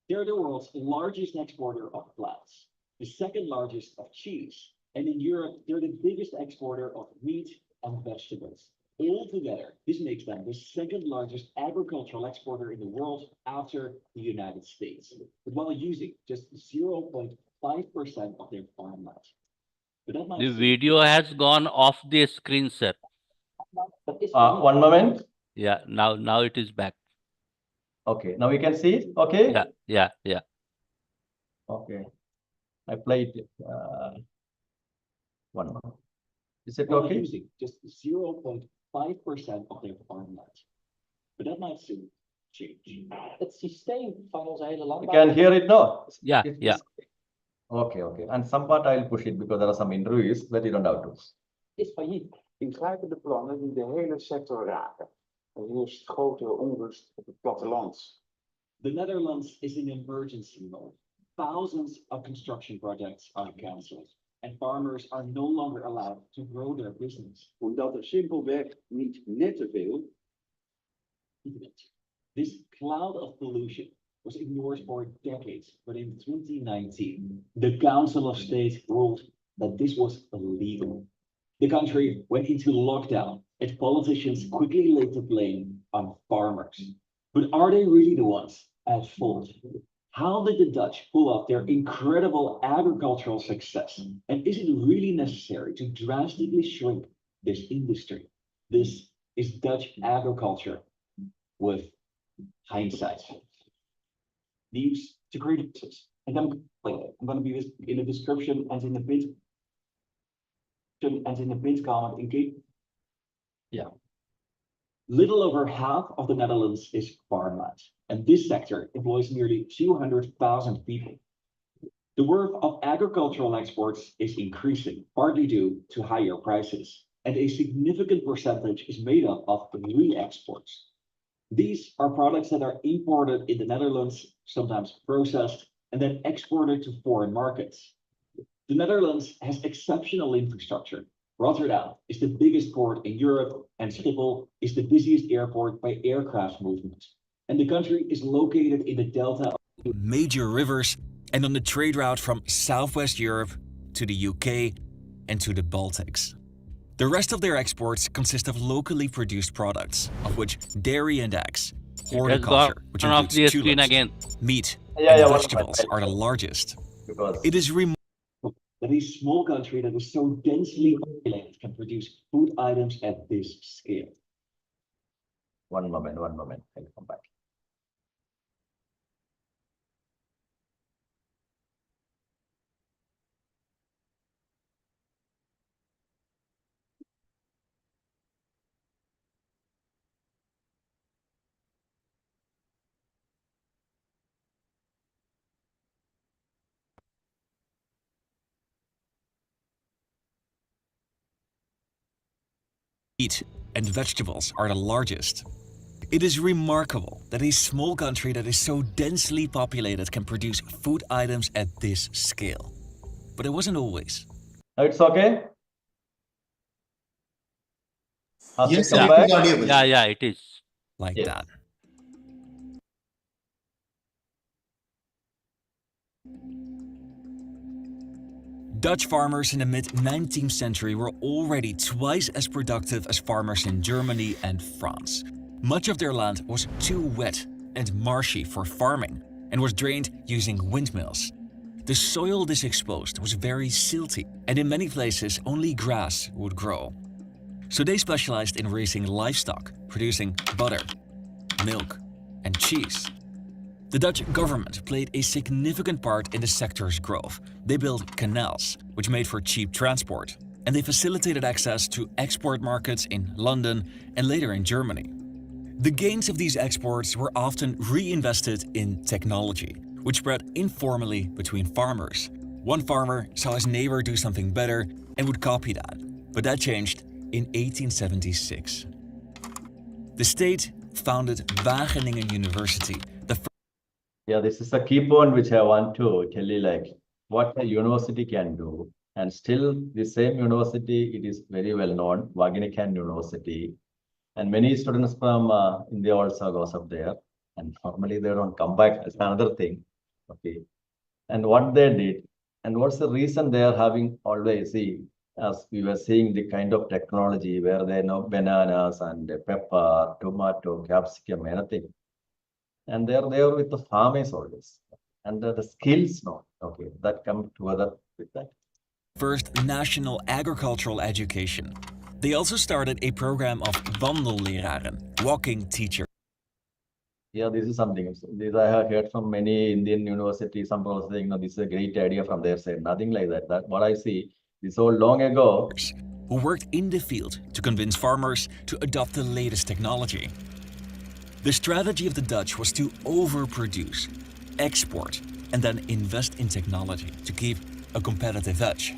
They're the world's largest exporter of flats, the second largest of cheese, and in Europe, they're the biggest exporter of meat and vegetables. Altogether, this makes them the second largest agricultural exporter in the world after the United States, but while using just 0.5% of their farmland. But that might The seem- video has gone off the screen, sir. but it's One moment. Yeah, now it is back. Okay, now we can see it. Okay. Yeah. Okay. I played one moment. Is it while okay? using just 0.5% of their farmland. But that might soon change. Het systeem van onze hele You landbouw. can hear it now. Yeah, It- yeah. Okay. And some part I'll push it because there are some interviews that you don't have to. Is failliet. ingrijpende plannen die de hele sector raken. Er heerst grote onrust op het platteland. The Netherlands is in emergency mode. Thousands of construction projects are cancelled, and farmers are no longer allowed to grow their business. Omdat er simpelweg niet net te veel This cloud of pollution was ignored for decades, but in 2019, the Council of State ruled that this was illegal. The country went into lockdown, and politicians quickly laid the blame on farmers. But are they really the ones at fault? How did the Dutch pull off their incredible agricultural success? And is it really necessary to drastically shrink this industry? This is Dutch agriculture with hindsight. News to critics. And then I'm going to be in the description and in the bid comment in case. Yeah. Little over half of the Netherlands is farmland, and this sector employs nearly 200,000 people. The worth of agricultural exports is increasing, partly due to higher prices, and a significant percentage is made up of re-exports. These are products that are imported in the Netherlands, sometimes processed, and then exported to foreign markets. The Netherlands has exceptional infrastructure. Rotterdam is the biggest port in Europe, and Schiphol is the busiest airport by aircraft movement. And the country is located in the delta of major rivers and on the trade route from Southwest Europe to the UK and to the Baltics. The rest of their exports consist of locally produced products, of which dairy and eggs, horticulture, which Turn off the includes screen tulips, again. meat, Yeah, and one vegetables moment. are the largest. Because It is that a small country that is so densely populated can produce food items at this scale. one moment. I'll come back. meat and vegetables are the largest. It is remarkable that a small country that is so densely populated can produce food items at this scale. But it wasn't always. Now it's okay? Has Yes, it come sir, back? it is audible. Yeah, it is. Like Yes. that. Dutch farmers in the mid-19th century were already twice as productive as farmers in Germany and France. Much of their land was too wet and marshy for farming and was drained using windmills. The soil this exposed was very silty, and in many places only grass would grow. So they specialized in raising livestock, producing butter, milk, and cheese. The Dutch government played a significant part in the sector's growth. They built canals, which made for cheap transport, and they facilitated access to export markets in London and later in Germany. The gains of these exports were often reinvested in technology, which spread informally between farmers. One farmer saw his neighbor do something better and would copy that, but that changed in 1876. The state founded Wageningen University, the Yeah, this is a key point which I want to tell you, like what a university can do. And still the same university, it is very well known, Wageningen University. And many students from India also goes up there. And normally they don't come back. That's another thing. Okay. And what they did, and what's the reason they are having always, see, as we were seeing the kind of technology where they know bananas and pepper, tomato, capsicum, anything. And they are there with the farmers always. And the skills now, okay, that come together with that. first national agricultural education. They also started a program of wandelleraren, walking teachers. Yeah, this is something. This I have heard from many Indian universities. Some people saying, no, this is a great idea from their side. Nothing like that. That what I see is so long ago. Who worked in the field to convince farmers to adopt the latest technology. The strategy of the Dutch was to overproduce, export, and then invest in technology to keep a competitive edge.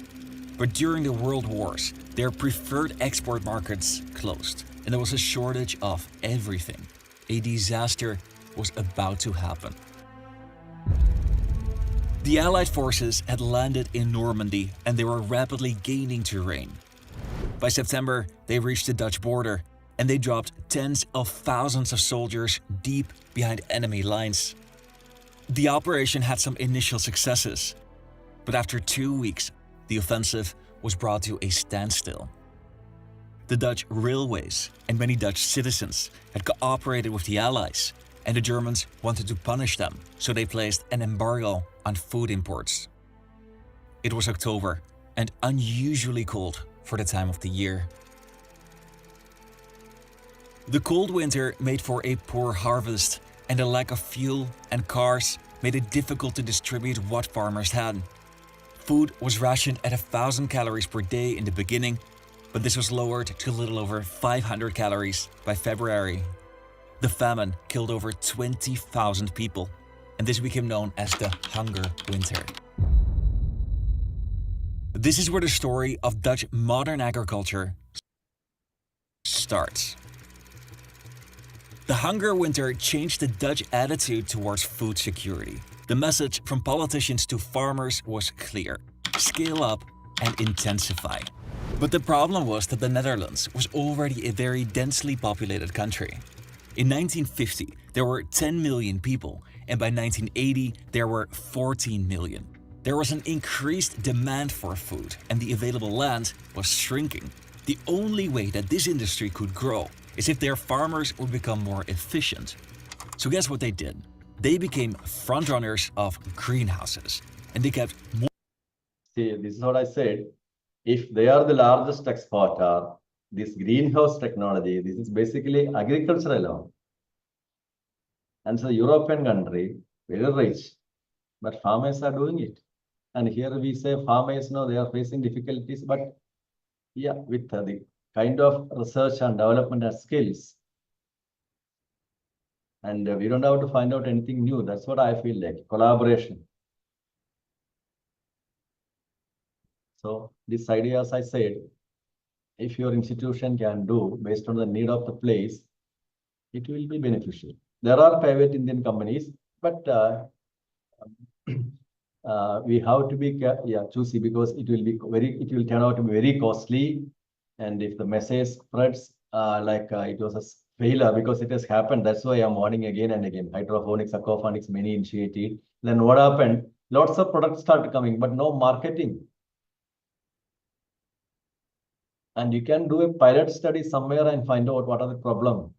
But during the world wars, their preferred export markets closed, and there was a shortage of everything. A disaster was about to happen. The Allied forces had landed in Normandy and they were rapidly gaining terrain. By September, they reached the Dutch border and they dropped tens of thousands of soldiers deep behind enemy lines. The operation had some initial successes, but after 2 weeks, the offensive was brought to a standstill. The Dutch railways and many Dutch citizens had cooperated with the Allies, and the Germans wanted to punish them, so they placed an embargo on food imports. It was October and unusually cold for the time of the year. The cold winter made for a poor harvest, and the lack of fuel and cars made it difficult to distribute what farmers had. Food was rationed at 1,000 calories per day in the beginning, but this was lowered to a little over 500 calories by February. The famine killed over 20,000 people, and this became known as the Hunger Winter. This is where the story of Dutch modern agriculture starts. The Hunger Winter changed the Dutch attitude towards food security. The message from politicians to farmers was clear: scale up and intensify. But the problem was that the Netherlands was already a very densely populated country. In 1950, there were 10 million people, and by 1980, there were 14 million. There was an increased demand for food, and the available land was shrinking. The only way that this industry could grow is if their farmers would become more efficient. So guess what they did? They became frontrunners of greenhouses, and they kept more. See, this is what I said. If they are the largest exporter, this greenhouse technology, this is basically agriculture alone. And so European country, very rich, but farmers are doing it. And here we say farmers, no, they are facing difficulties, but yeah, with the kind of research and development and skills. And we don't have to find out anything new. That's what I feel like, collaboration. So this idea, as I said, if your institution can do based on the need of the place, it will be beneficial. There are private Indian companies, but we have to be choosy, because it will turn out to be very costly. And if the message spreads it was a failure, because it has happened. That's why I'm warning again and again. Hydroponics, aquaponics, many initiated. Then what happened? Lots of products started coming, but no marketing. And you can do a pilot study somewhere and find out what are the problems.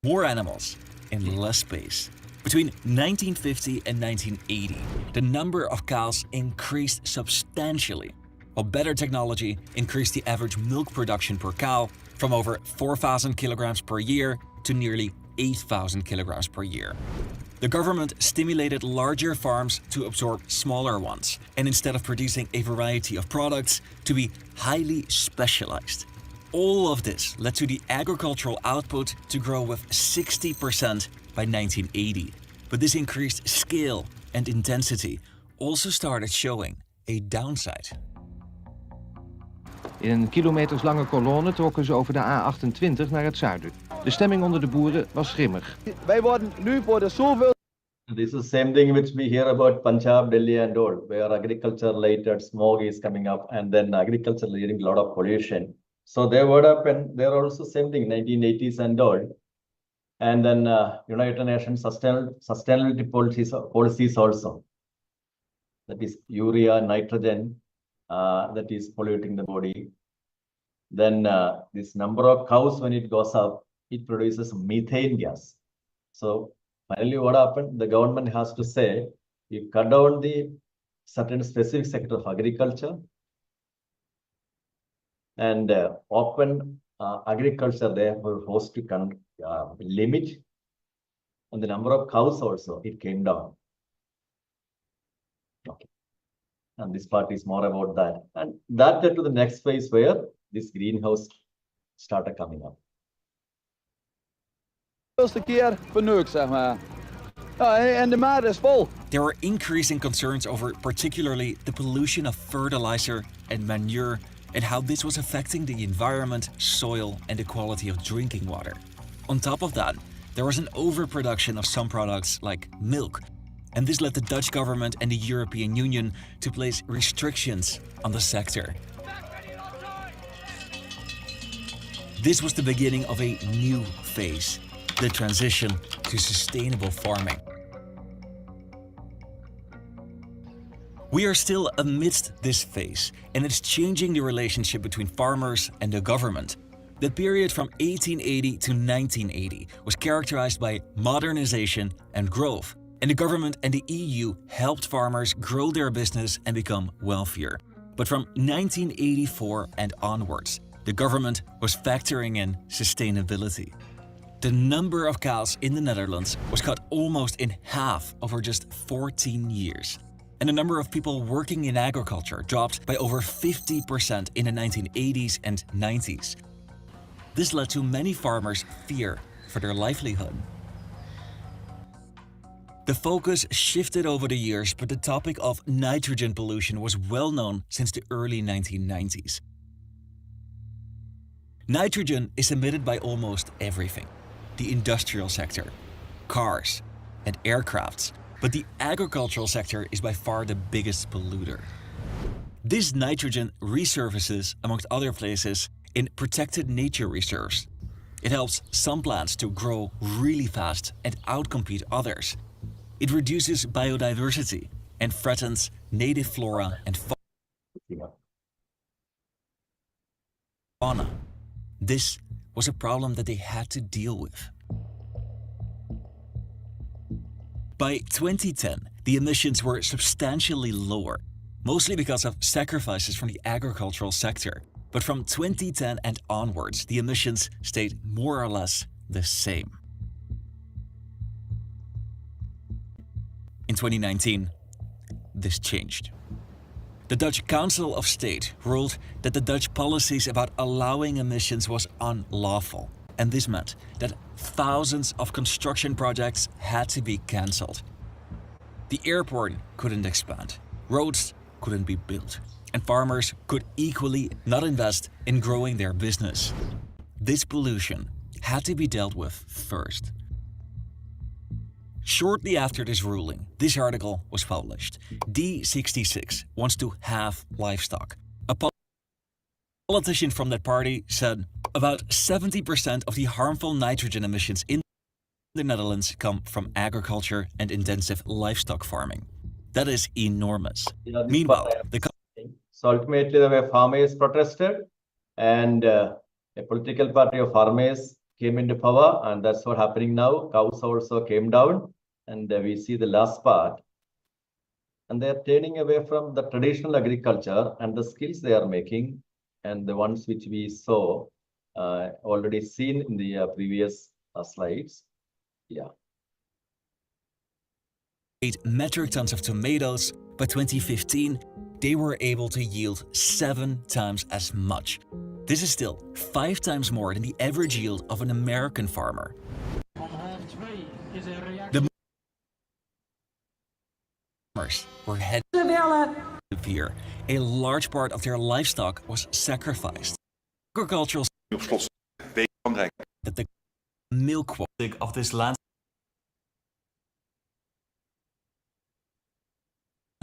More animals in less space. Between 1950 and 1980, the number of cows increased substantially, while better technology increased the average milk production per cow from over 4,000 kilograms per year to nearly 8,000 kilograms per year. The government stimulated larger farms to absorb smaller ones, and instead of producing a variety of products, to be highly specialized. All of this led to the agricultural output to grow with 60% by 1980. But this increased scale and intensity also started showing a downside. In een kilometerslange kolonne trokken ze over de A28 naar het zuiden. De stemming onder de boeren was grimmig. Wij worden nu voor de zoveel. This is the same thing which we hear about Punjab, Delhi and all, where agriculture-related smog is coming up and then agriculture leading a lot of pollution. So they were up and they're also same thing, 1980s and all. And then United Nations sustainability policies also. That is urea, nitrogen, that is polluting the body. Then this number of cows, when it goes up, it produces methane gas. So finally, what happened? The government has to say, you cut down the certain specific sector of agriculture and open agriculture there for host to limit. And the number of cows also, it came down. Okay. And this part is more about that. And that led to the next phase where this greenhouse started coming up. Eerste keer verneukt, zeg maar. Ja, en de maat is vol. There were increasing concerns over particularly the pollution of fertilizer and manure and how this was affecting the environment, soil and the quality of drinking water. On top of that, there was an overproduction of some products like milk, and this led the Dutch government and the European Union to place restrictions on the sector. This was the beginning of a new phase, the transition to sustainable farming. We are still amidst this phase, and it's changing the relationship between farmers and the government. The period from 1880 to 1980 was characterized by modernization and growth, and the government and the EU helped farmers grow their business and become wealthier. But from 1984 and onwards, the government was factoring in sustainability. The number of cows in the Netherlands was cut almost in half over just 14 years. And the number of people working in agriculture dropped by over 50% in the 1980s and 90s. This led to many farmers' fear for their livelihood. The focus shifted over the years, but the topic of nitrogen pollution was well known since the early 1990s. Nitrogen is emitted by almost everything. The industrial sector, cars, and aircrafts, but the agricultural sector is by far the biggest polluter. This nitrogen resurfaces, amongst other places, in protected nature reserves. It helps some plants to grow really fast and outcompete others. It reduces biodiversity and threatens native flora and fauna. This was a problem that they had to deal with. By 2010, the emissions were substantially lower, mostly because of sacrifices from the agricultural sector. But from 2010 and onwards, the emissions stayed more or less the same. In 2019, this changed. The Dutch Council of State ruled that the Dutch policies about allowing emissions was unlawful, and this meant that thousands of construction projects had to be cancelled. The airport couldn't expand, roads couldn't be built, and farmers could equally not invest in growing their business. This pollution had to be dealt with first. Shortly after this ruling, this article was published. D66 wants to have livestock. A politician from that party said about 70% of the harmful nitrogen emissions in the Netherlands come from agriculture and intensive livestock farming. That is enormous. Meanwhile, so ultimately the way farmers protested and a political party of farmers came into power, and that's what's happening now. Cows also came down, and we see the last part. And they're turning away from the traditional agriculture and the skills they are making, and the ones which we saw already seen in the previous slides. Yeah. 8 metric tons of tomatoes. By 2015, they were able to yield 7 times as much. This is still 5 times more than the average yield of an American farmer. The farmers were headed severe. A large part of their livestock was sacrificed. Agricultural that the milk quality of this land.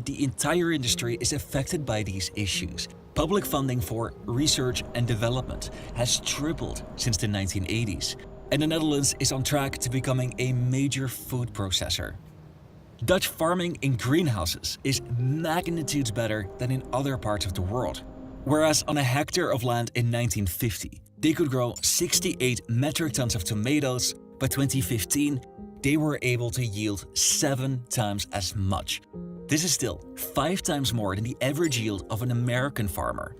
The entire industry is affected by these issues. Public funding for research and development has tripled since the 1980s, and the Netherlands is on track to becoming a major food processor. Dutch farming in greenhouses is magnitudes better than in other parts of the world. Whereas on a hectare of land in 1950, they could grow 68 metric tons of tomatoes, by 2015, they were able to yield 7 times as much. This is still 5 times more than the average yield of an American farmer.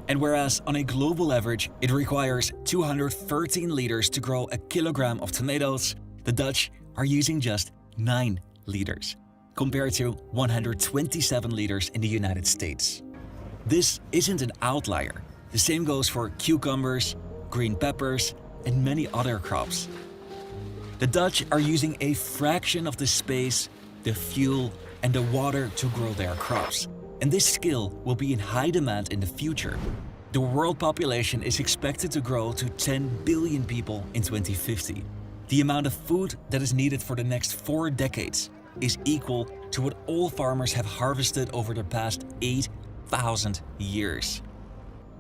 And whereas on a global average, it requires 213 liters to grow a kilogram of tomatoes, the Dutch are using just 9 liters, compared to 127 liters in the United States. This isn't an outlier. The same goes for cucumbers, green peppers, and many other crops. The Dutch are using a fraction of the space, the fuel, and the water to grow their crops. And this skill will be in high demand in the future. The world population is expected to grow to 10 billion people in 2050. The amount of food that is needed for the next 4 decades is equal to what all farmers have harvested over the past 8,000 years.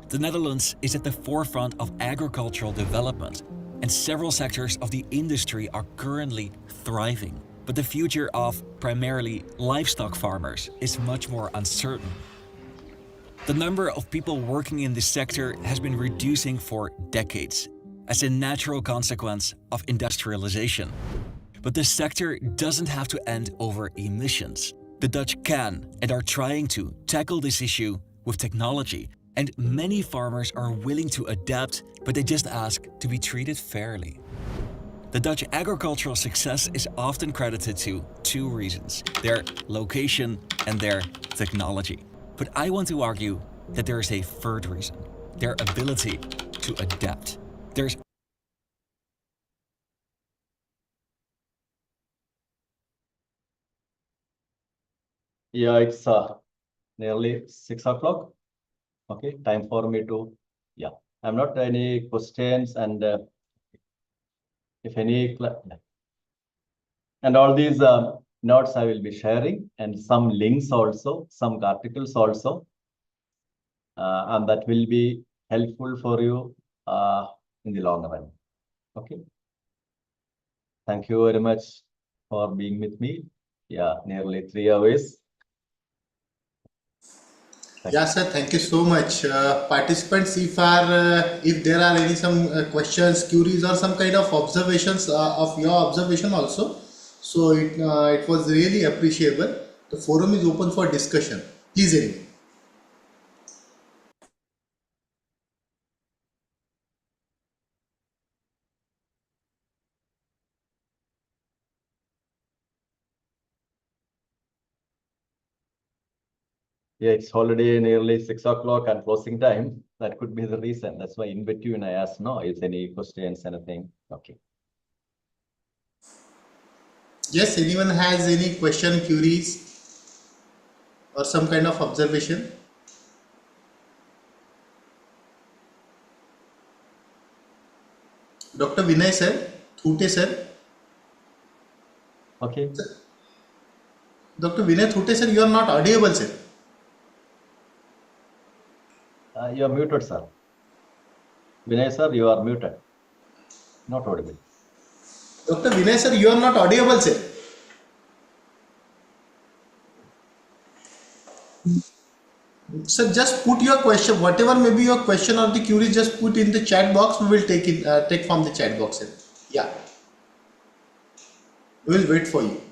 The Netherlands is at the forefront of agricultural development, and several sectors of the industry are currently thriving. But the future of primarily livestock farmers is much more uncertain. The number of people working in this sector has been reducing for decades as a natural consequence of industrialization. But the sector doesn't have to end over emissions. The Dutch can and are trying to tackle this issue with technology, and many farmers are willing to adapt, but they just ask to be treated fairly. The Dutch agricultural success is often credited to 2 reasons: their location and their technology. But I want to argue that there is a third reason: their ability to adapt. There's Yeah, it's nearly 6 o'clock. Okay, time for me to, yeah. I'm not any questions, and if any, and all these notes I will be sharing, and some links also, some articles also, and that will be helpful for you in the long run. Okay. Thank you very much for being with me. Yeah, nearly 3 hours. Yeah, sir. Thank you so much. Participants, if there are any some questions, queries, or some kind of observations of your observation also, so it was really appreciable. The forum is open for discussion. Please, anyway. Yeah, it's already nearly 6 o'clock and closing time. That could be the reason. That's why in between I asked, no, is any questions, anything? Okay. Yes, anyone has any question, queries, or some kind of observation? Dr. Vinay sir, Thute sir. Okay. Dr. Vinay Thute sir, you are not audible, sir. You are muted, sir. Vinay sir, you are muted. Not audible. Dr. Vinay sir, you are not audible, sir. Sir, just put your question, whatever may be your question or the query, just put in the chat box. We will take from the chat box, sir. Yeah. We will wait for you.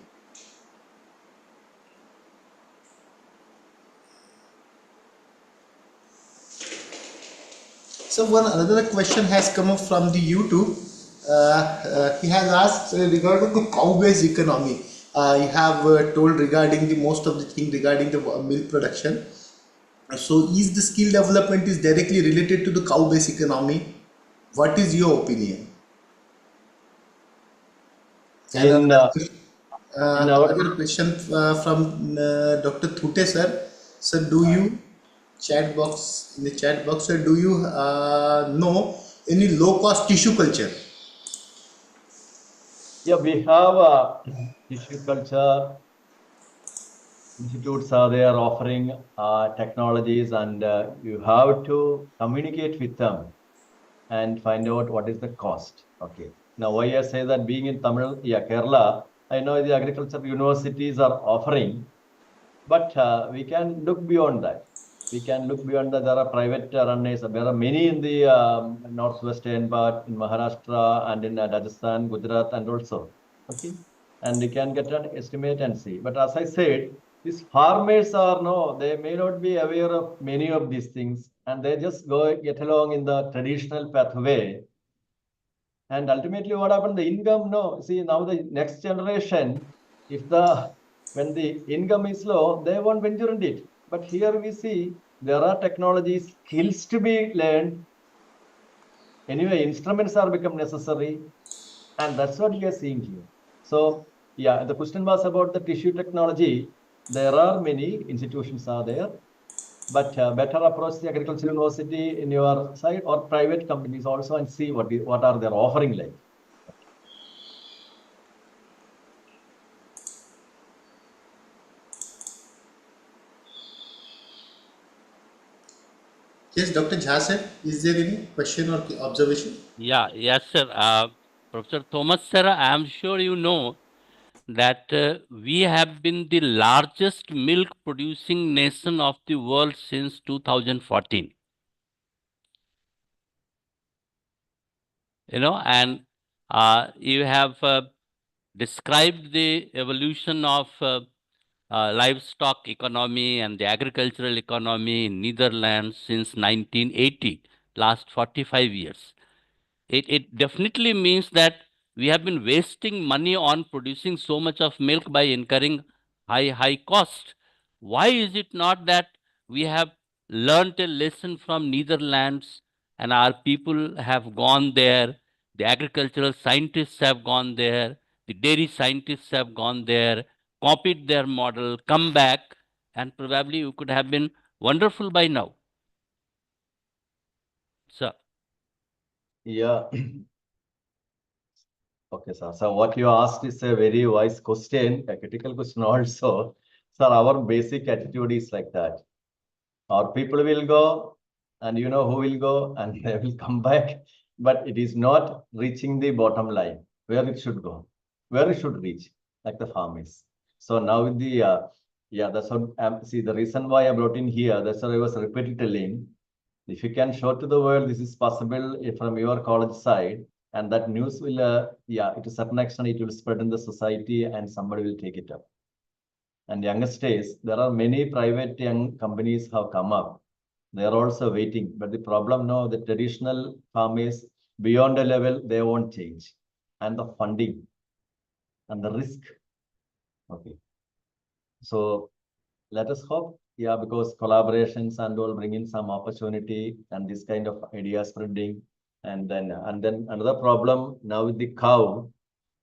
So another question has come up from the YouTube. He has asked regarding the cow-based economy. You have told regarding the most of the thing regarding the milk production. So is the skill development is directly related to the cow-based economy? What is your opinion? And In our- Another question from Dr. Thute sir. Sir, do you in the chat box, sir, do you know any low cost tissue culture? Yeah, we have tissue culture institutes are there offering technologies, and you have to communicate with them and find out what is the cost. Okay. Now, why I say that, being in Tamil, yeah, Kerala, I know the agriculture universities are offering, but we can look beyond that. We can look beyond that. There are private runners. There are many in the northwestern part, in Maharashtra and in Rajasthan, Gujarat, and also. Okay. And we can get an estimate and see. But as I said, these farmers are they may not be aware of many of these things, and they just get along in the traditional pathway. And ultimately, what happened? The income, see, now the next generation, when the income is low, they won't venture into it. But here we see there are technologies, skills to be learned. Anyway, instruments are become necessary, and that's what we are seeing here. So, yeah, the question was about the tissue technology. There are many institutions are there, but better approach the agricultural university in your side or private companies also, and see what are their offering like. Yes, Dr. Jha sir, is there any question or observation? Yeah, yes, sir. Professor Thomas, sir, I am sure you know that we have been the largest milk producing nation of the world since 2014. And you have described the evolution of livestock economy and the agricultural economy in Netherlands since 1980, last 45 years. It definitely means that we have been wasting money on producing so much of milk by incurring high cost. Why is it not that we have learnt a lesson from Netherlands and our people have gone there, the agricultural scientists have gone there, the dairy scientists have gone there, copied their model, come back, and probably we could have been wonderful by now. Sir. Yeah. Okay, sir. So what you asked is a very wise question, a critical question also. Sir, our basic attitude is like that. Our people will go, and you know who will go, and they will come back. But it is not reaching the bottom line, where it should go, where it should reach, like the farm is. So now with the, that's what, see, the reason why I brought in here, that's what I was repeatedly telling. If you can show to the world this is possible from your college side, and that news will, to a certain extent, it will spread in the society and somebody will take it up. And youngest days, there are many private young companies have come up. They are also waiting. But the problem now, the traditional farmers, beyond a level, they won't change. And the funding and the risk. Okay. So let us hope, because collaborations and all bring in some opportunity and this kind of idea spreading. And then another problem now with the cow,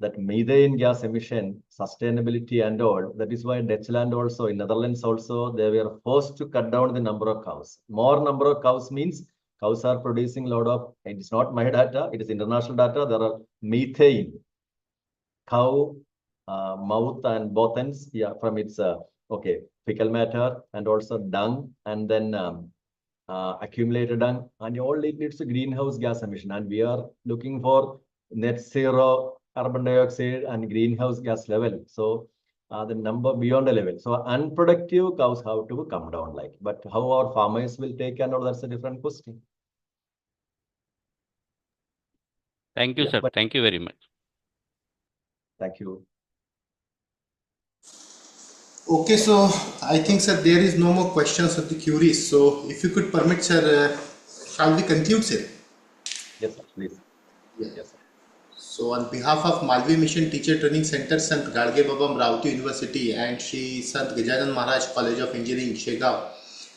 that methane gas emission, sustainability and all. That is why Dutchland also, in Netherlands also, they were forced to cut down the number of cows. More number of cows means cows are producing a lot of, it is not my data, it is international data. There are methane, cow mouth and both ends, from its, fecal matter and also dung, and then accumulated dung, and all it needs a greenhouse gas emission. And we are looking for net zero carbon dioxide and greenhouse gas level. So the number beyond the level. So unproductive cows have to come down, like, but how our farmers will take and all, that's a different question. Thank you, sir. Thank you very much. Thank you. Okay, so I think, sir, there is no more questions of the queries. So if you could permit, sir, shall we conclude, sir? Yes, sir, please. Yeah. Yes, sir. So on behalf of Malvi Mission Teacher Training Center, Sant Gadge Babam Ravti University and Shri Sant Gajanan Maharaj College of Engineering, Shegaon,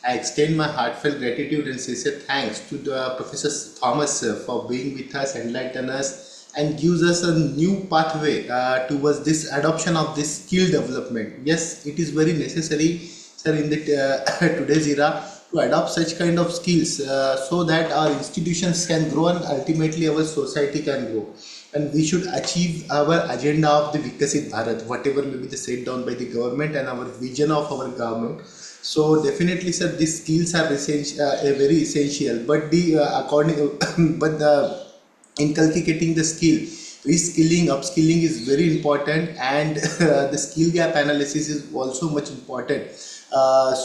I extend my heartfelt gratitude and sincere thanks to the Professor Thomas, sir, for being with us, enlighten us, and gives us a new pathway towards this adoption of this skill development. Yes, it is very necessary, sir, in the today's era to adopt such kind of skills so that our institutions can grow and ultimately our society can grow. And we should achieve our agenda of the Vikasit Bharat, whatever may be set down by the government and our vision of our government. So definitely, sir, these skills are very essential. But the inculcating the skill, reskilling, upskilling is very important, and the skill gap analysis is also much important.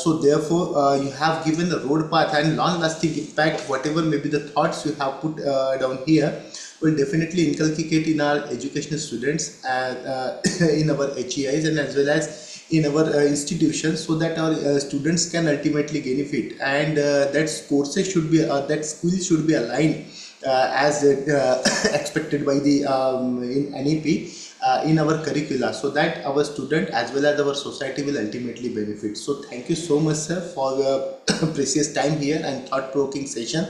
So therefore, you have given the road path and long-lasting impact. Whatever may be the thoughts you have put down here will definitely inculcate in our educational students and in our HEIs and as well as in our institutions, so that our students can ultimately benefit, and that courses should be that skills should be aligned as expected by the in NEP in our curricula, so that our student as well as our society will ultimately benefit. So thank you so much, sir, for the precious time here and thought-provoking session.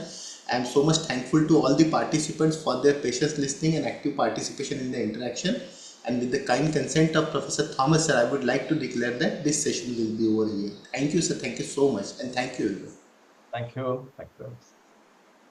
I am so much thankful to all the participants for their patience listening and active participation in the interaction. And with the kind consent of Professor Thomas, sir, I would like to declare that this session will be over here. Thank you, sir. Thank you so much. And thank you, everyone. Thank you. Thank you.